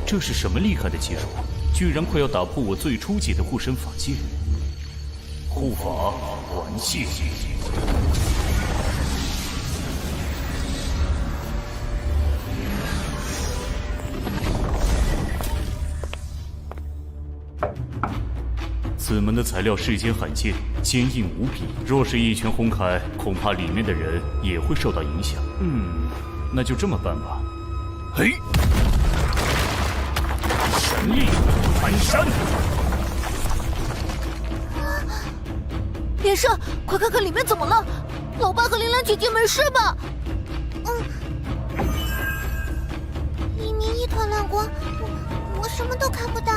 这是什么厉害的技术？居然快要打破我最初级的护身法界！护法还界。此门的材料世间罕见，坚硬无比。若是一拳轰开，恐怕里面的人也会受到影响。那就这么办吧。嘿！神力蹒跚！连胜，快看看里面怎么了？老爸和铃兰姐姐没事吧？里面一团乱光，我什么都看不到。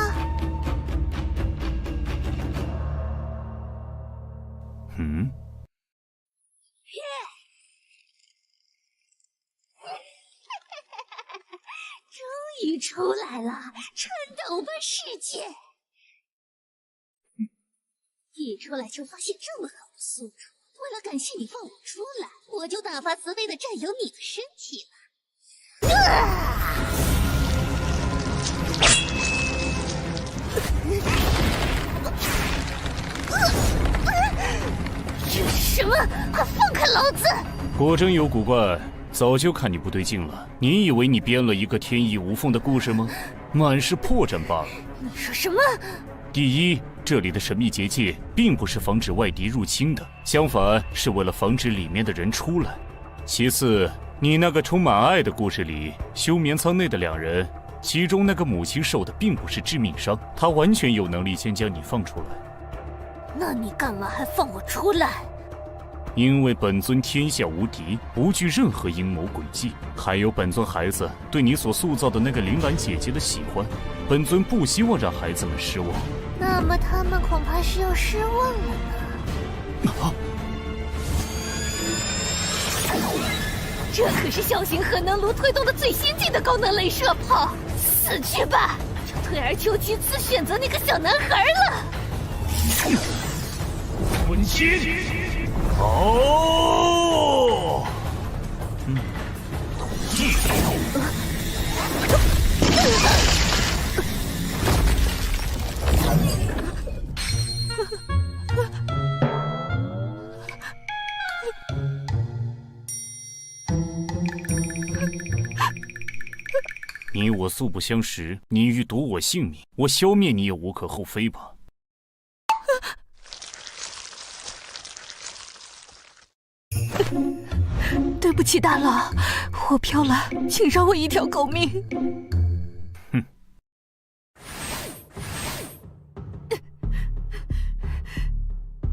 终于出来了，颤抖吧世界！一出来就发现这么好的宿主，为了感谢你放我出来，我就大发慈悲的占有你的身体了。这是什么？快放开老子！果真有古怪。早就看你不对劲了，你以为你编了一个天衣无缝的故事吗？满是破绽罢了。你说什么？第一，这里的神秘结界并不是防止外敌入侵的，相反是为了防止里面的人出来。其次，你那个充满爱的故事里，休眠舱内的2人，其中那个母亲受的并不是致命伤，她完全有能力先将你放出来。那你干嘛还放我出来？因为本尊天下无敌，不惧任何阴谋诡计，还有本尊孩子对你所塑造的那个铃兰姐姐的喜欢，本尊不希望让孩子们失望。那么他们恐怕是要失望了呢。这可是小型核能炉推动的最先进的高能镭射炮，死去吧！就退而求其次，选择那个小男孩了。魂心。哦，继续。你我素不相识，你欲夺我性命，我消灭你也无可厚非吧。对不起，大佬，我飘了，请饶我一条狗命。哼！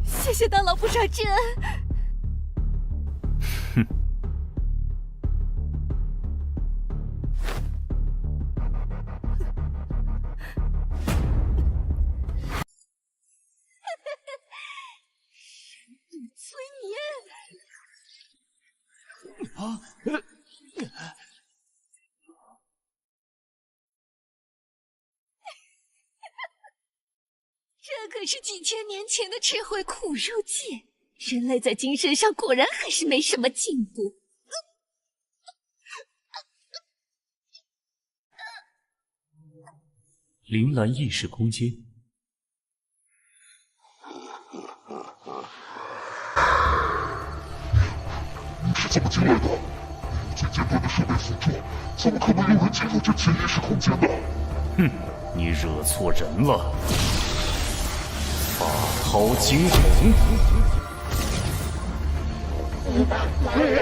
谢谢大佬不杀之恩。哼！催眠。这可是几千年前的智慧苦肉计，人类在精神上果然还是没什么进步。铃兰意识空间。辅助，怎么可能有人进入这潜意识空间呢？哼，你惹错人了。法涛惊鸿。没有，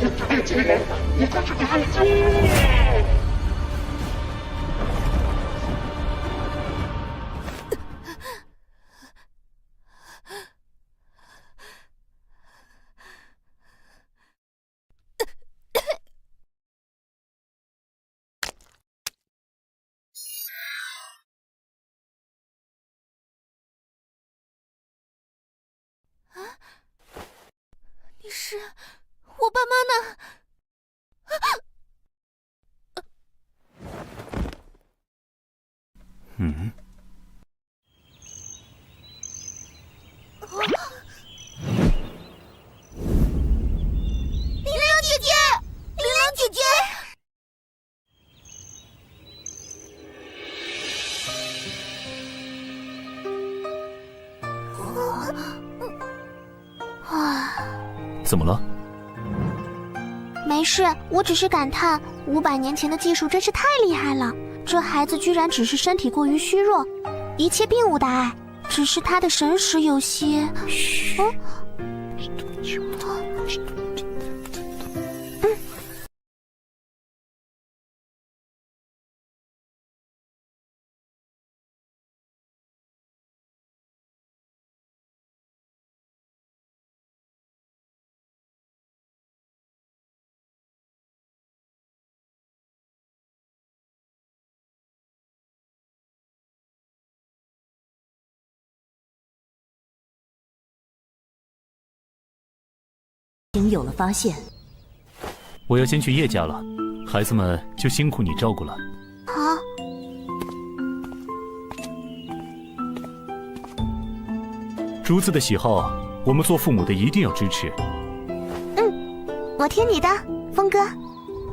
我这个错了，我可是个妖精。你是我爸妈呢？嗯。林良姐姐，林良姐姐。怎么了？没事，我只是感叹500年前的技术真是太厉害了。这孩子居然只是身体过于虚弱，一切并无大碍，只是他的神识有些……已经有了发现。我要先去叶家了，孩子们就辛苦你照顾了。好。竹子的喜好，我们做父母的一定要支持。我听你的，峰哥。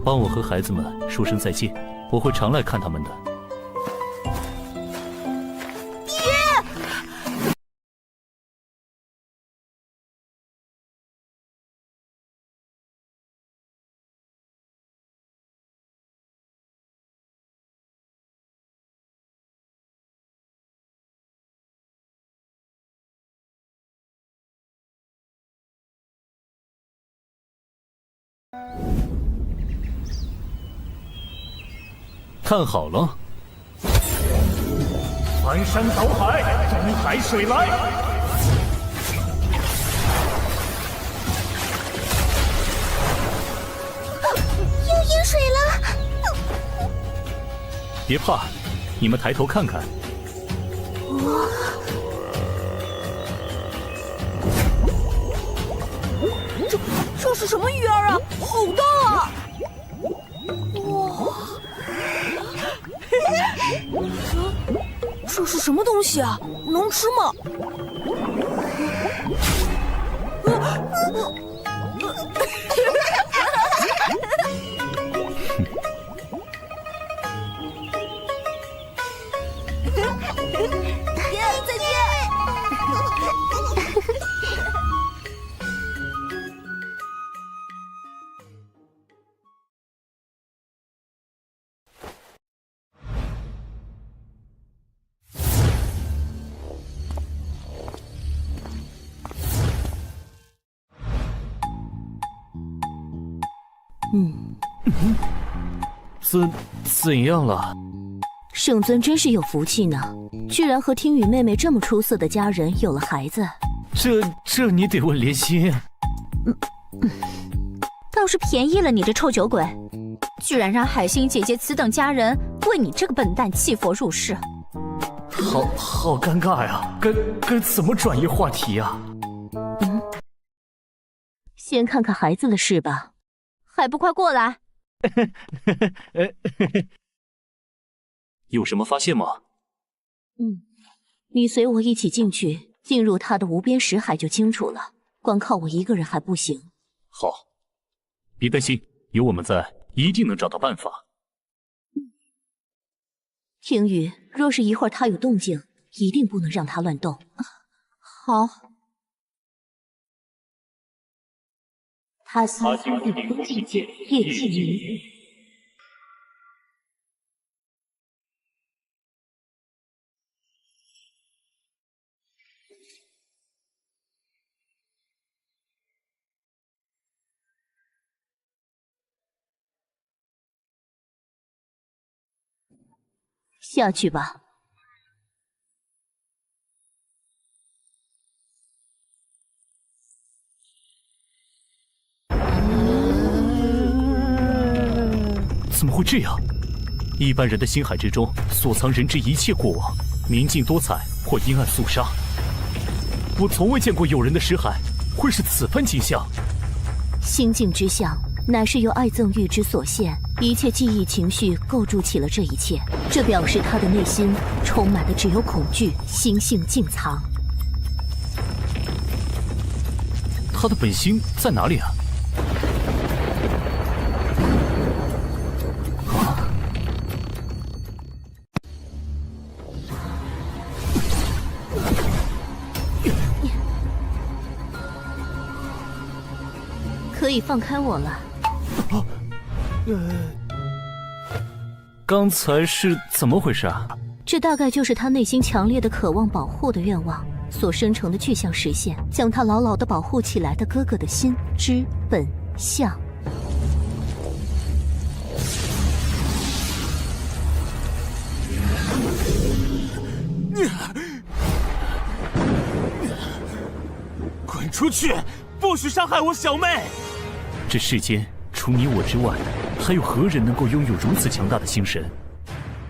帮我和孩子们说声再见，我会常来看他们的。看好了，翻山倒海，东海水来。又淹水了！别怕，你们抬头看看。这是什么鱼儿啊？好大啊！哇！这是什么东西啊？能吃吗？再见。怎样了？圣尊真是有福气呢，居然和听雨妹妹这么出色的家人有了孩子。这你得问莲心。倒是便宜了你这臭酒鬼，居然让海星姐姐此等家人为你这个笨蛋弃佛入室。好尴尬呀，该怎么转移话题啊？先看看孩子的事吧，还不快过来！有什么发现吗？你随我一起进去，进入他的无边识海就清楚了。光靠我一个人还不行。好，别担心，有我们在，一定能找到办法。听雨，若是一会儿他有动静，一定不能让他乱动。好。哈斯顶峰境界叶气云。下去吧。怎么会这样？一般人的心海之中所藏人之一切过往，明净多彩或阴暗肃杀。我从未见过有人的识海会是此番景象。心境之象，乃是由爱憎欲之所现，一切记忆情绪构筑起了这一切。这表示他的内心充满的只有恐惧，心性尽藏。他的本心在哪里啊？可以放开我了。刚才是怎么回事啊？这大概就是他内心强烈的渴望保护的愿望所生成的具象实现，将他牢牢地保护起来的哥哥的心之本相。滚出去！不许伤害我小妹！这世间除你我之外，还有何人能够拥有如此强大的心神？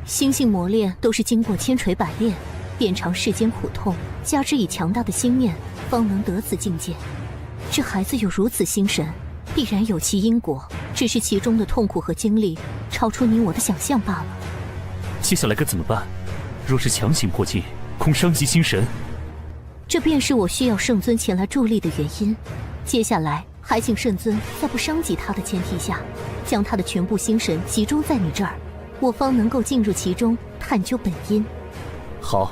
心性磨练都是经过千锤百炼，遍尝世间苦痛，加之以强大的心念，方能得此境界。这孩子有如此心神，必然有其因果，只是其中的痛苦和经历超出你我的想象罢了。接下来该怎么办？若是强行破境，恐伤及心神。这便是我需要圣尊前来助力的原因。接下来还请圣尊在不伤及他的前提下，将他的全部心神集中在你这儿，我方能够进入其中，探究本因。好，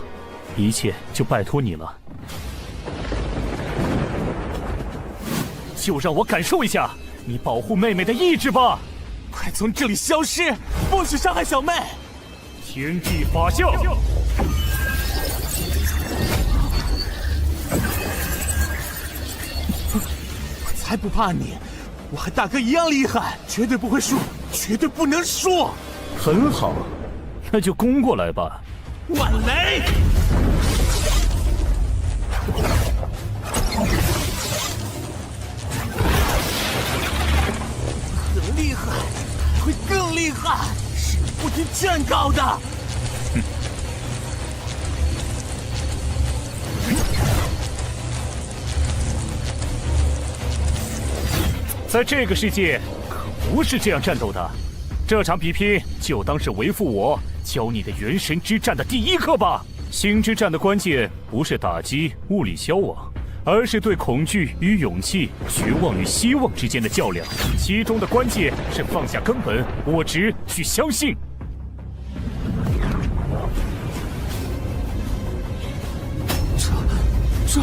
一切就拜托你了。就让我感受一下你保护妹妹的意志吧！快从这里消失，不许伤害小妹！天地法相。才不怕你，我和大哥一样厉害，绝对不会输，绝对不能输。很好，那就攻过来吧。万雷！更厉害，会更厉害，是不听劝告的。在这个世界可不是这样战斗的，这场比拼就当是为父我教你的元神之战的第一课吧。心之战的关键不是打击物理消亡，而是对恐惧与勇气、绝望与希望之间的较量，其中的关键是放下根本我执去相信。这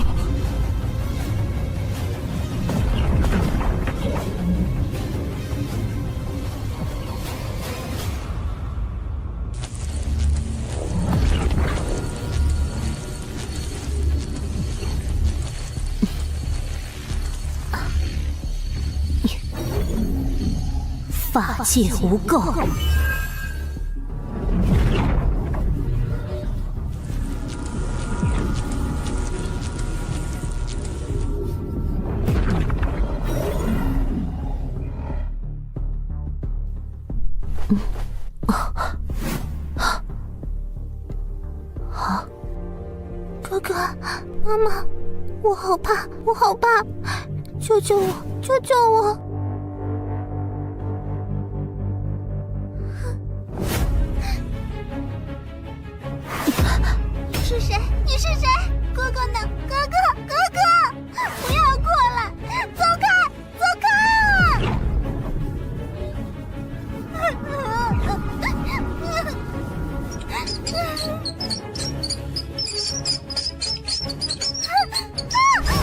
法界无垢。哥哥，妈妈，我好怕，我好怕，救救我，救救我！你是谁？你是谁？哥哥呢？哥哥，哥哥，不要过来！走开，走开！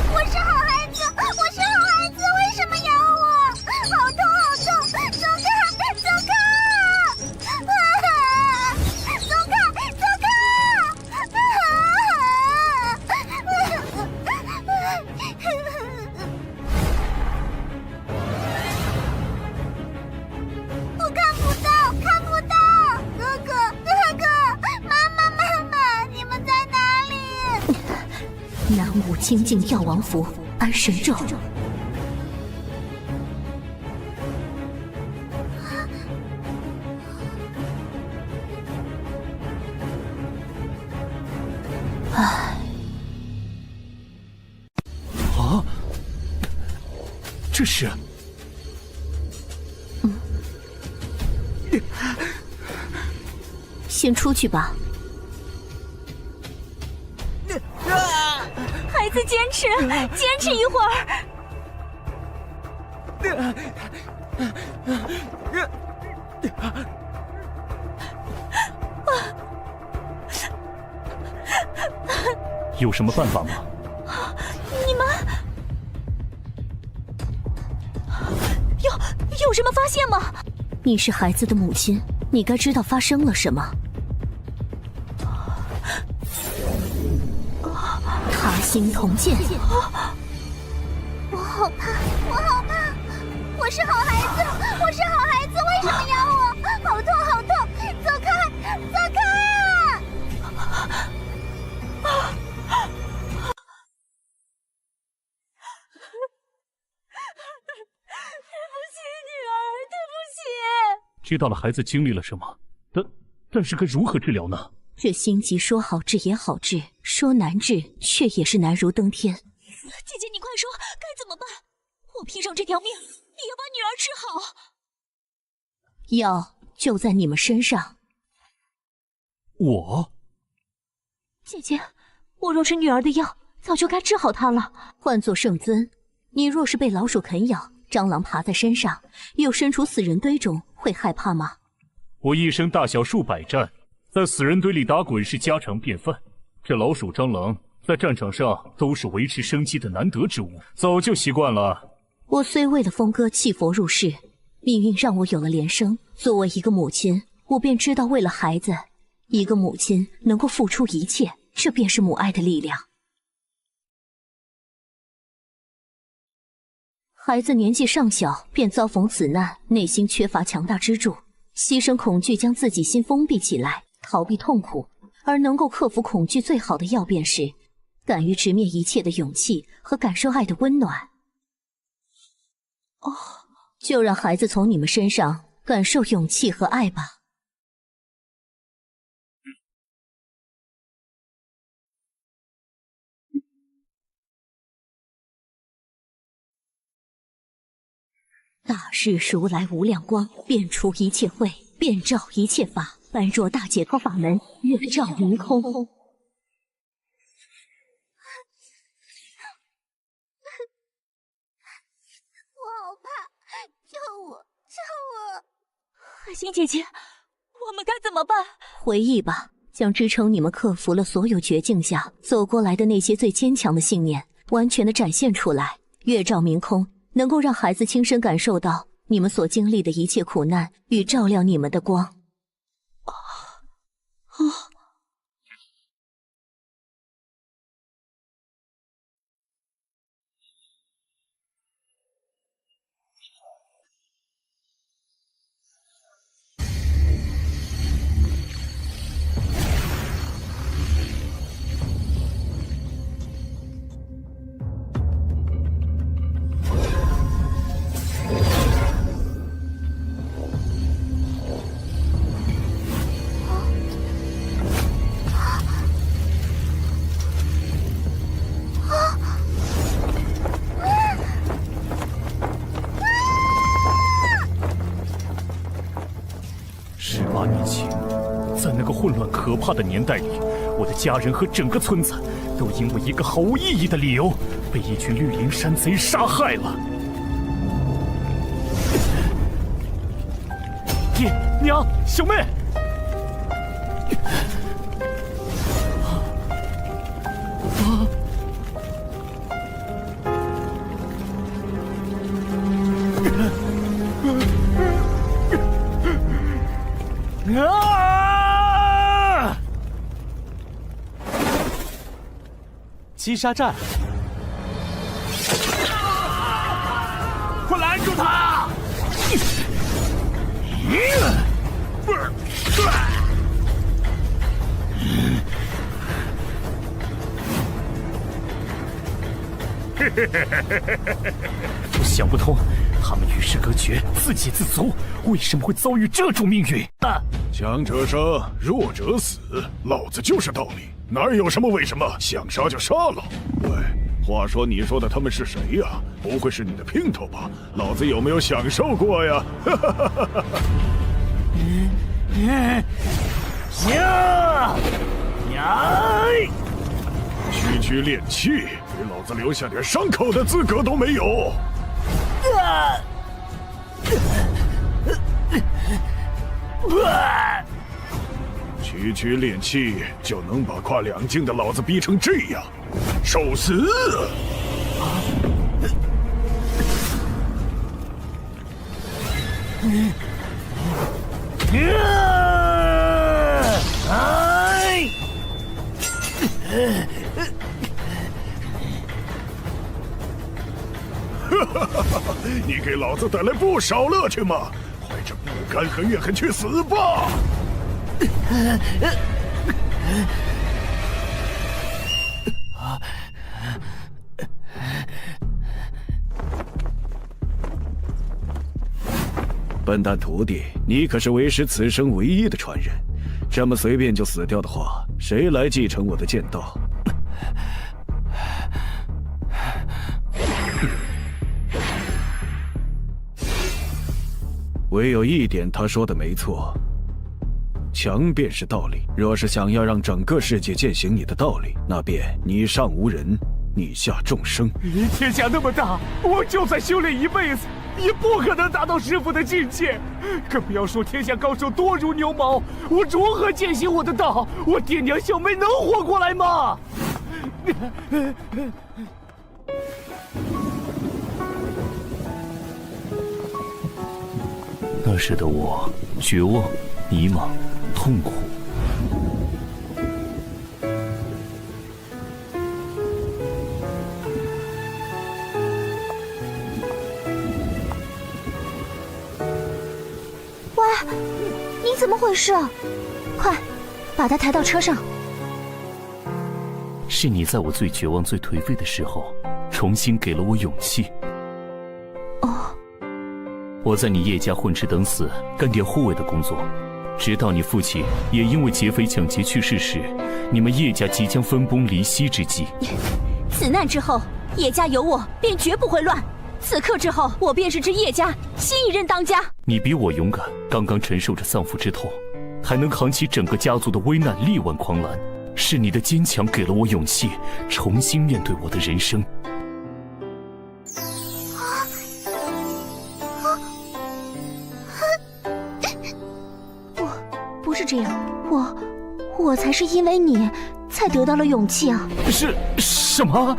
我是好孩子，我是好孩子，为什么咬我？精进药王符、安神咒。唉，啊，这是。先出去吧。孩子，坚持，坚持一会儿。有什么办法吗？你们有什么发现吗？你是孩子的母亲，你该知道发生了什么。他心同剑。我好怕，我好怕！我是好孩子，我是好孩子，为什么咬我？好痛，好痛！走开，走开啊！对不起，女儿，对不起。知道了孩子经历了什么，但是该如何治疗呢？这心疾说好治也好治，说难治却也是难如登天。姐姐，你快说，该怎么办？我拼上这条命，也要把女儿治好。药就在你们身上。我？姐姐，我若是女儿的药，早就该治好她了。换作圣尊，你若是被老鼠啃咬，蟑螂爬在身上，又身处死人堆中，会害怕吗？我一生大小数百战，在死人堆里打滚是家常便饭。这老鼠、蟑螂在战场上都是维持生机的难得之物，早就习惯了。我虽为了峰哥弃佛入世，命运让我有了连生。作为一个母亲，我便知道为了孩子，一个母亲能够付出一切，这便是母爱的力量。孩子年纪尚小，便遭逢此难，内心缺乏强大支柱，牺牲恐惧将自己心封闭起来，逃避痛苦。而能够克服恐惧最好的药便是敢于直面一切的勇气和感受爱的温暖。就让孩子从你们身上感受勇气和爱吧。大日如来无量光，遍除一切秽，遍照一切法，般若大解脱法门，月照明空。我好怕，救我，救我！海星姐姐，我们该怎么办？回忆吧，将支撑你们克服了所有绝境下走过来的那些最坚强的信念，完全的展现出来。月照明空，能够让孩子亲身感受到你们所经历的一切苦难与照亮你们的光。18年前，在那个混乱可怕的年代里，我的家人和整个村子都因为一个毫无意义的理由，被一群绿林山贼杀害了。爹娘，小妹，击杀战，快拦住他！我想不通，他们与世隔绝，自给自足，为什么会遭遇这种命运？强者生，弱者死，老子就是道理，哪有什么为什么，想杀就杀了。喂，话说你说的他们是谁呀？不会是你的姘头吧？老子有没有享受过呀？行，呀！区练气，给老子留下点伤口的资格都没有。区练气就能把跨2境的老子逼成这样，受死！你给老子带来不少乐趣嘛！怀着不甘和怨恨去死吧！笨蛋徒弟，你可是为师此生唯一的传人，这么随便就死掉的话，谁来继承我的剑道？唯有一点，他说的没错，强便是道理。若是想要让整个世界践行你的道理，那便你上无人，你下众生。天下那么大，我就算修炼一辈子，也不可能达到师父的境界。更不要说天下高手多如牛毛，我如何践行我的道？我爹娘小妹能活过来吗？那时的我，绝望、迷茫、痛苦。喂，你怎么回事？快，把他抬到车上。是你在我最绝望、最颓废的时候，重新给了我勇气。我在你叶家混吃等死，干点护卫的工作，直到你父亲也因为劫匪抢劫去世时，你们叶家即将分崩离析之际。此难之后，叶家有我，便绝不会乱。此刻之后，我便是这叶家新一任当家。你比我勇敢，刚刚承受着丧父之痛，还能扛起整个家族的危难，力挽狂澜。是你的坚强给了我勇气，重新面对我的人生。不是这样，我才是因为你才得到了勇气啊！是什么？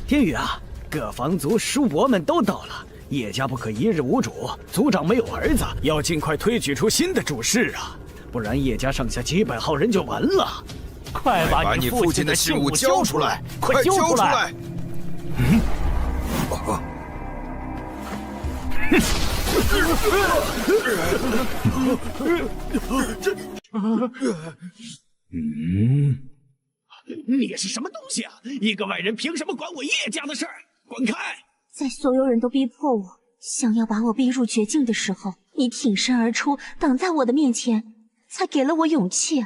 天宇啊，各房族叔伯们都到了，叶家不可一日无主，族长没有儿子，要尽快推举出新的主事啊，不然叶家上下几百号人就完了。快把你父亲的信物交出来！快交出来！你是什么东西啊？一个外人凭什么管我叶家的事儿？滚开！在所有人都逼迫我，想要把我逼入绝境的时候，你挺身而出，挡在我的面前，才给了我勇气。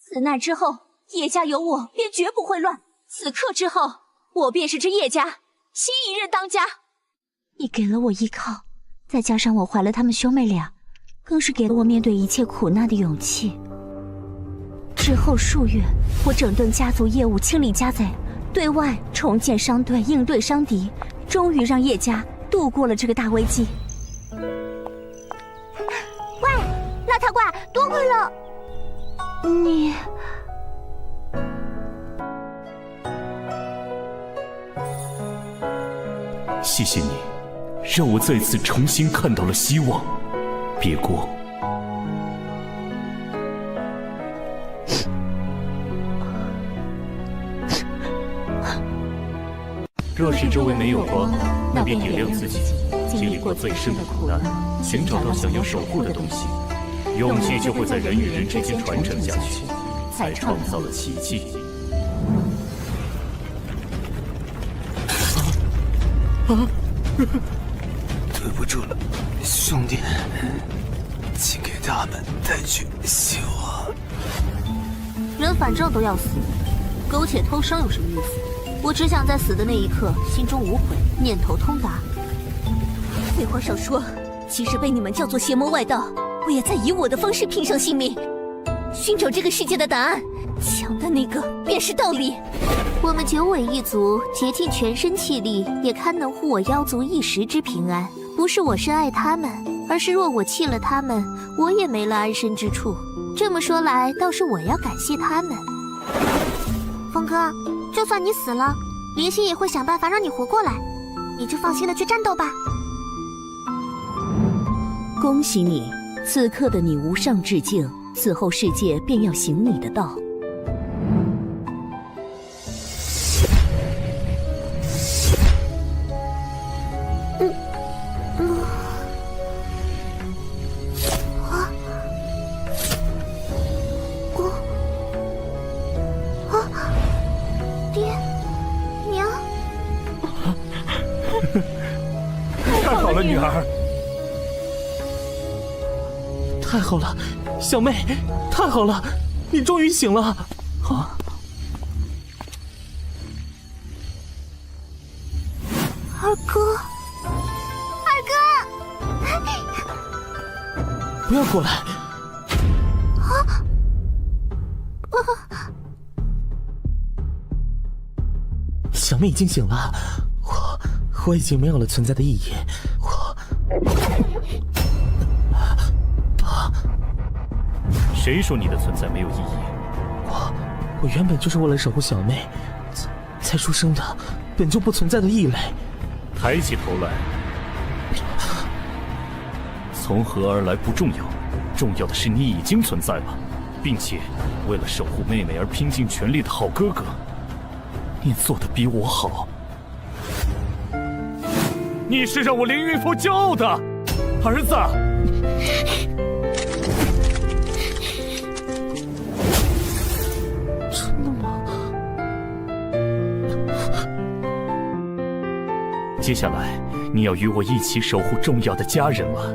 此难之后，叶家有我，便绝不会乱。此刻之后，我便是这叶家新一任当家。你给了我依靠，再加上我怀了他们兄妹俩，更是给了我面对一切苦难的勇气。之后数月，我整顿家族业务，清理家贼，对外重建商队，应对伤敌，终于让叶家度过了这个大危机。喂，邋遢怪，多亏了你。谢谢你，让我再次重新看到了希望。别过。若是周围没有光，那便点亮自己，经历过最深的苦难，寻找到想要守护的东西，勇气就会在人与人之间传承下去，才创造了奇迹。对不住了，兄弟，请给他们带去希望。人反正都要死，苟且偷生有什么意思？我只想在死的那一刻，心中无悔，念头通达。废话少说，即使被你们叫做邪魔外道，我也在以我的方式拼上性命，寻找这个世界的答案。强的那个便是道理。我们九尾一族竭尽全身气力，也堪能护我妖族一时之平安。不是我深爱他们，而是若我弃了他们，我也没了安身之处。这么说来，倒是我要感谢他们。峰哥，就算你死了，林星也会想办法让你活过来，你就放心的去战斗吧。恭喜你，此刻的你无上致敬，此后世界便要行你的道。太好了，女儿！太好了，小妹，太好了，你终于醒了！啊！二哥，二哥，不要过来！小妹已经醒了，我已经没有了存在的意义。谁说你的存在没有意义？我原本就是为了守护小妹才出生的，本就不存在的异类。抬起头来，从何而来不重要，重要的是你已经存在了，并且为了守护妹妹而拼尽全力的好哥哥，你做的比我好。你是让我凌云峰骄傲的儿子。真的吗？接下来你要与我一起守护重要的家人了。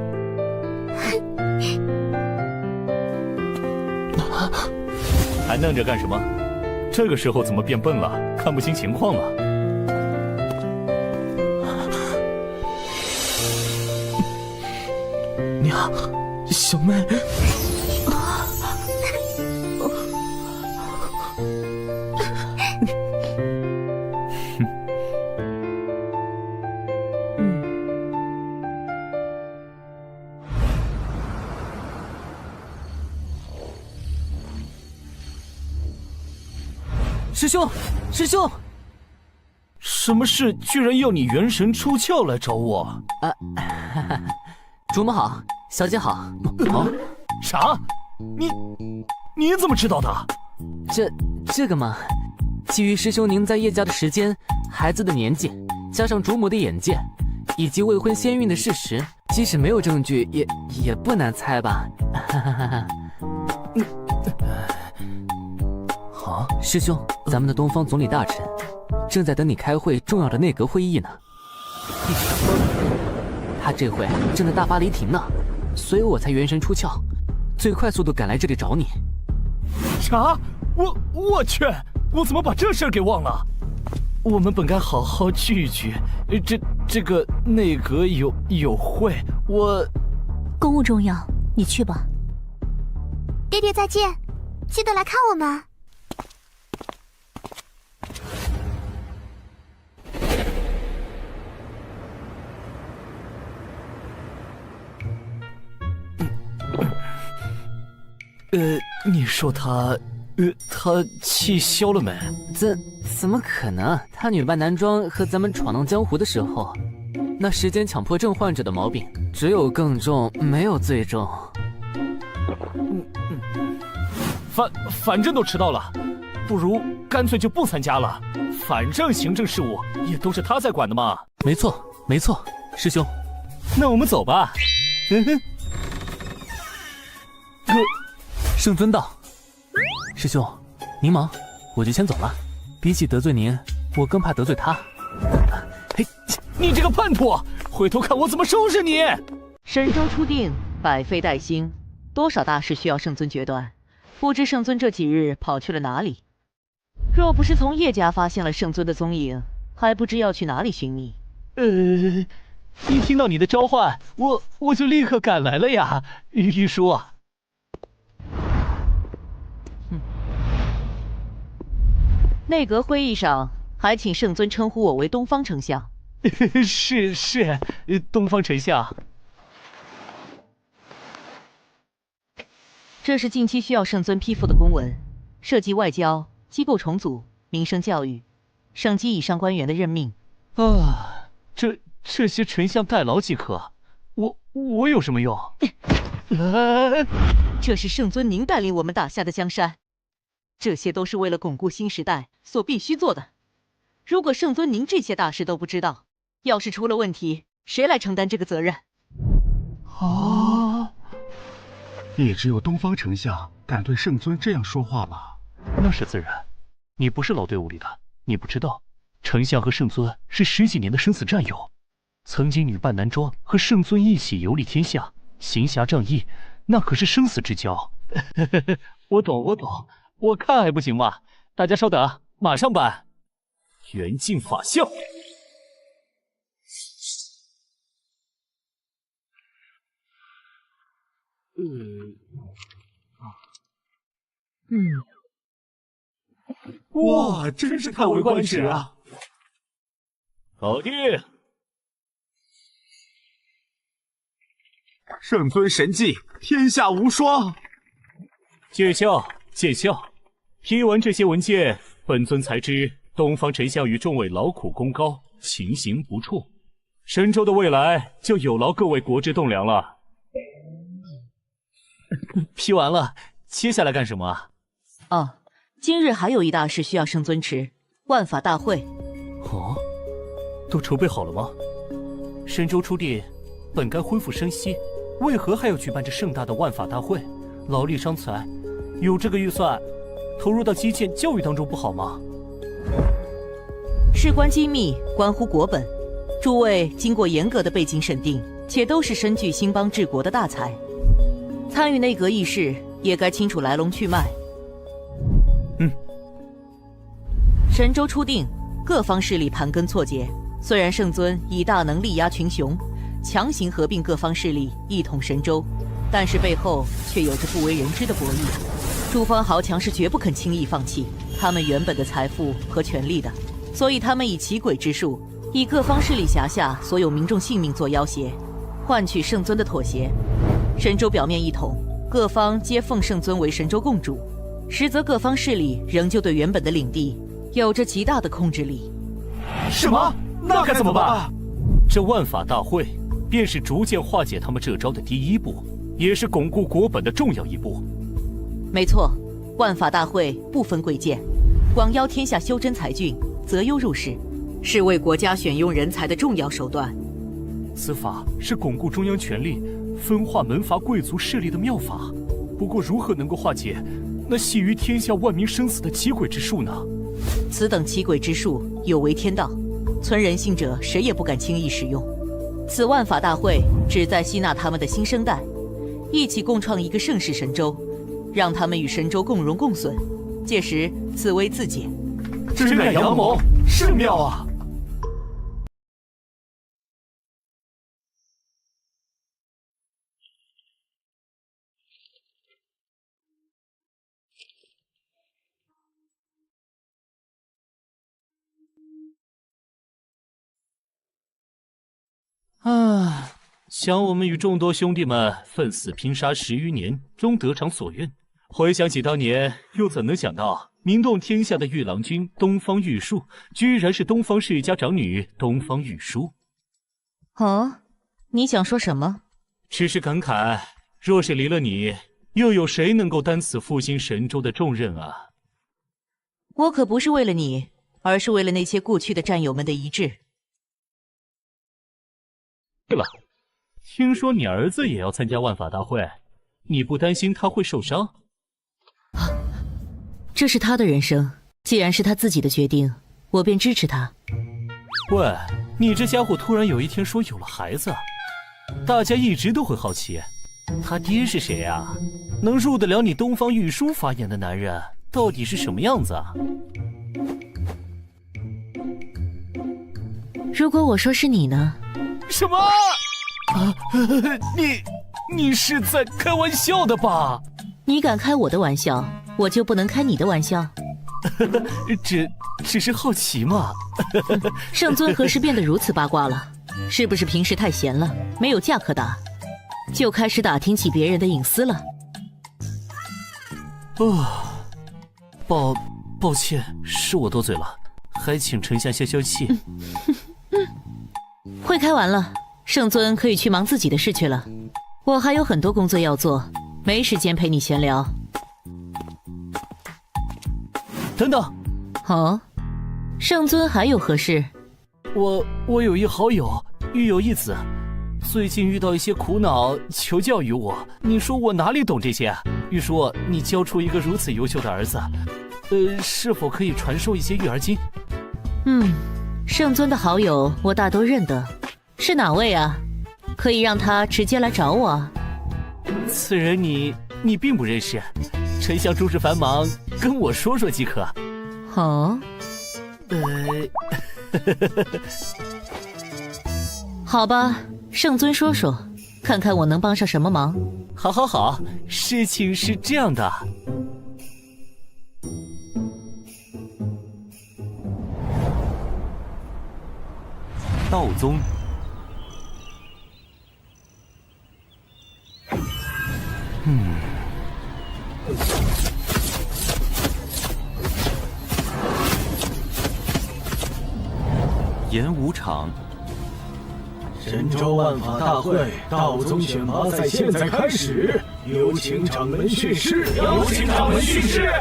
还愣着干什么？这个时候怎么变笨了？看不清情况了？娘，小妹。师兄，师兄，什么事居然要你元神出窍来找我？主母好，小姐好。啊？啥？你怎么知道的？这个嘛，基于师兄您在叶家的时间、孩子的年纪，加上主母的眼界，以及未婚先孕的事实，即使没有证据，也不难猜吧。啊，师兄，咱们的东方总理大臣正在等你开会重要的内阁会议呢。他这回正在大发雷霆呢，所以我才元神出窍，最快速度赶来这里找你。啥？我去！我怎么把这事儿给忘了？我们本该好好聚一聚。这个内阁有会，我公务重要，你去吧。爹爹再见，记得来看我们。你说他气消了没？怎么可能？他女扮男装和咱们闯荡江湖的时候，那时间强迫症患者的毛病只有更重，没有最重。反正都迟到了，不如干脆就不参加了。反正行政事务也都是他在管的嘛。没错，没错，师兄。那我们走吧。圣尊道：“师兄，您忙，我就先走了。比起得罪您，我更怕得罪他。”嘿，你这个叛徒，回头看我怎么收拾你！神州初定，百废待兴，多少大事需要圣尊决断，不知圣尊这几日跑去了哪里？若不是从叶家发现了圣尊的踪影，还不知要去哪里寻觅。一听到你的召唤，我就立刻赶来了呀，玉叔。内阁会议上还请圣尊称呼我为东方丞相。是，东方丞相。这是近期需要圣尊批复的公文，涉及外交、机构重组、民生教育、省级以上官员的任命。这些丞相代劳即可，我有什么用？这是圣尊您带领我们打下的江山，这些都是为了巩固新时代所必须做的。如果圣尊您这些大事都不知道，要是出了问题，谁来承担这个责任？也只有东方丞相敢对圣尊这样说话吧？那是自然，你不是老队伍里的，你不知道，丞相和圣尊是10几年的生死战友。曾经女扮男装和圣尊一起游历天下，行侠仗义，那可是生死之交。我懂，我看还不行吗？大家稍等，马上办。元镜法相。哇，真是叹为观止啊！搞定。圣尊神迹，天下无双。见笑。批完这些文件，本尊才知东方丞相与众位劳苦功高，情形不错。神州的未来就有劳各位国之栋梁了。批完了，接下来干什么啊？今日还有一大事需要圣尊持，万法大会。都筹备好了吗？神州初定，本该恢复生息，为何还要举办这盛大的万法大会？劳力伤财，有这个预算，投入到基建教育当中不好吗？事关机密，关乎国本，诸位经过严格的背景审定，且都是身具兴邦治国的大才，参与内阁议事也该清楚来龙去脉。神州初定，各方势力盘根错节。虽然圣尊以大能力压群雄，强行合并各方势力一统神州，但是背后却有着不为人知的博弈。诸方豪强是绝不肯轻易放弃他们原本的财富和权力的，所以他们以奇诡之术，以各方势力辖下所有民众性命做要挟，换取圣尊的妥协。神州表面一统，各方皆奉圣尊为神州共主，实则各方势力仍旧对原本的领地有着极大的控制力。什么？那该怎么办？这万法大会便是逐渐化解他们这招的第一步，也是巩固国本的重要一步。没错，万法大会不分贵贱，广邀天下修真才俊，择优入仕，是为国家选用人才的重要手段。此法是巩固中央权力、分化门阀贵族势力的妙法。不过，如何能够化解那系于天下万民生死的奇诡之术呢？此等奇诡之术有违天道，存人性者谁也不敢轻易使用。此万法大会旨在吸纳他们的新生代，一起共创一个盛世神州，让他们与神州共荣共损，届时此危自解。真乃阳谋，甚妙啊！想我们与众多兄弟们奋死拼杀10余年，终得偿所愿。回想起当年，又怎能想到名动天下的玉郎君东方玉树，居然是东方世家长女东方玉书。你想说什么？只是感慨，若是离了你，又有谁能够担此复兴神州的重任啊？我可不是为了你，而是为了那些故去的战友们的遗志。对了，听说你儿子也要参加万法大会，你不担心他会受伤？这是他的人生，既然是他自己的决定，我便支持他。喂，你这家伙突然有一天说有了孩子，大家一直都会好奇，他爹是谁啊？能入得了你东方玉书法眼的男人到底是什么样子啊？如果我说是你呢？什么？啊，你是在开玩笑的吧？你敢开我的玩笑，我就不能开你的玩笑？只是好奇嘛。圣尊何时变得如此八卦了？是不是平时太闲了，没有架可打，就开始打听起别人的隐私了？抱歉，是我多嘴了，还请臣下消消气。会开完了，圣尊可以去忙自己的事去了。我还有很多工作要做，没时间陪你闲聊。等等，哦，圣尊还有何事？我有一好友，育有一子，最近遇到一些苦恼，求教于我。你说我哪里懂这些？玉叔，你教出一个如此优秀的儿子，是否可以传授一些育儿经？圣尊的好友我大都认得，是哪位啊？可以让他直接来找我啊。此人你并不认识，丞相诸事繁忙，跟我说说即可。哦，好吧，圣尊说说，看看我能帮上什么忙。好，事情是这样的。道宗。演武场。神州万法大会道宗选拔赛现在开始，有请掌门训示。有请掌门训示。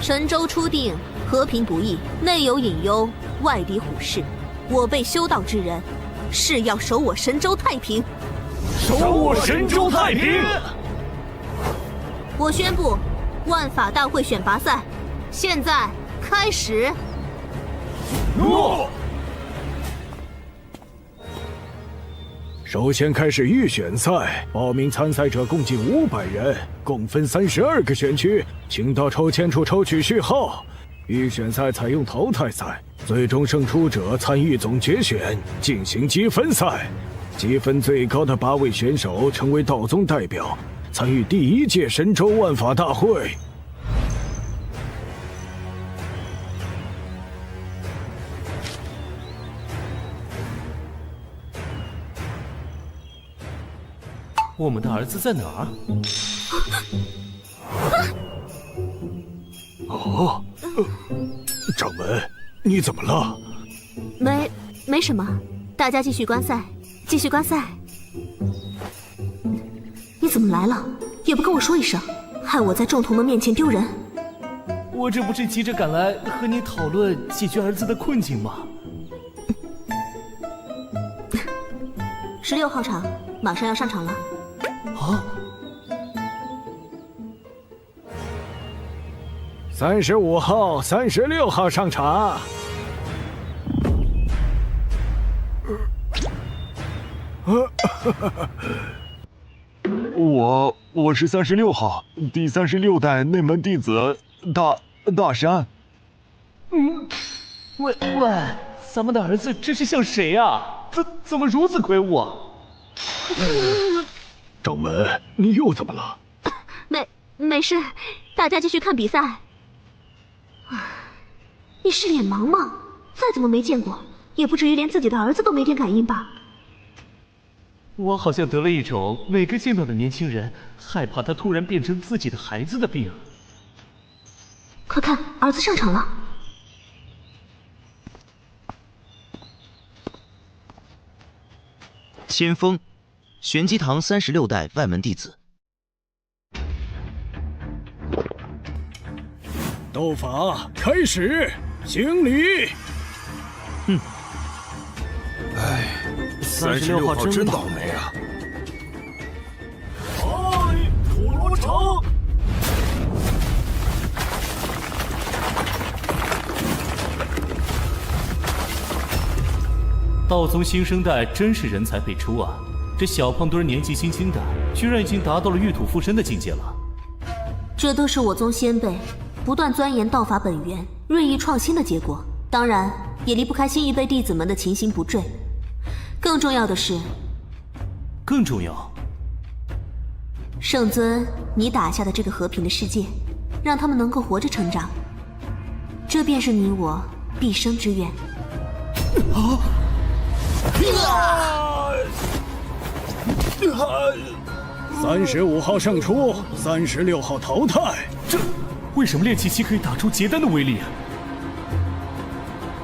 神州初定，和平不易，内有隐忧，外敌虎视。我辈修道之人，誓要守我神州太平。守我神州太平！我宣布，万法大会选拔赛现在开始。诺。首先开始预选赛，报名参赛者共计500人，共分32个选区，请到抽签处抽取序号。预选赛采用淘汰赛，最终胜出者参与总决选，进行积分赛。积分最高的8位选手成为道宗代表，参与第1届神州万法大会。我们的儿子在哪儿？掌门，你怎么了？没什么，大家继续观赛，继续观赛。你怎么来了？也不跟我说一声，害我在众徒们面前丢人。我这不是急着赶来和你讨论解决儿子的困境吗？16号场马上要上场了。啊！35号、36号上场。我是36号，第36代内门弟子大山。喂，咱们的儿子这是像谁啊？怎么如此魁梧？掌门，你又怎么了？没事，大家继续看比赛。你是脸盲吗？再怎么没见过，也不至于连自己的儿子都没点感应吧？我好像得了一种每个见到的年轻人害怕他突然变成自己的孩子的病。快看，儿子上场了。千峰，玄机堂36代外门弟子。斗法开始，行礼。哎，36号真倒霉啊！土罗城。道宗新生代真是人才辈出啊！这小胖墩年纪轻轻的，居然已经达到了玉土附身的境界了。这都是我宗先辈不断钻研道法本源、锐意创新的结果，当然也离不开新一辈弟子们的勤行不坠。更重要的是，更重要，圣尊，你打下的这个和平的世界，让他们能够活着成长，这便是你我毕生之愿。35号胜出，36号淘汰。这为什么炼气期可以打出结丹的威力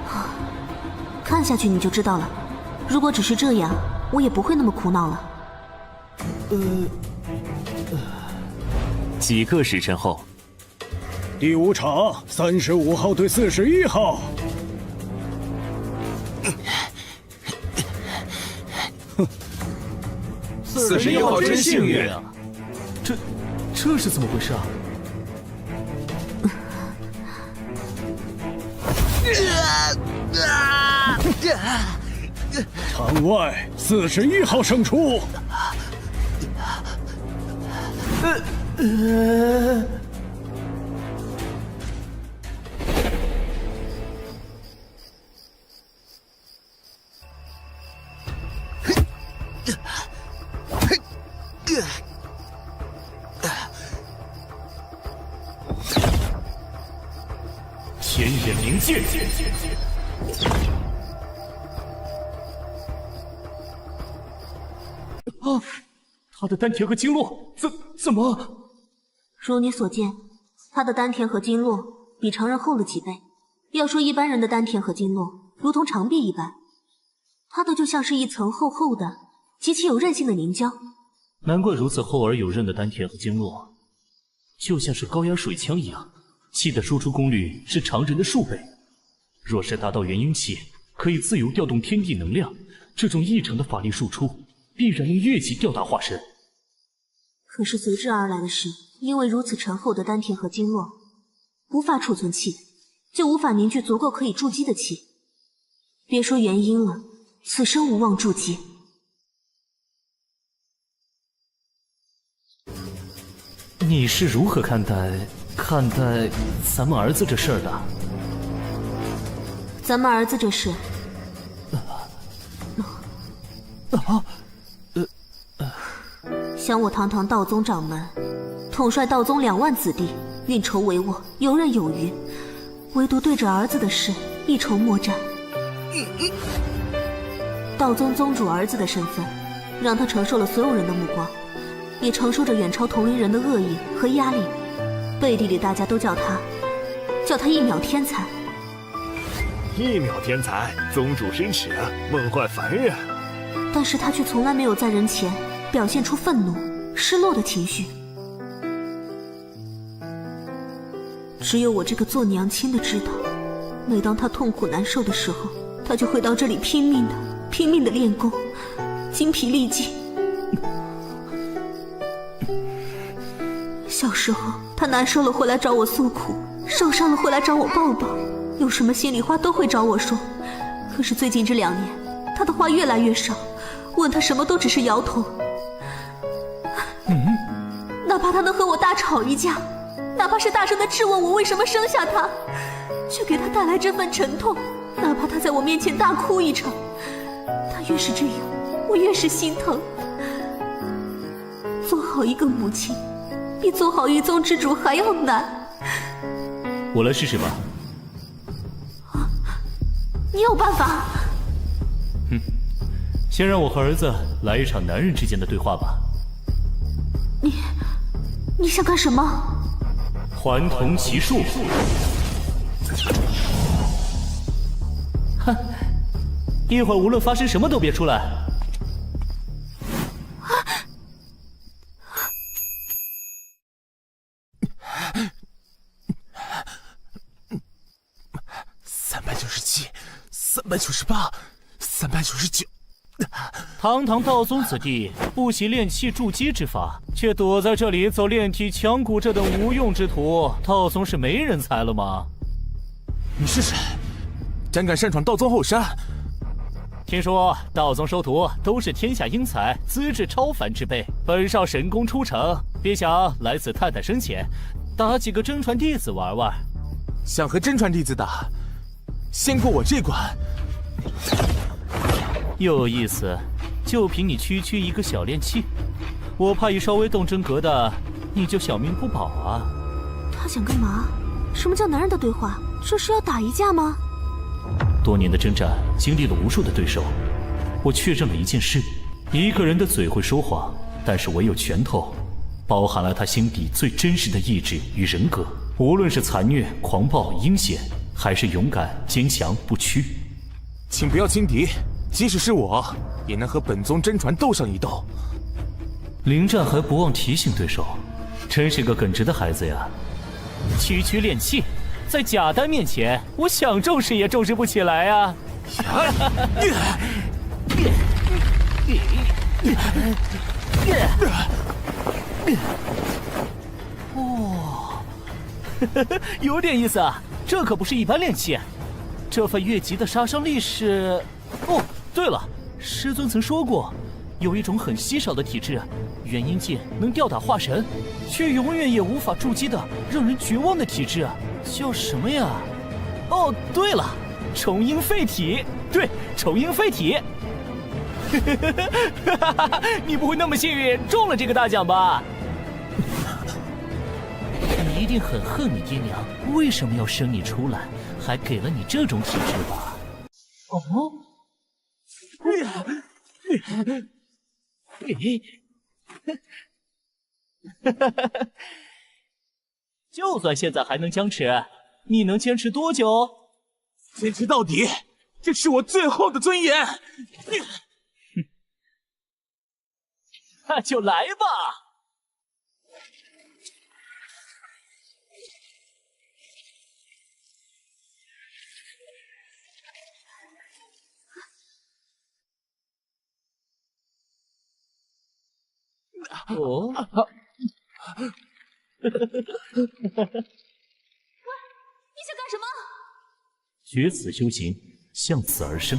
啊？看下去你就知道了。如果只是这样，我也不会那么苦恼了。几个时辰后，第5场，35号对41号。41号真幸运啊！这是怎么回事啊？场外41号胜出。天眼冥剑。啊！他的丹田和经络怎么？如你所见，他的丹田和经络比常人厚了几倍。要说一般人的丹田和经络如同长壁一般，他的就像是一层厚厚的、极其有韧性的凝胶。难怪如此厚而有韧的丹田和经络，就像是高压水枪一样，气的输出功率是常人的数倍。若是达到元婴期，可以自由调动天地能量，这种异常的法力输出，必然能越级吊打化身。可是随之而来的是，因为如此沉厚的丹田和经络无法储存气，就无法凝聚足够可以筑基的气。别说元婴了，此生无望筑基。你是如何看待咱们儿子这事儿的？咱们儿子这事，想我堂堂道宗掌门，统帅道宗2万子弟，运筹帷幄，游刃有余，唯独对着儿子的事一筹莫展。道宗宗主儿子的身份，让他承受了所有人的目光，也承受着远超同龄人的恶意和压力。背地里大家都叫他一秒天才。一秒天才，宗主失尺，梦幻凡人。但是他却从来没有在人前表现出愤怒、失落的情绪。只有我这个做娘亲的知道，每当他痛苦难受的时候，他就会到这里拼命的练功，精疲力尽。小时候他难受了会来找我诉苦，受伤了会来找我抱抱，有什么心里话都会找我说。可是最近这2年，他的话越来越少，问他什么都只是摇头。哪怕他能和我大吵一架，哪怕是大声的质问我为什么生下他，却给他带来这份沉痛，哪怕他在我面前大哭一场，他越是这样，我越是心疼。做好一个母亲，比做好一宗之主还要难。我来试试吧。你有办法？先让我和儿子来一场男人之间的对话吧。你想干什么？还童奇术。哼，一会儿无论发生什么都别出来。397，398，399。堂堂道宗子弟，不习炼气筑基之法，却躲在这里走炼体强骨这等无用之途，道宗是没人才了吗？你是谁？胆敢擅闯道宗后山？听说道宗收徒都是天下英才，资质超凡之辈。本少神功出城，别想来此探探深浅，打几个真传弟子玩玩。想和真传弟子打，先过我这关。有意思，就凭你区区一个小炼器，我怕一稍微动真格的，你就小命不保啊！他想干嘛？什么叫男人的对话？这是要打一架吗？多年的征战，经历了无数的对手，我确认了一件事：一个人的嘴会说谎，但是唯有拳头，包含了他心底最真实的意志与人格。无论是残虐、狂暴、阴险，还是勇敢、坚强、不屈，请不要轻敌。即使是我，也能和本宗真传斗上一斗。临战还不忘提醒对手，真是个耿直的孩子呀！区区炼气，在假丹面前，我想重视也重视不起来啊！哦，有点意思啊！这可不是一般炼气，这份越级的杀伤力是……哦。对了，师尊曾说过，有一种很稀少的体质，元婴界能吊打化神，却永远也无法筑基的让人绝望的体质，叫什么呀？哦，对了，重阴废体。对，重阴废体。你不会那么幸运中了这个大奖吧？你一定很恨你爹娘为什么要生你出来，还给了你这种体质吧？哦。就算现在还能僵持，你能坚持多久？坚持到底，这是我最后的尊严。那就来吧。哦，喂，你想干什么？决此修行，向此而生。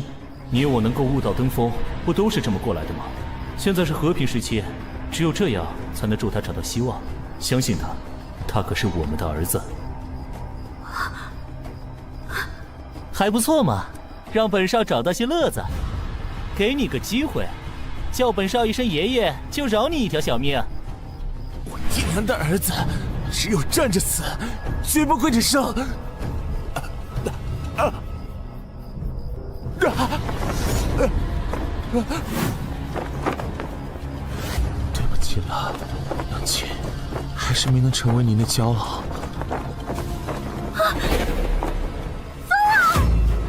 你我能够悟道登峰，不都是这么过来的吗？现在是和平时期，只有这样才能助他找到希望。相信他，他可是我们的儿子。还不错嘛，让本少找到些乐子。给你个机会，叫本少一声爷爷，就饶你一条小命。我爹娘的儿子，只有站着死，绝不跪着生。对不起了，娘亲，还是没能成为您的骄傲。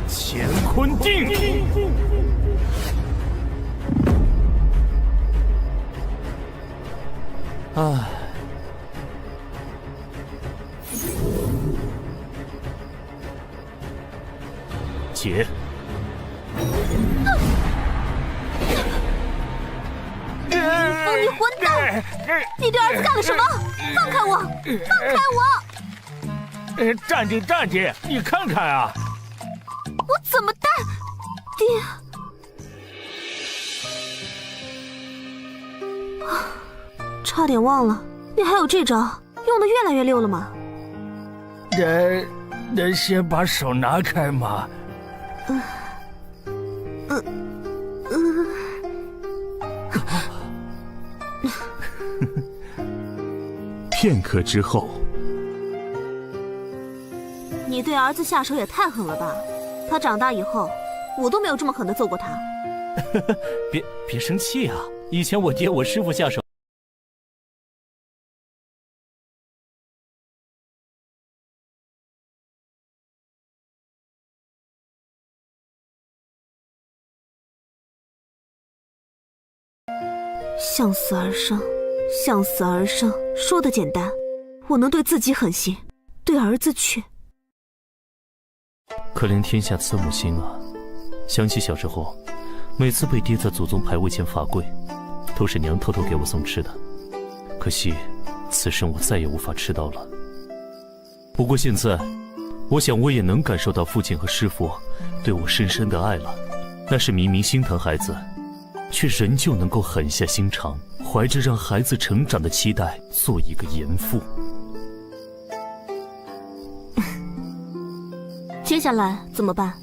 乾坤定。唉，姐，你混蛋！你对儿子干了什么？放开我！放开我！站定，站定！你看看啊！我怎么带？爹！差点忘了，你还有这招，用的越来越溜了吗？能先把手拿开吗？片刻之后，你对儿子下手也太狠了吧！他长大以后，我都没有这么狠的揍过他。别生气啊！以前我爹我师傅下手。向死而生，向死而生，说的简单，我能对自己狠些，对儿子却……可怜天下慈母心啊！想起小时候，每次被爹在祖宗牌位前罚跪，都是娘偷偷给我送吃的。可惜，此生我再也无法吃到了。不过现在，我想我也能感受到父亲和师父对我深深的爱了。那是明明心疼孩子，却仍旧能够狠下心肠，怀着让孩子成长的期待，做一个严父。接下来怎么办？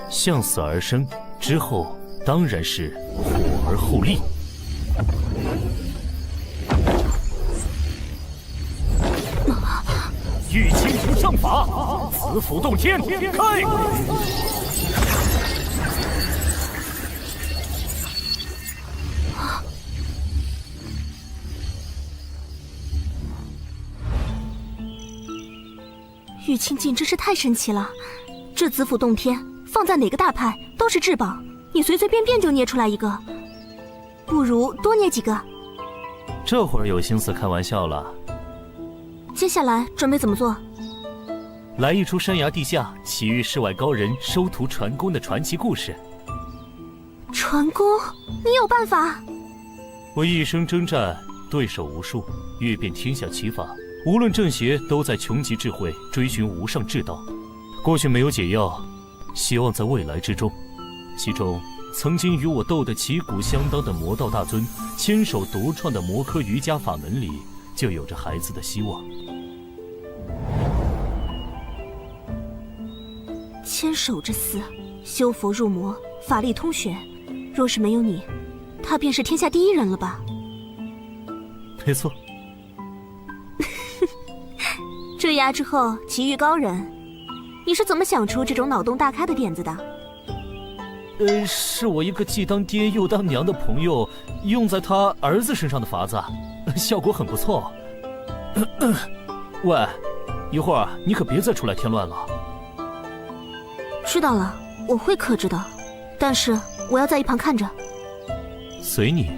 向死而生，之后当然是火而后立。玉蜻蜓上法，慈斧洞天，开！玉清镜真是太神奇了，这紫斧洞天放在哪个大派都是至宝，你随随便便就捏出来一个，不如多捏几个。这会儿有心思开玩笑了。接下来准备怎么做？来一出山崖地下奇遇世外高人收徒传功的传奇故事。传功？你有办法？我一生征战，对手无数，阅遍天下奇法，无论正邪，都在穷极智慧追寻无上至道。过去没有解药，希望在未来之中。其中曾经与我斗得旗鼓相当的魔道大尊，亲手独创的魔科瑜伽法门里，就有着孩子的希望。千手之嗣，修佛入魔，法力通玄。若是没有你，他便是天下第一人了吧？没错。坠崖之后奇遇高人，你是怎么想出这种脑洞大开的点子的？是我一个既当爹又当娘的朋友用在他儿子身上的法子，效果很不错。喂，一会儿你可别再出来添乱了。知道了，我会克制的，但是我要在一旁看着。随你。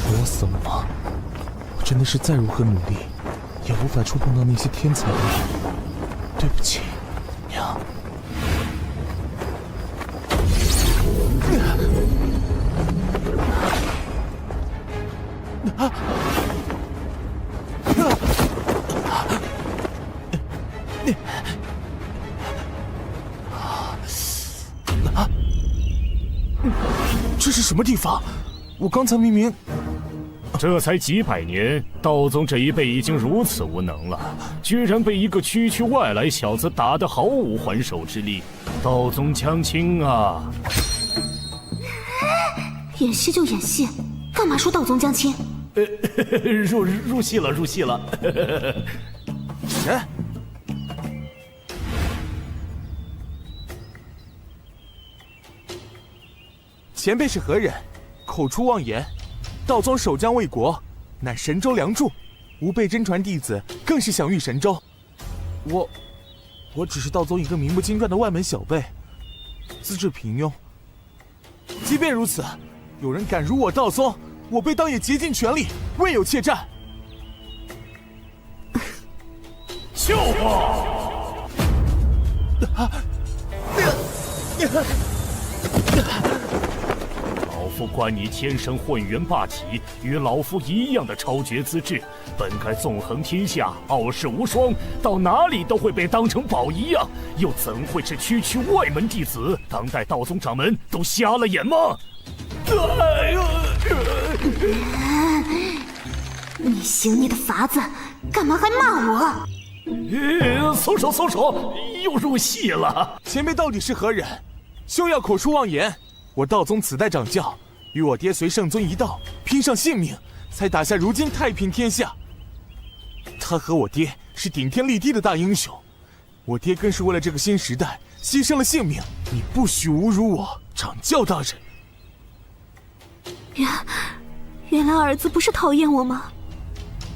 我要死了吗？我真的是再如何努力，也无法触碰到那些天才的人。对不起，娘。这是什么地方？我刚才明明……这才几百年，道宗这一辈已经如此无能了，居然被一个区区外来小子打得毫无还手之力。道宗将倾啊！演戏就演戏，干嘛说道宗将倾？入戏了，入戏了。哎，前辈是何人？口出妄言。道宗守将卫国，乃神州梁柱，吾辈真传弟子更是享誉神州。我只是道宗一个名不经传的外门小辈，资质平庸。即便如此，有人敢辱我道宗，我辈当也竭尽全力，未有怯战。笑话！老夫观你天生混元霸体，与老夫一样的超绝资质，本该纵横天下，傲视无双，到哪里都会被当成宝一样，又怎会是区区外门弟子？当代道宗掌门都瞎了眼吗？你行你的法子，干嘛还骂我？松手松手，又入戏了。前辈到底是何人？休要口出妄言！我道宗此代掌教，与我爹随圣尊一道，拼上性命，才打下如今太平天下。他和我爹是顶天立地的大英雄，我爹更是为了这个新时代牺牲了性命。你不许侮辱我，掌教大人！原来儿子不是讨厌我吗？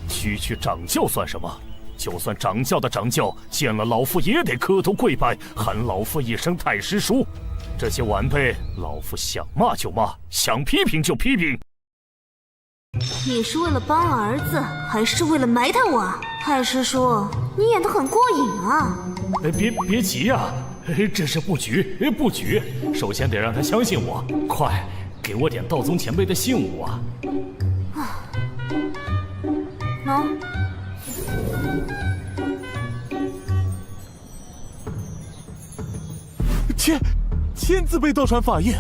区区掌教算什么？就算掌教的掌教，见了老夫也得磕头跪拜，喊老夫一声太师叔。这些晚辈，老夫想骂就骂，想批评就批评。你是为了帮儿子，还是为了埋汰我？太师叔，你演得很过瘾啊！别急呀，这是布局，布局。首先得让他相信我，快给我点道宗前辈的信物啊！能。千字辈道传法印，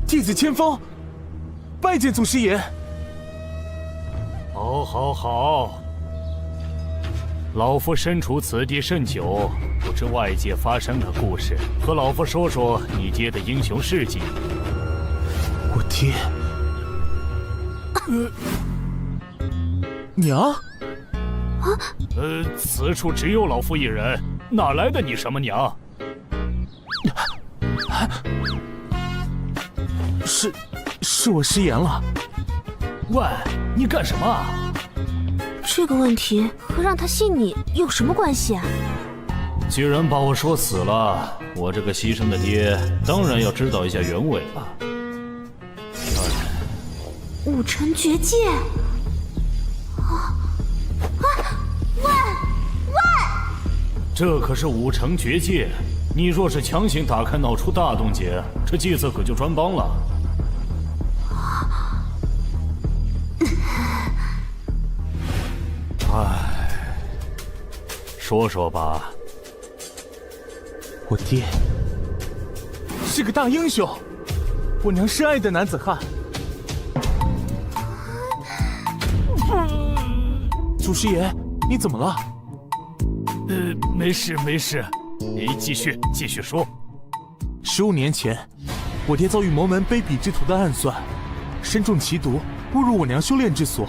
弟子千方拜见祖师爷。好，老夫身处此地甚久，不知外界发生的故事，和老夫说说你爹的英雄事迹。我爹，娘。此处只有老夫一人，哪来的你什么娘？是我失言了。喂，你干什么？这个问题和让他信你有什么关系啊？既然把我说死了，我这个牺牲的爹当然要知道一下原委了。武臣绝技。这可是武城绝界，你若是强行打开，闹出大动静，这计策可就穿帮了。说说吧。我爹是个大英雄，我娘深爱的男子汉。祖师爷，你怎么了？没事，你继续说。15年前，我爹遭遇魔门卑鄙之徒的暗算，身中奇毒，误入我娘修炼之所。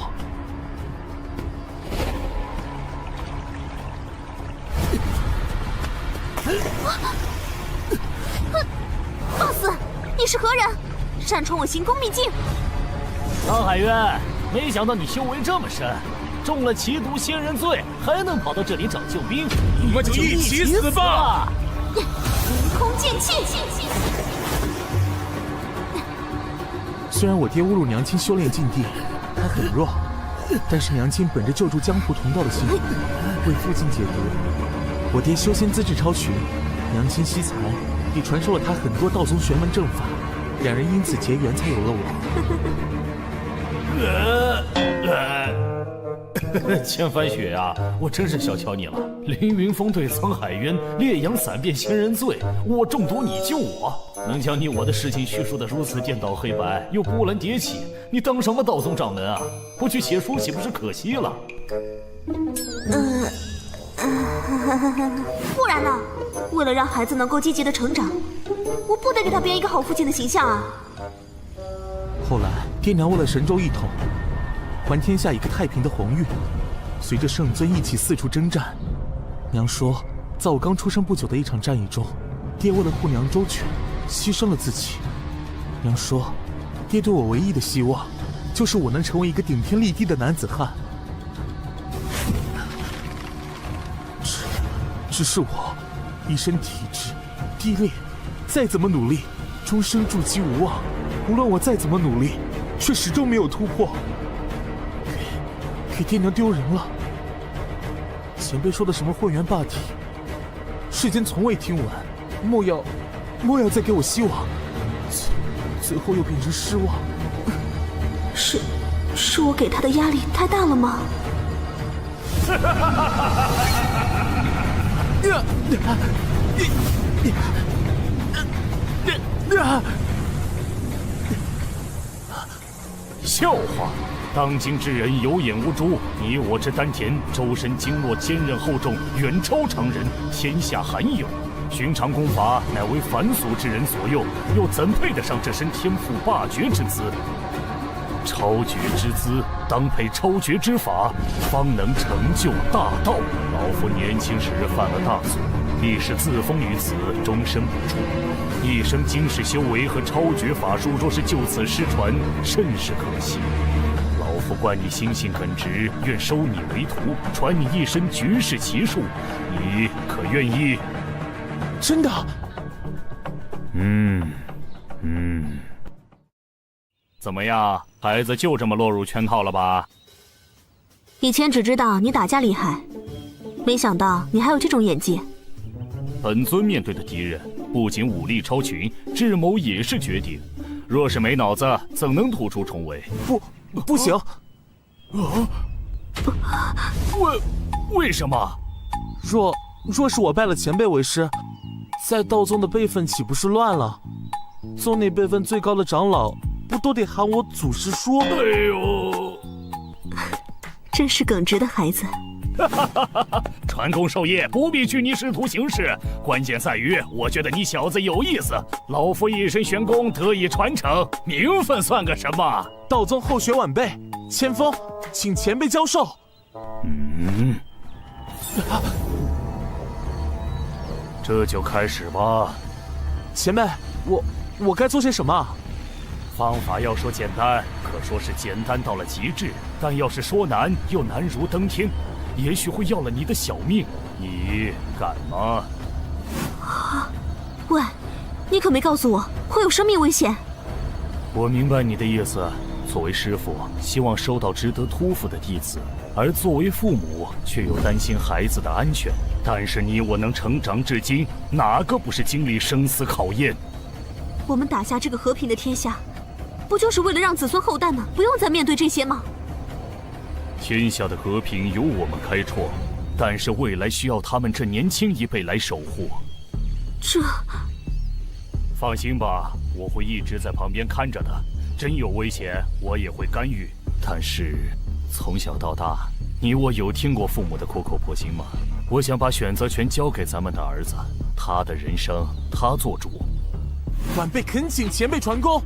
放肆！你是何人？擅闯我行宫秘境！苍海渊，没想到你修为这么深。中了奇毒仙人罪，还能跑到这里找救兵，我们就一起死吧！凌空剑气！虽然我爹误入娘亲修炼禁地，他很弱，但是娘亲本着救助江湖同道的心意，为父亲解毒。我爹修仙资质超群，娘亲惜才，也传授了他很多道宗玄门正法，两人因此结缘，才有了我。千帆雪啊，我真是小瞧你了。凌云峰对沧海渊，烈阳伞变仙人罪，我中毒你救我，能将你我的事情叙述得如此颠倒黑白，又波澜迭起，你当什么道宗掌门啊？不去写书岂不是可惜了？不然呢？为了让孩子能够积极的成长，我不得给他编一个好父亲的形象啊！后来，爹娘为了神州一统，还天下一个太平的宏运，随着圣尊一起四处征战。娘说，在我刚出生不久的一场战役中，爹为了护娘周全，牺牲了自己。娘说，爹对我唯一的希望，就是我能成为一个顶天立地的男子汉。只是我一身体质低劣，再怎么努力，终生筑基无望。无论我再怎么努力，却始终没有突破，给爹娘丢人了。前辈说的什么混元霸体，世间从未听闻，莫要再给我希望，最后又变成失望。是我给他的压力太大了吗？笑话！当今之人有眼无珠，你我之丹田，周身经络坚韧厚重，远超常人，天下罕有。寻常功法乃为凡俗之人所用，又怎配得上这身天赋霸绝之姿？超绝之姿，当配超绝之法，方能成就大道。老夫年轻时犯了大错，历史自封于此，终身不出。一生经世修为和超绝法术，若是就此失传，甚是可惜。老夫怪你心性耿直，愿收你为徒，传你一身绝世奇术，你可愿意？真的？怎么样，孩子就这么落入圈套了吧？以前只知道你打架厉害，没想到你还有这种演技。本尊面对的敌人不仅武力超群，智谋也是绝顶。若是没脑子，怎能突出重围？不行！为什么？若是我拜了前辈为师，在道宗的辈分岂不是乱了？宗内辈分最高的长老，不都得喊我祖师叔？哎呦，真是耿直的孩子。传功授业不必拘泥师徒形式，关键在于我觉得你小子有意思。老夫一身玄功得以传承，名分算个什么？道宗后学晚辈，千锋，请前辈教授。这就开始吧。前辈，我该做些什么？方法要说简单，可说是简单到了极致；但要是说难，又难如登天，也许会要了你的小命。你敢吗？喂，你可没告诉我会有生命危险。我明白你的意思。作为师傅，希望收到值得托付的弟子，而作为父母，却又担心孩子的安全。但是你我能成长至今，哪个不是经历生死考验？我们打下这个和平的天下，不就是为了让子孙后代们不用再面对这些吗？天下的和平由我们开创，但是未来需要他们这年轻一辈来守护。这……放心吧，我会一直在旁边看着的。真有危险，我也会干预。但是，从小到大，你我有听过父母的苦口婆心吗？我想把选择权交给咱们的儿子，他的人生他做主。晚辈恳请前辈传功。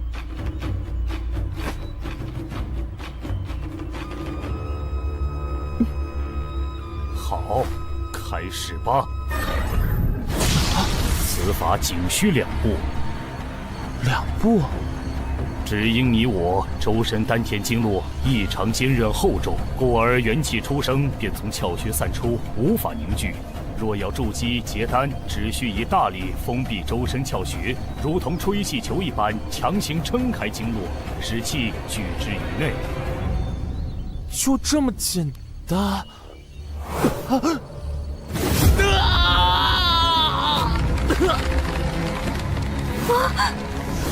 好，开始吧。此法仅需2步。2步？只因你我周身丹田经络异常坚韧厚重，故而元气出生便从窍穴散出，无法凝聚。若要筑基结丹，只需以大力封闭周身窍穴，如同吹气球一般，强行撑开经络，使气聚之于内。就这么简单？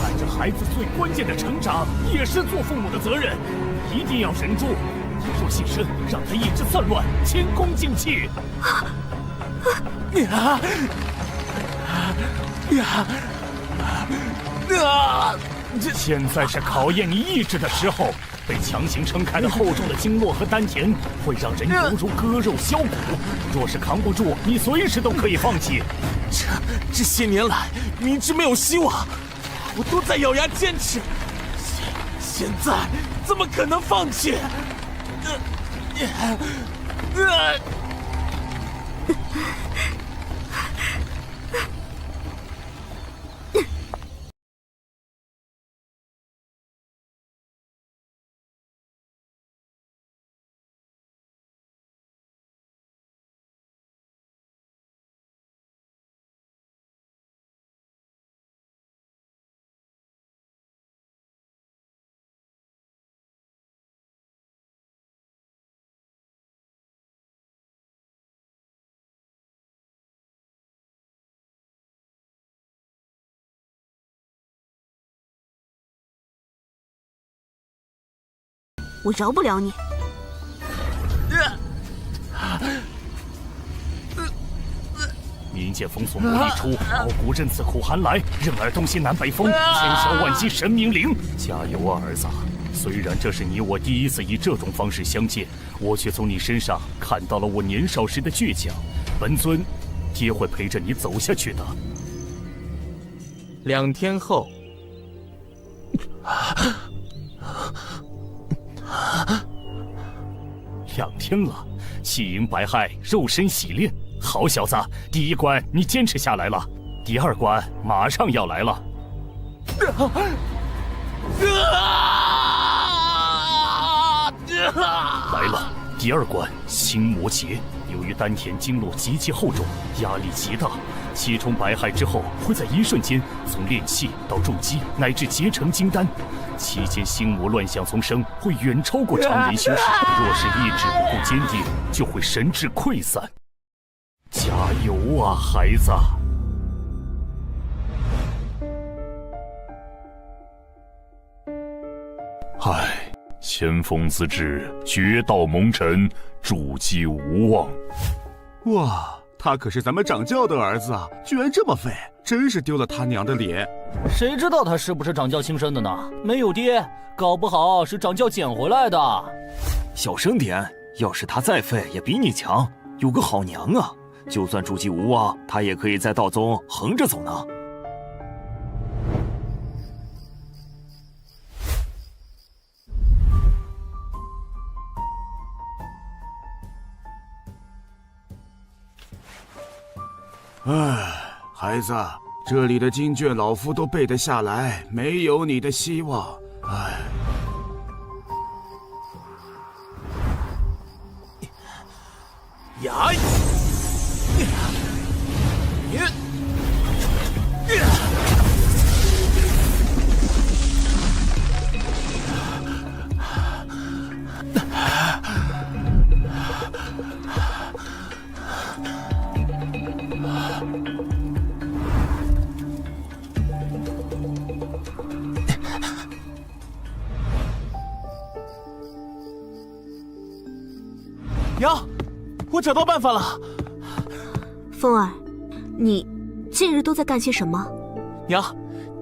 看着孩子最关键的成长，也是做父母的责任，一定要忍住。若现身，让他意志散乱，前功尽弃。现在是考验你意志的时候。被强行撑开的厚重的经络和丹田，会让人犹如割肉削骨。若是扛不住，你随时都可以放弃。这些年来，明知没有希望，我都在咬牙坚持。现在怎么可能放弃？我饶不了你！冥剑封锁魔力出，傲骨刃刺苦寒来，任尔东西南北风，千烧万击神明灵。加油啊，儿子！虽然这是你我第一次以这种方式相见，我却从你身上看到了我年少时的倔强。本尊，爹会陪着你走下去的。2天后。2天了，气盈百害，肉身洗炼。好小子，第1关你坚持下来了，第2关马上要来了。来了，第2关心魔劫。由于丹田经络极其厚重，压力极大，气冲百骸之后，会在一瞬间从炼气到筑基，乃至结成金丹。期间心魔乱象丛生，会远超过常人修士。若是意志不够坚定，就会神志溃散。加油啊，孩子！唉，千锋自至，绝道蒙尘，筑基无望。哇，他可是咱们掌教的儿子啊，居然这么废，真是丢了他娘的脸。谁知道他是不是掌教亲生的呢？没有爹，搞不好是掌教捡回来的。小声点，要是他再废，也比你强，有个好娘啊！就算筑基无望，他也可以在道宗横着走呢。唉，孩子，这里的经卷老夫都背得下来，没有你的希望。唉。呀！娘，我找到办法了。风儿，你近日都在干些什么？娘，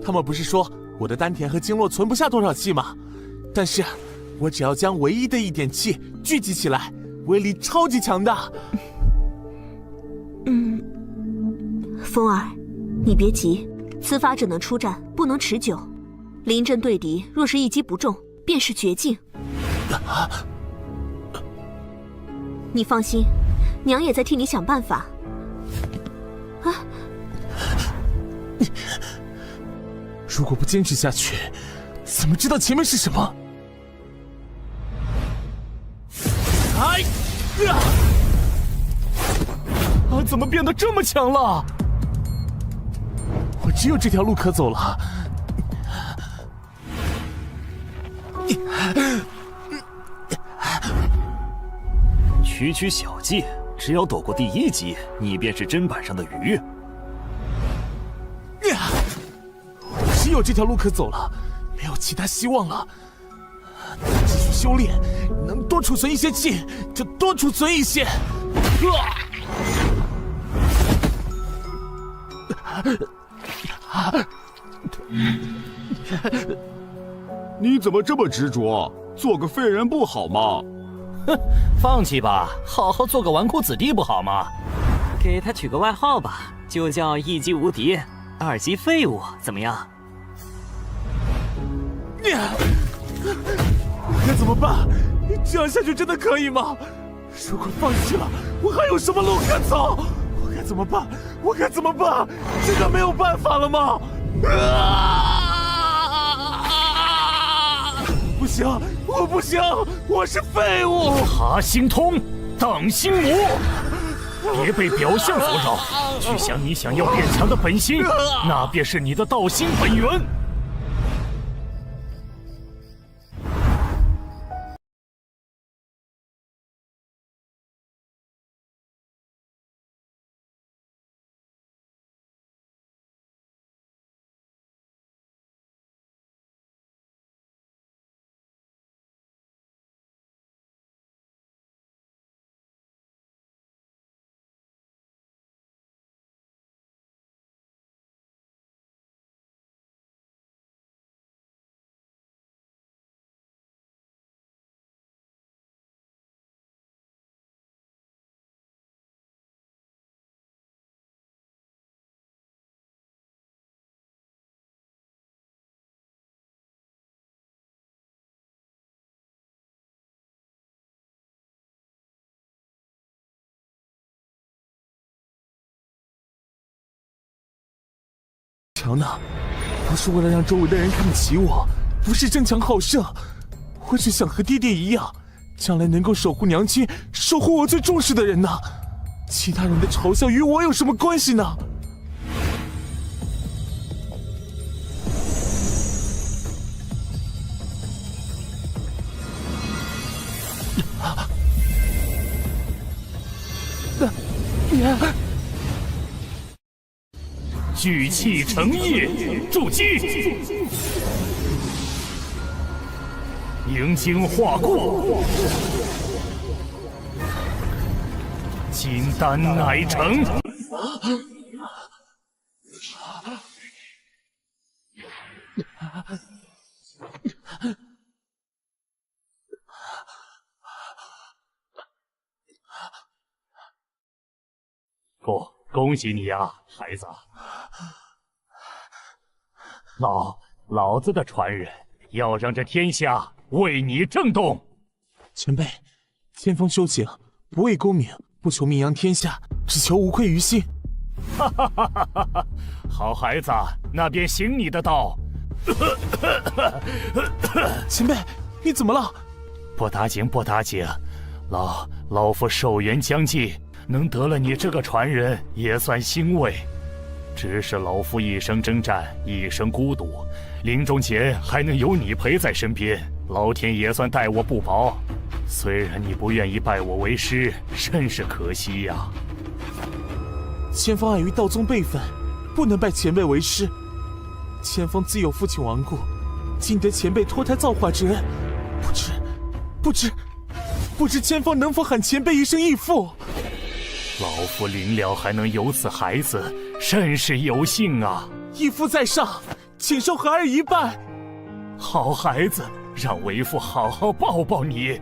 他们不是说我的丹田和经络存不下多少气吗？但是，我只要将唯一的一点气聚集起来，威力超级强大。风儿，你别急，此法只能出战，不能持久。临阵对敌，若是一击不中，便是绝境。你放心，娘也在替你想办法。啊！如果不坚持下去，怎么知道前面是什么？哎！啊！怎么变得这么强了？我只有这条路可走了。区区小技，只要躲过第1击，你便是砧板上的鱼。只有这条路可走了，没有其他希望了。继续修炼，能多储存一些气就多储存一些。你怎么这么执着？做个废人不好吗？哼，放弃吧，好好做个纨绔子弟不好吗？给他取个外号吧，就叫1级无敌，2级废物，怎么样？该怎么办？这样下去真的可以吗？如果放弃了，我还有什么路可走？我该怎么办？我该怎么办？真的没有办法了吗？不行，我不行，我是废物！爬心通，荡心魔，别被表象所扰，去想你想要变强的本心，那便是你的道心本源。强呢，不是为了让周围的人看不起我，不是争强好胜，我只想和爹爹一样，将来能够守护娘亲，守护我最重视的人呢？其他人的嘲笑与我有什么关系呢？聚气成液，筑基；凝精化固，金丹乃成。恭喜你呀，孩子！老子的传人要让这天下为你震动。前辈，天风修行，不为功名，不求名扬天下，只求无愧于心。哈哈哈哈哈哈！好孩子，那便行你的道。前辈，你怎么了？不打紧，不打紧。老夫寿元将近，能得了你这个传人，也算欣慰。只是老夫一生征战，一生孤独，临终前还能有你陪在身边，老天也算待我不薄。虽然你不愿意拜我为师，甚是可惜呀。千方碍于道宗辈分，不能拜前辈为师。千方自有父亲亡故，今得前辈脱胎造化之恩，不知千方能否喊前辈一声义父？老夫临了还能有此孩子，甚是有幸啊！义父在上，请受孩儿一拜。好孩子，让为父好好抱抱你。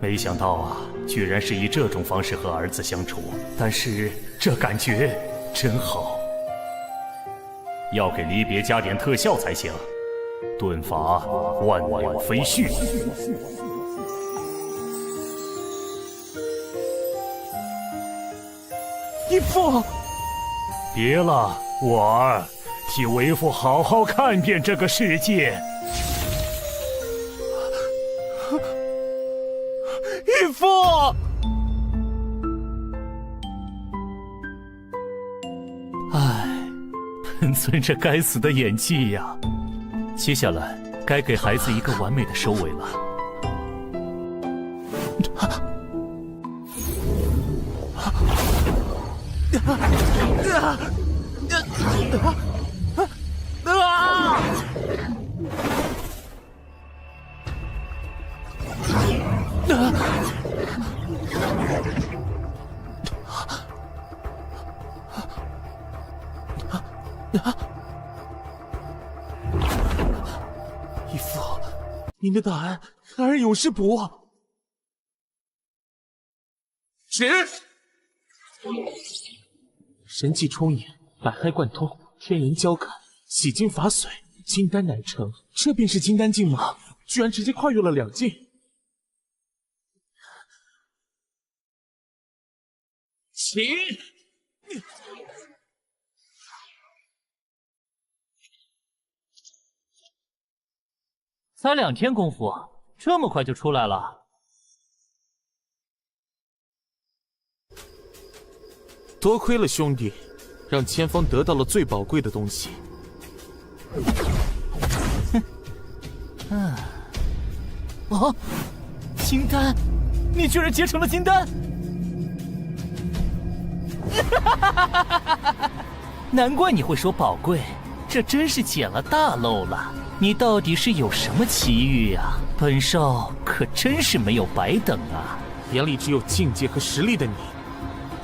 没想到啊，居然是以这种方式和儿子相处，但是这感觉真好。要给离别加点特效才行，遁法万鸟飞絮。义父，别了，我儿，替为父好好看遍这个世界。义父。本尊这该死的演技呀！接下来该给孩子一个完美的收尾了。义父，您的大恩，孩儿永世不忘。止！神迹充盈，百骸贯通，天人交感，洗精法髓，金丹乃成。这便是金丹境吗？居然直接跨越了2境。起！才2天功夫，这么快就出来了？多亏了兄弟，让千方得到了最宝贵的东西。哦，金丹，你居然结成了金丹！难怪你会说宝贵，这真是捡了大漏了。你到底是有什么奇遇啊？本少可真是没有白等啊！眼里只有境界和实力的你，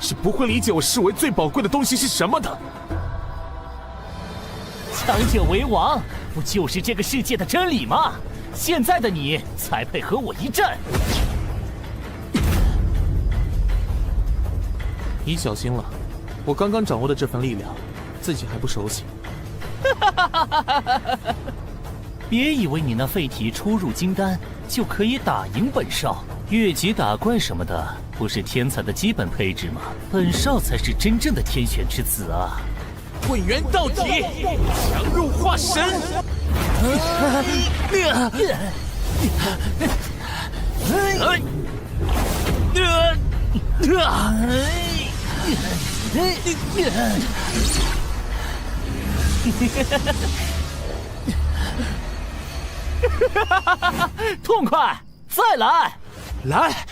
是不会理解我视为最宝贵的东西是什么的。强者为王，不就是这个世界的真理吗？现在的你才配和我一战。你小心了，我刚刚掌握的这份力量，自己还不熟悉。别以为你那废体初入金丹就可以打赢本少，越级打怪什么的不是天才的基本配置吗？本少才是真正的天选之子啊！混元到底，强入化神。痛快，再来！来！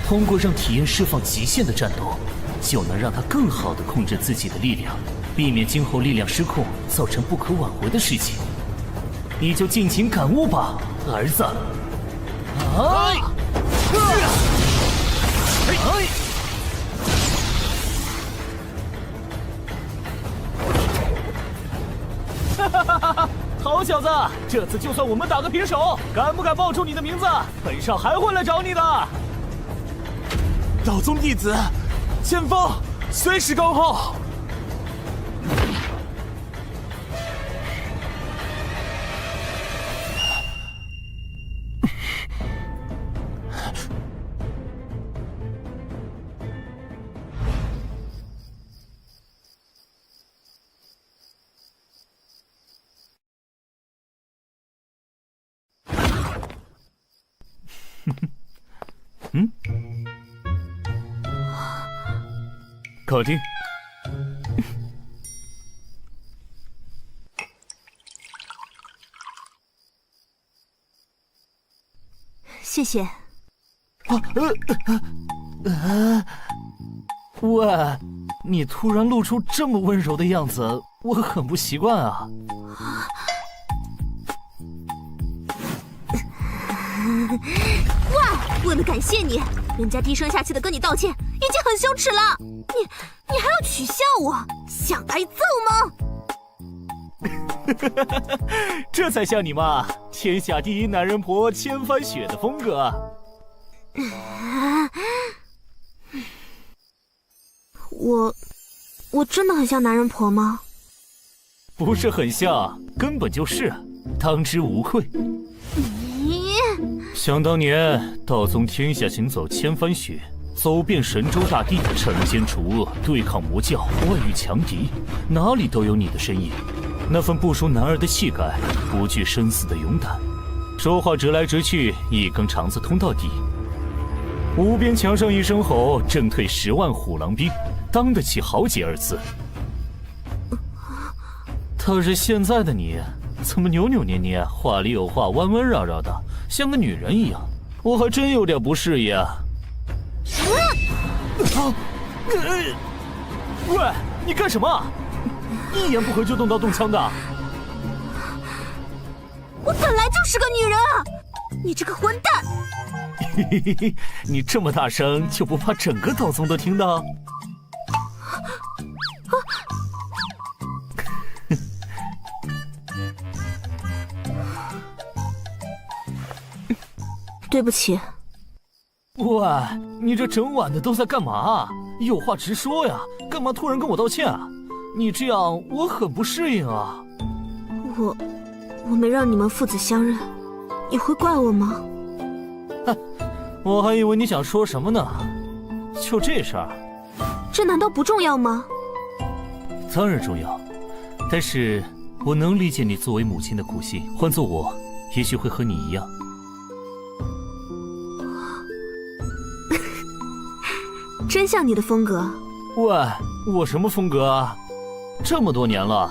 通过让体验释放极限的战斗，就能让他更好地控制自己的力量，避免今后力量失控造成不可挽回的事情。你就尽情感悟吧，儿子。哈哈哈哈！好小子，这次就算我们打个平手，敢不敢报出你的名字？本少还会来找你的。道宗弟子，前锋随时恭候。搞定。谢谢。喂，你突然露出这么温柔的样子，我很不习惯啊。哇，为了感谢你，人家低声下气的跟你道歉，已经很羞耻了。你还要取笑我，想挨揍吗？这才像你嘛，天下第一男人婆千帆雪的风格。我真的很像男人婆吗？不是很像，根本就是，当之无愧。想当年，道宗天下行走千帆雪，走遍神州大地，惩奸除恶，对抗魔教，外御强敌，哪里都有你的身影。那份不输男儿的气概，不惧生死的勇敢，说话直来直去，一根肠子通到底。无边墙上一声吼，震退10万虎狼兵，当得起豪杰二字。可是现在的你，怎么扭扭捏捏，话里有话，弯弯绕绕的，像个女人一样？我还真有点不适应啊！喂，你干什么？一言不合就动刀动枪的！我本来就是个女人啊！你这个混蛋！嘿嘿嘿嘿，你这么大声，就不怕整个道宗都听到？对不起。喂，你这整晚的都在干嘛？有话直说呀，干嘛突然跟我道歉啊？你这样我很不适应啊。我没让你们父子相认，你会怪我吗？我还以为你想说什么呢。就这事儿，这难道不重要吗？当然重要，但是我能理解你作为母亲的苦心，换做我，也许会和你一样。真像你的风格。喂，我什么风格啊？这么多年了，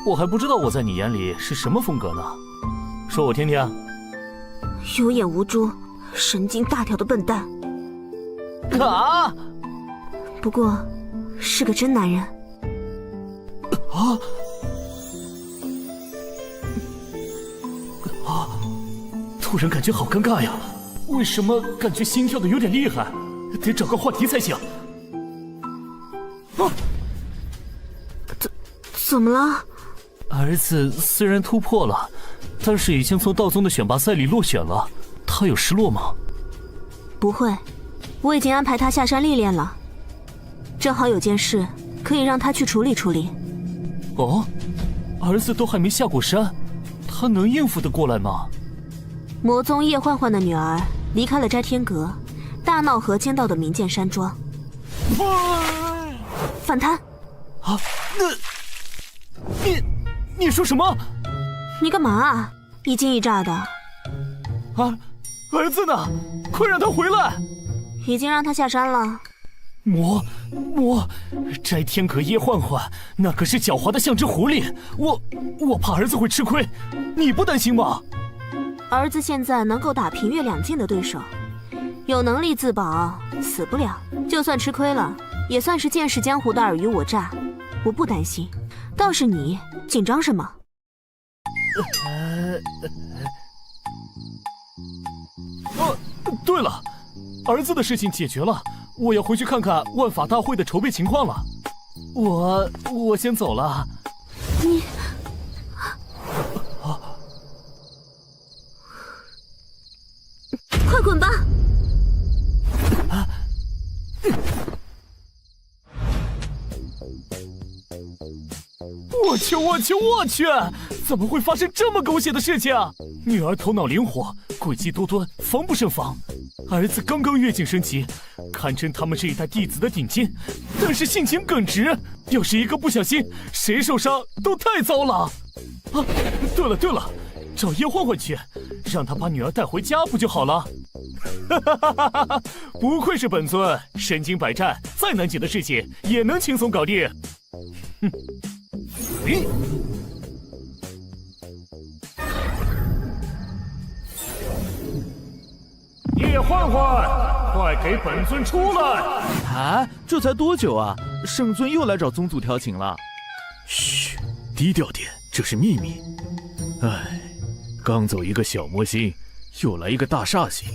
我还不知道我在你眼里是什么风格呢？说我听听。有眼无珠，神经大条的笨蛋。啊！不过，是个真男人。啊！啊！突然感觉好尴尬呀，为什么感觉心跳的有点厉害？得找个话题才行。啊！怎么了？儿子虽然突破了，但是已经从道宗的选拔赛里落选了，他有失落吗？不会，我已经安排他下山历练了。正好有件事可以让他去处理处理。哦，儿子都还没下过山，他能应付得过来吗？魔宗叶焕焕的女儿离开了摘天阁，大闹河间道的明剑山庄。反贪！啊，你说什么？你干嘛啊？一惊一乍的。啊，儿子呢？快让他回来！已经让他下山了。魔，摘天阁叶焕焕，那可是狡猾的像只狐狸，我怕儿子会吃亏，你不担心吗？儿子现在能够打平越两境的对手，有能力自保，死不了。就算吃亏了，也算是见识江湖的尔虞我诈，我不担心。倒是你紧张什么？对了，儿子的事情解决了，我要回去看看万法大会的筹备情况了。我先走了。你，快滚吧！我去！怎么会发生这么狗血的事情？女儿头脑灵活，诡计多端，防不胜防。儿子刚刚跃进升级，堪称他们这一代弟子的顶尖，但是性情耿直，要是一个不小心，谁受伤都太糟了。啊，对了，找叶焕焕去，让他把女儿带回家不就好了？哈，不愧是本尊，身经百战，再难解的事情也能轻松搞定。哼。叶焕焕，快给本尊出来！啊，这才多久啊？圣尊又来找宗祖调情了。嘘，低调点，这是秘密。唉，刚走一个小魔星，又来一个大煞星。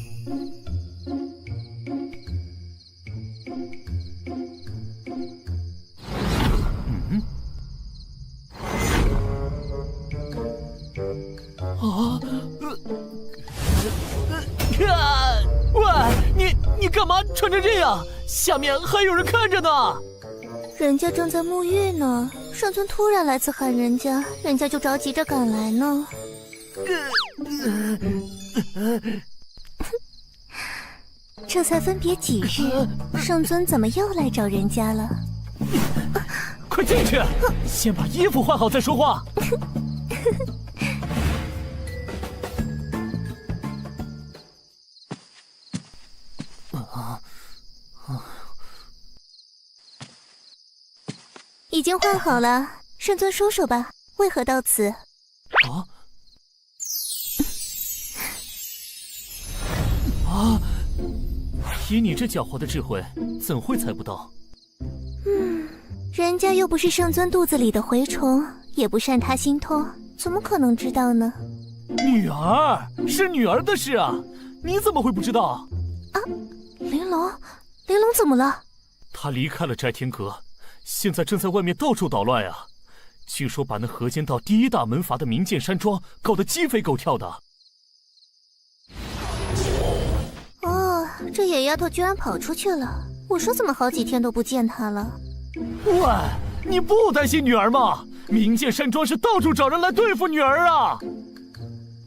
喂，你干嘛穿成这样？下面还有人看着呢。人家正在沐浴呢，圣尊突然来此喊人家，人家就着急着赶来呢。这才分别几日，圣尊怎么又来找人家了？快进去，先把衣服换好再说话。已经换好了，圣尊说说吧，为何到此？以你这狡猾的智慧，怎会猜不到？人家又不是圣尊肚子里的蛔虫，也不善他心通，怎么可能知道呢？女儿是女儿的事啊，你怎么会不知道？啊，玲珑怎么了？她离开了摘天阁，现在正在外面到处捣乱啊！据说把那河间道第一大门阀的明剑山庄搞得鸡飞狗跳的。哦，这野丫头居然跑出去了！我说怎么好几天都不见她了？喂，你不担心女儿吗？明剑山庄是到处找人来对付女儿啊！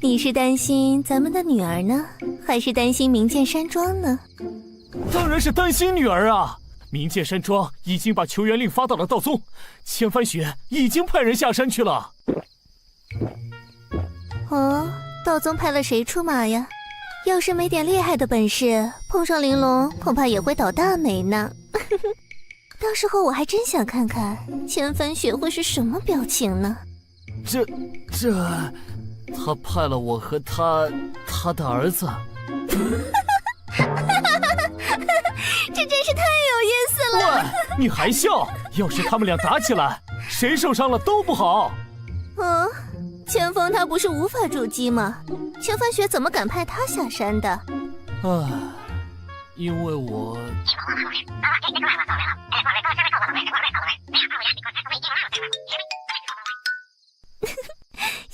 你是担心咱们的女儿呢，还是担心明剑山庄呢？当然是担心女儿啊！明剑山庄已经把求援令发到了道宗，千帆雪已经派人下山去了。哦，道宗派了谁出马呀？要是没点厉害的本事，碰上玲珑恐怕也会倒大霉呢。到时候我还真想看看千帆雪会是什么表情呢。他派了我和他的儿子。这真是太有意思了！喂，你还笑？要是他们俩打起来，谁受伤了都不好。千峰他不是无法筑基吗？千帆雪怎么敢派他下山的？因为我……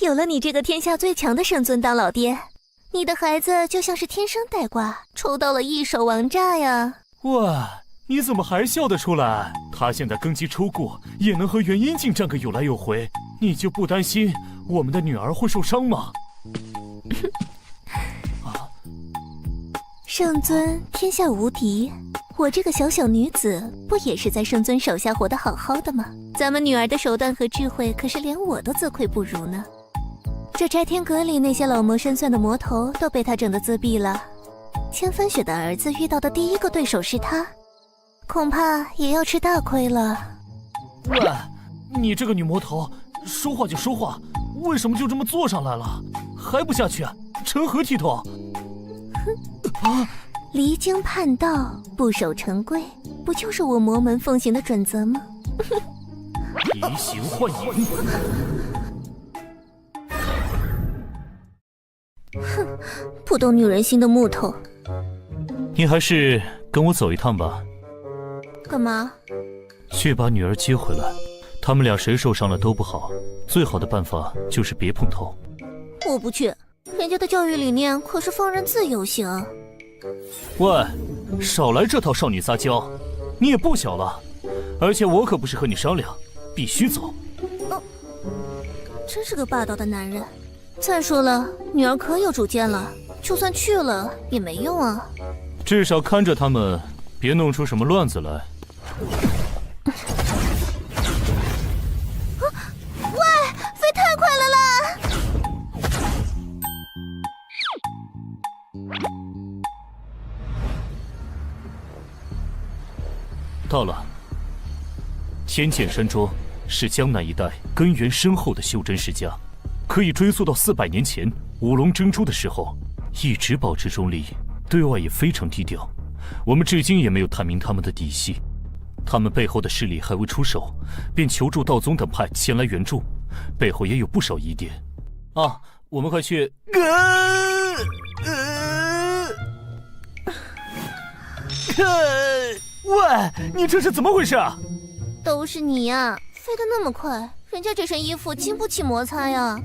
有了你这个天下最强的圣尊当老爹，你的孩子就像是天生带挂，抽到了一手王炸呀！喂，你怎么还笑得出来？他现在根基抽过，也能和元阴镜战个有来有回，你就不担心我们的女儿会受伤吗？圣尊天下无敌，我这个小小女子不也是在圣尊手下活得好好的吗？咱们女儿的手段和智慧可是连我都自愧不如呢。这摘天阁里那些老谋深算的魔头都被他整得自闭了，千帆雪的儿子遇到的第一个对手是他，恐怕也要吃大亏了。喂，你这个女魔头，说话就说话，为什么就这么坐上来了？还不下去？成何体统？哼，离经叛道，不守成规，不就是我魔门奉行的准则吗？移形换影。哼，不懂女人心的木头。你还是跟我走一趟吧。干嘛？去把女儿接回来。他们俩谁受伤了都不好，最好的办法就是别碰头。我不去，人家的教育理念可是放任自由型。喂，少来这套少女撒娇，你也不小了，而且我可不是和你商量，必须走。真是个霸道的男人。再说了，女儿可有主见了，就算去了也没用啊。至少看着他们，别弄出什么乱子来。喂，飞太快了啦！到了。天剑山庄是江南一带根源深厚的修真世家，可以追溯到400年前五龙争珠的时候，一直保持中立，对外也非常低调。我们至今也没有探明他们的底细，他们背后的势力还未出手，便求助道宗等派前来援助，背后也有不少疑点。啊，我们快去！喂，你这是怎么回事啊？都是你呀，飞得那么快，人家这身衣服经不起摩擦呀。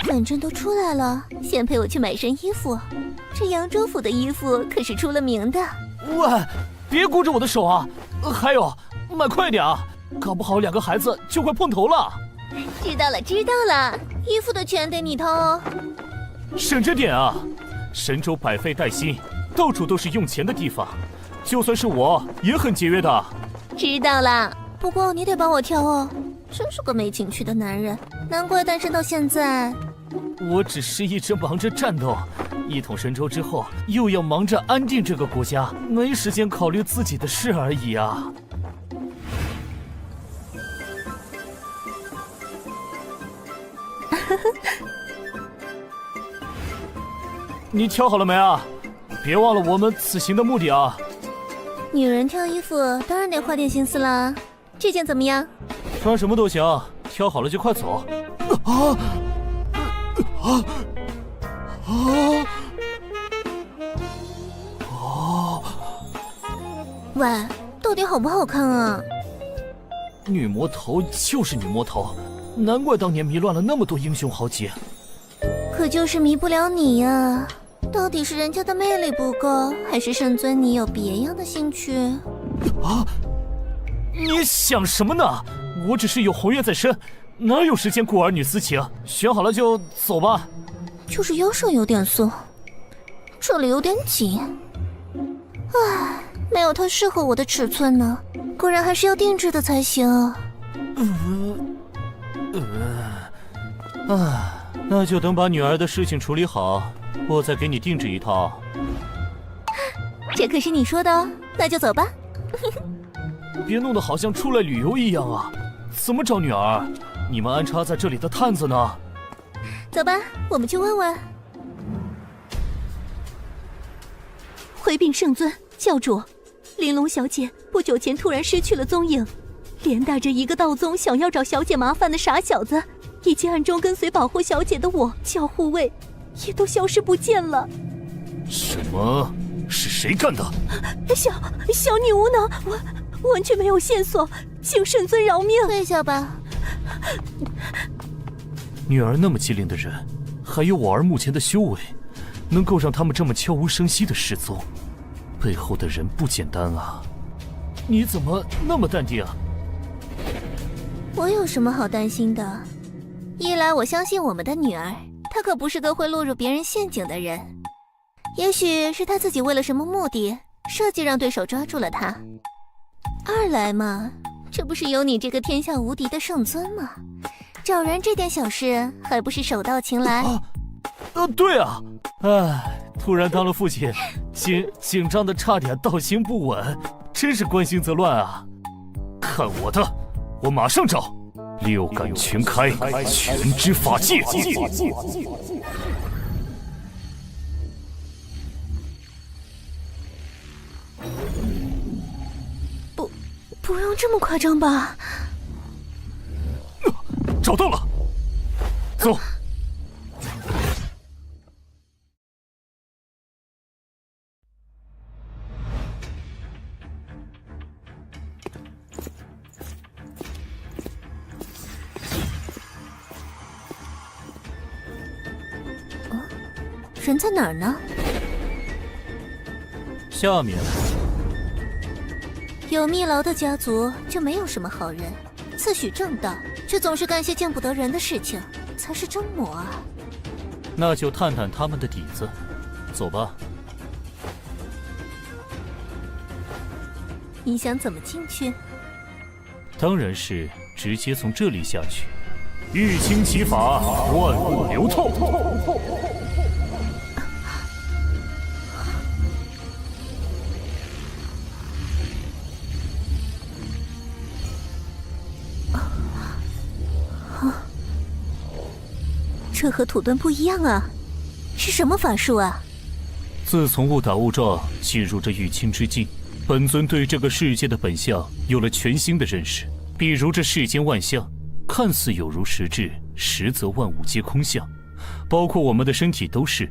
反正都出来了，先陪我去买身衣服。这扬州府的衣服可是出了名的。喂，别箍着我的手啊！还有，买快点啊，搞不好2个孩子就快碰头了。知道了，知道了，衣服的钱得你掏哦。省着点啊！神州百废待兴，到处都是用钱的地方，就算是我也很节约的。知道了，不过你得帮我挑哦。真是个没情趣的男人，难怪单身到现在。我只是一直忙着战斗，一统神州之后，又要忙着安定这个国家，没时间考虑自己的事而已啊。你挑好了没啊？别忘了我们此行的目的啊！女人挑衣服当然得花点心思啦。这件怎么样？穿什么都行，挑好了就快走。喂，到底好不好看啊？女魔头就是女魔头，难怪当年迷乱了那么多英雄豪杰。可就是迷不了你呀。到底是人家的魅力不够，还是圣尊你有别样的兴趣？啊！你想什么呢？我只是有宏愿在身，哪有时间顾儿女私情？选好了就走吧。就是腰上有点松，这里有点紧。唉，没有它适合我的尺寸呢，果然还是要定制的才行。那就等把女儿的事情处理好，我再给你定制一套。这可是你说的哦，那就走吧。别弄得好像出来旅游一样啊！怎么找女儿？你们安插在这里的探子呢？走吧，我们去问问。回禀圣尊，教主，玲珑小姐不久前突然失去了踪影，连带着一个道宗想要找小姐麻烦的傻小子，以及暗中跟随保护小姐的我教护卫，也都消失不见了。什么？是谁干的？小女无能，我完全没有线索，请圣尊饶命。退下吧。女儿那么机灵的人，还有我儿目前的修为，能够让他们这么悄无声息的失踪，背后的人不简单啊！你怎么那么淡定啊？我有什么好担心的？一来我相信我们的女儿，她可不是个会落入别人陷阱的人；也许是他自己为了什么目的设计让对手抓住了他。二来嘛，这不是有你这个天下无敌的圣尊吗？找人这点小事还不是手到擒来？对啊，突然当了父亲，紧张的差点道行不稳，真是关心则乱啊！看我的，我马上找六感全开，全知法界。不用这么夸张吧？找到了，走。人在哪儿呢？下面。有密劳的家族就没有什么好人，自诩正道，却总是干些见不得人的事情，才是真魔啊！那就探探他们的底子，走吧。你想怎么进去？当然是直接从这里下去。欲清其法，万物流透。这和土遁不一样啊，是什么法术啊？自从误打误撞进入这玉清之境，本尊对这个世界的本相有了全新的认识。比如这世间万象，看似有如实质，实则万物皆空相，包括我们的身体都是。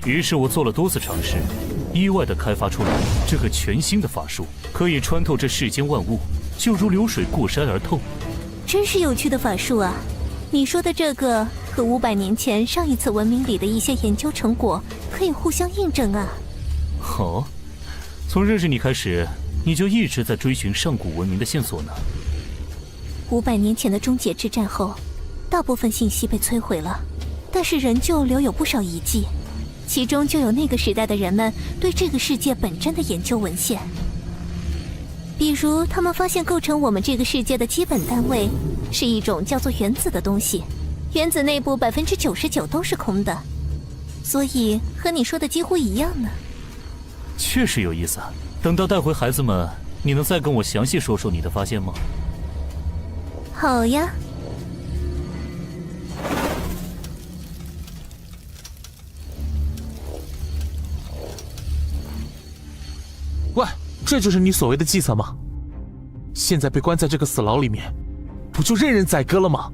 于是我做了多次尝试，意外地开发出来这个全新的法术，可以穿透这世间万物，就如流水过山而透。真是有趣的法术啊！你说的这个和500年前上一次文明里的一些研究成果可以互相印证啊。哦，从认识你开始，你就一直在追寻上古文明的线索呢。500年前的终结之战后，大部分信息被摧毁了，但是仍旧留有不少遗迹，其中就有那个时代的人们对这个世界本真的研究文献。比如，他们发现构成我们这个世界的基本单位是一种叫做原子的东西，原子内部99%都是空的，所以和你说的几乎一样呢。确实有意思啊！等到带回孩子们，你能再跟我详细说说你的发现吗？好呀。喂，这就是你所谓的计策吗？现在被关在这个死牢里面，不就任人宰割了吗？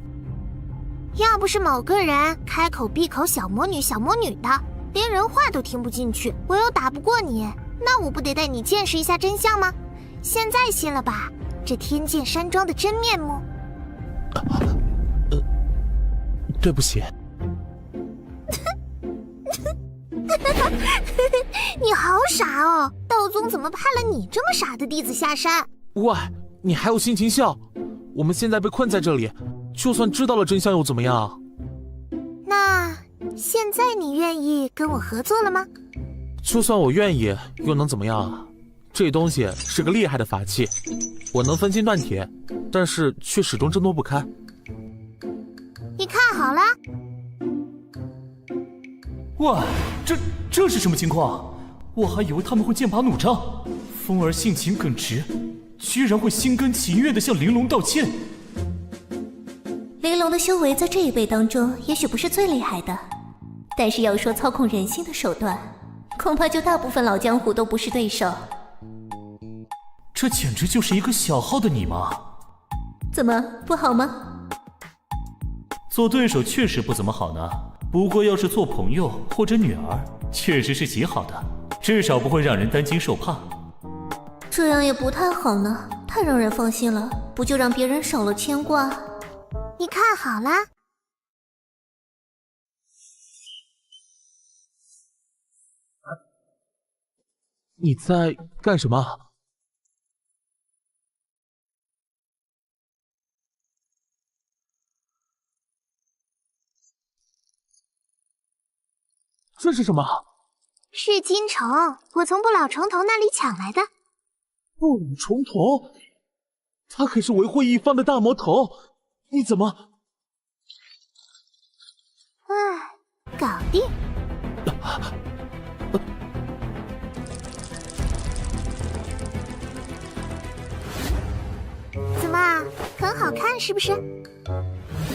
要不是某个人开口闭口小魔女小魔女的，连人话都听不进去，我又打不过你，那我不得带你见识一下真相吗？现在信了吧，这天剑山庄的真面目。对不起。你好傻哦，道宗怎么派了你这么傻的弟子下山？喂，你还有心情笑？我们现在被困在这里，就算知道了真相又怎么样？那现在你愿意跟我合作了吗？就算我愿意，又能怎么样啊？这东西是个厉害的法器，我能分金断铁，但是却始终挣脱不开。你看好了。哇，这是什么情况？我还以为他们会剑拔弩张，风儿性情耿直，居然会心甘情愿地向玲珑道歉。玲珑的修为在这一辈当中也许不是最厉害的，但是要说操控人心的手段，恐怕就大部分老江湖都不是对手。这简直就是一个小号的你嘛！怎么不好吗？做对手确实不怎么好呢，不过要是做朋友或者女儿，确实是极好的，至少不会让人担惊受怕。这样也不太好呢，太让人放心了，不就让别人少了牵挂？你看好了。你在干什么？这是什么？是金虫，我从不老虫头那里抢来的。不老虫头，他可是维护一方的大魔头，你怎么？搞定。怎么，很好看是不是？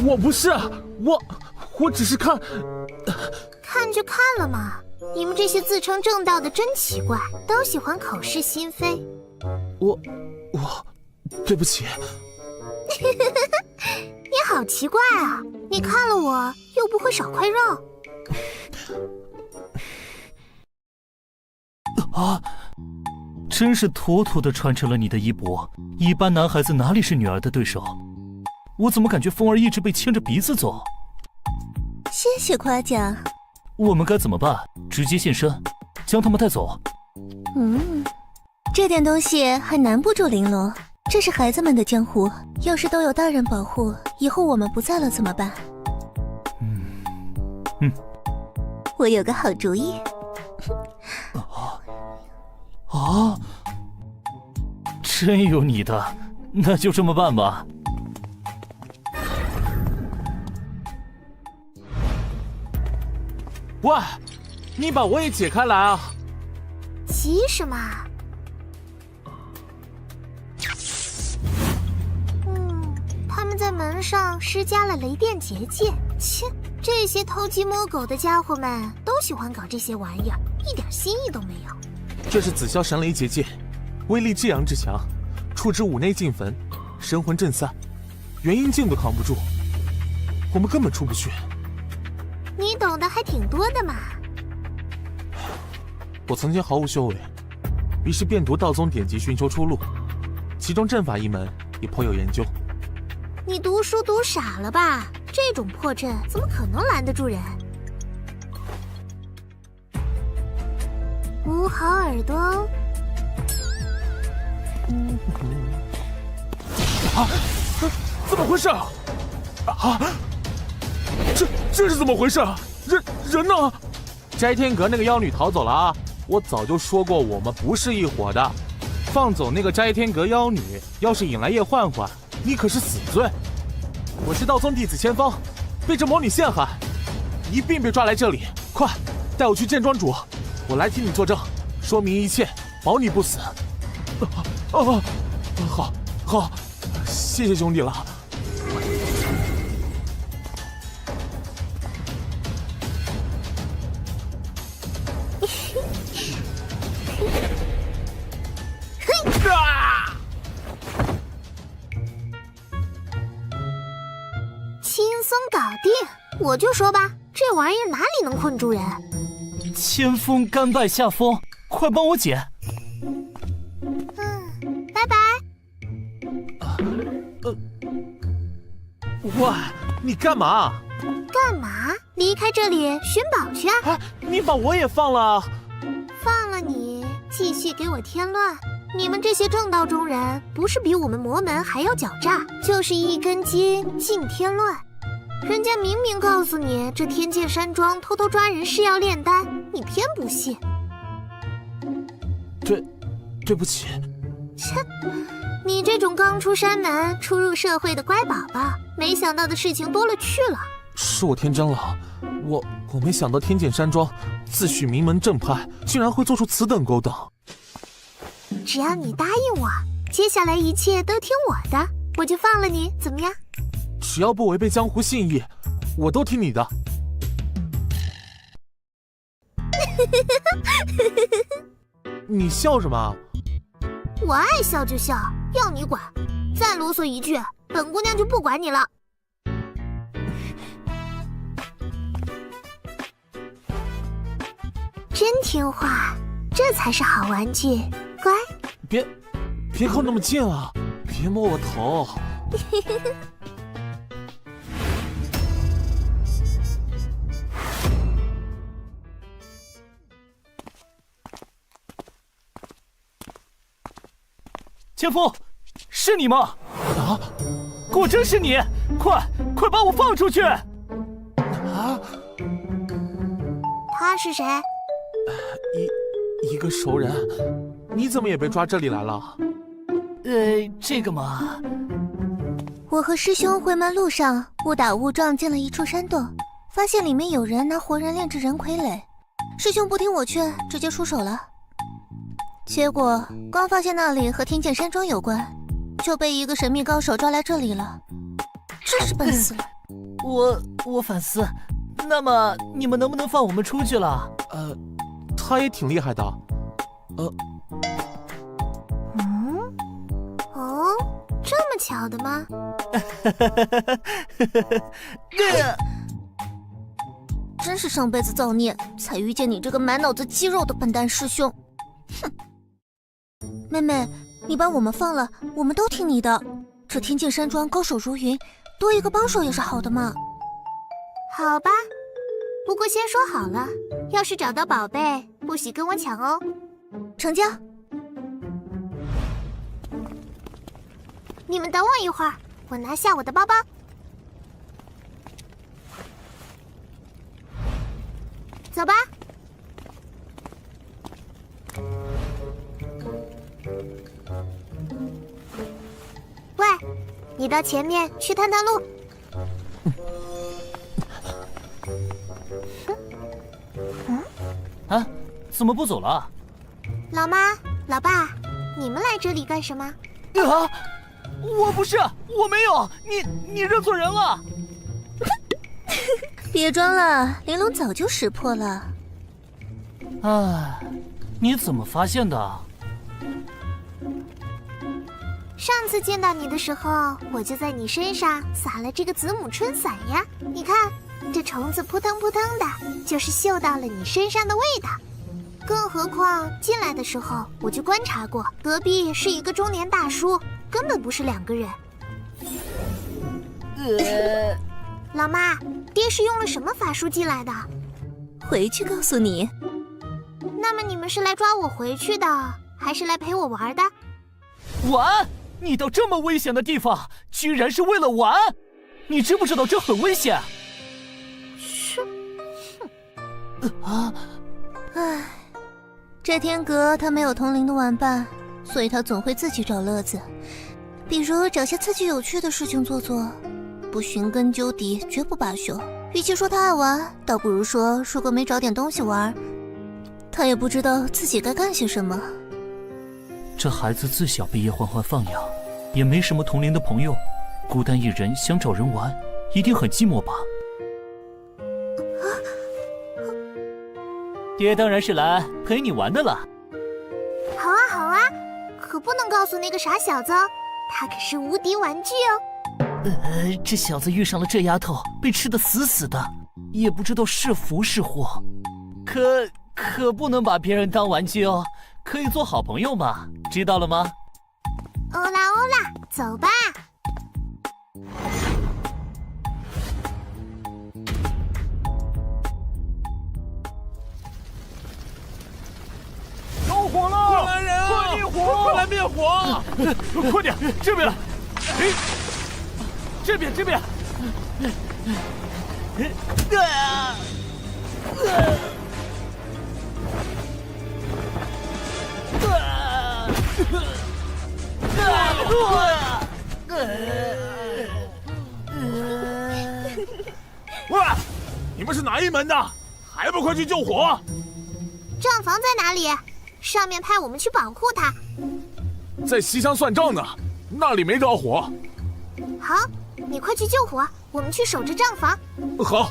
我不是，我只是看就看了嘛。你们这些自称正道的真奇怪，都喜欢口是心非。我，对不起。你好奇怪啊！你看了我又不会少块肉。啊！真是妥妥的传承了你的衣钵。一般男孩子哪里是女儿的对手？我怎么感觉风儿一直被牵着鼻子走？谢谢夸奖。我们该怎么办？直接现身，将他们带走？这点东西还难不住玲珑。这是孩子们的江湖，要是都有大人保护，以后我们不在了怎么办？我有个好主意。真有你的，那就这么办吧。喂，你把我也解开来啊！急什么？他们在门上施加了雷电结界。切，这些偷鸡摸狗的家伙们都喜欢搞这些玩意儿，一点新意都没有。这是紫霄神雷结界，威力至阳至强，触之五内进坟，神魂震散，元婴境都扛不住，我们根本出不去。你懂得还挺多的嘛。我曾经毫无修为，于是便读道宗典籍寻求出路，其中阵法一门也颇有研究。你读书读傻了吧？这种破阵怎么可能拦得住人？捂好耳朵哦。怎么回事？这是怎么回事？人呢？斋天阁那个妖女逃走了啊！我早就说过我们不是一伙的。放走那个斋天阁妖女，要是引来叶焕焕，你可是死罪。我是道宗弟子千方，被这魔女陷害，一并被抓来这里。快，带我去见庄主，我来替你作证，说明一切，保你不死。好，谢谢兄弟了。轻松搞定，我就说吧，这玩意儿哪里能困住人？千锋甘拜下风，快帮我解。拜拜。喂，你干嘛？干嘛？离开这里寻宝去啊！你把我也放了。放了你，继续给我添乱。你们这些正道中人，不是比我们魔门还要狡诈，就是一根筋尽添乱。人家明明告诉你，这天剑山庄偷偷抓人是要炼丹，你偏不信。对不起。切，你这种刚出山门、初入社会的乖宝宝，没想到的事情多了去了。是我天真了，我没想到天剑山庄自诩名门正派，竟然会做出此等勾当。只要你答应我，接下来一切都听我的，我就放了你，怎么样？只要不违背江湖信义，我都听你的。你笑什么？我爱笑就笑，要你管。再啰嗦一句，本姑娘就不管你了。真听话，这才是好玩具，乖。别靠那么近啊！别摸我头。千锋，是你吗？啊，果真是你！快把我放出去！他是谁？一个熟人，你怎么也被抓这里来了？这个嘛，我和师兄回门路上误打误撞进了一处山洞，发现里面有人拿活人炼制人傀儡，师兄不听我劝，直接出手了。结果刚发现那里和天剑山庄有关，就被一个神秘高手抓来这里了，真是笨死了。我反思，那么你们能不能放我们出去了？他也挺厉害的。哦，这么巧的吗？真是上辈子造孽，才遇见你这个满脑子肌肉的笨蛋师兄。哼！妹妹，你把我们放了，我们都听你的。这天剑山庄高手如云，多一个帮手也是好的嘛。好吧，不过先说好了，要是找到宝贝，不许跟我抢哦。成交。你们等我一会儿，我拿下我的包包。走吧。喂，你到前面去探探路。啊，怎么不走了？老妈、老爸，你们来这里干什么？啊！我不是，我没有，你认错人了。别装了，玲珑早就识破了。哎，你怎么发现的？上次见到你的时候，我就在你身上撒了这个子母春伞呀。你看，这虫子扑腾扑腾的，就是嗅到了你身上的味道。更何况进来的时候我就观察过，隔壁是一个中年大叔，根本不是两个人。老妈，爹是用了什么法术进来的？回去告诉你。那么你们是来抓我回去的，还是来陪我玩的？玩？你到这么危险的地方，居然是为了玩？你知不知道这很危险？是。唉，这天阁他没有同龄的玩伴，所以他总会自己找乐子，比如找些刺激有趣的事情做做。不寻根究底，绝不罢休。与其说他爱玩，倒不如说如果没找点东西玩，他也不知道自己该干些什么。这孩子自小被叶欢欢放养，也没什么同龄的朋友，孤单一人想找人玩，一定很寂寞吧？爹当然是来陪你玩的了。好啊好啊，可不能告诉那个傻小子哦，他可是无敌玩具哦。这小子遇上了这丫头，被吃得死死的，也不知道是福是祸。可不能把别人当玩具哦，可以做好朋友嘛，知道了吗？欧啦欧啦，走吧。着火了！快来人啊！快灭火！快来灭火！快点，这边来！这边！喂，你们是哪一门的？还不快去救火！账房在哪里？上面派我们去保护他。在西厢算账呢，那里没着火。好，你快去救火，我们去守着账房。好。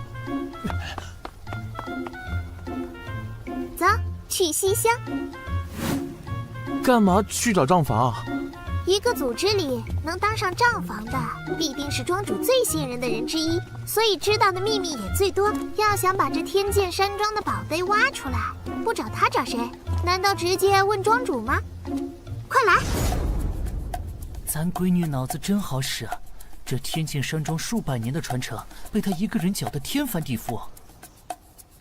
走，去西厢。干嘛去找账房啊？一个组织里能当上账房的，必定是庄主最信任的人之一，所以知道的秘密也最多。要想把这天剑山庄的宝贝挖出来，不找他找谁？难道直接问庄主吗？快来！咱闺女脑子真好使，这天剑山庄数百年的传承，被她一个人搅得天翻地覆。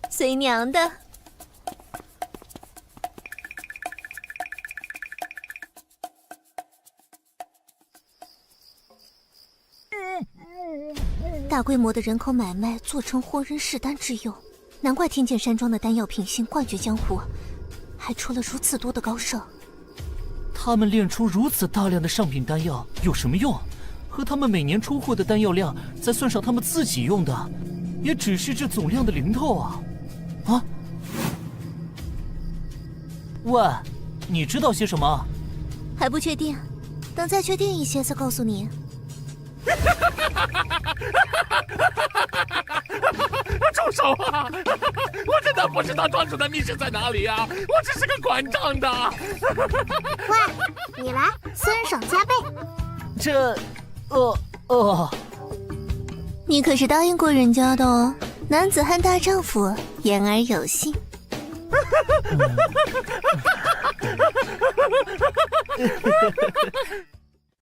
随娘的。大规模的人口买卖做成活人试丹之用，难怪天剑山庄的丹药品性冠绝江湖，还出了如此多的高手。他们炼出如此大量的上品丹药有什么用？和他们每年出货的丹药量，再算上他们自己用的，也只是这总量的零头啊！啊？喂，你知道些什么？还不确定，等再确定一些再告诉你。住手啊！我真的不知道庄主的密室在哪里啊！我只是个管账的。喂，你来，酸爽加倍。这，你可是答应过人家的哦，男子汉大丈夫，言而有信。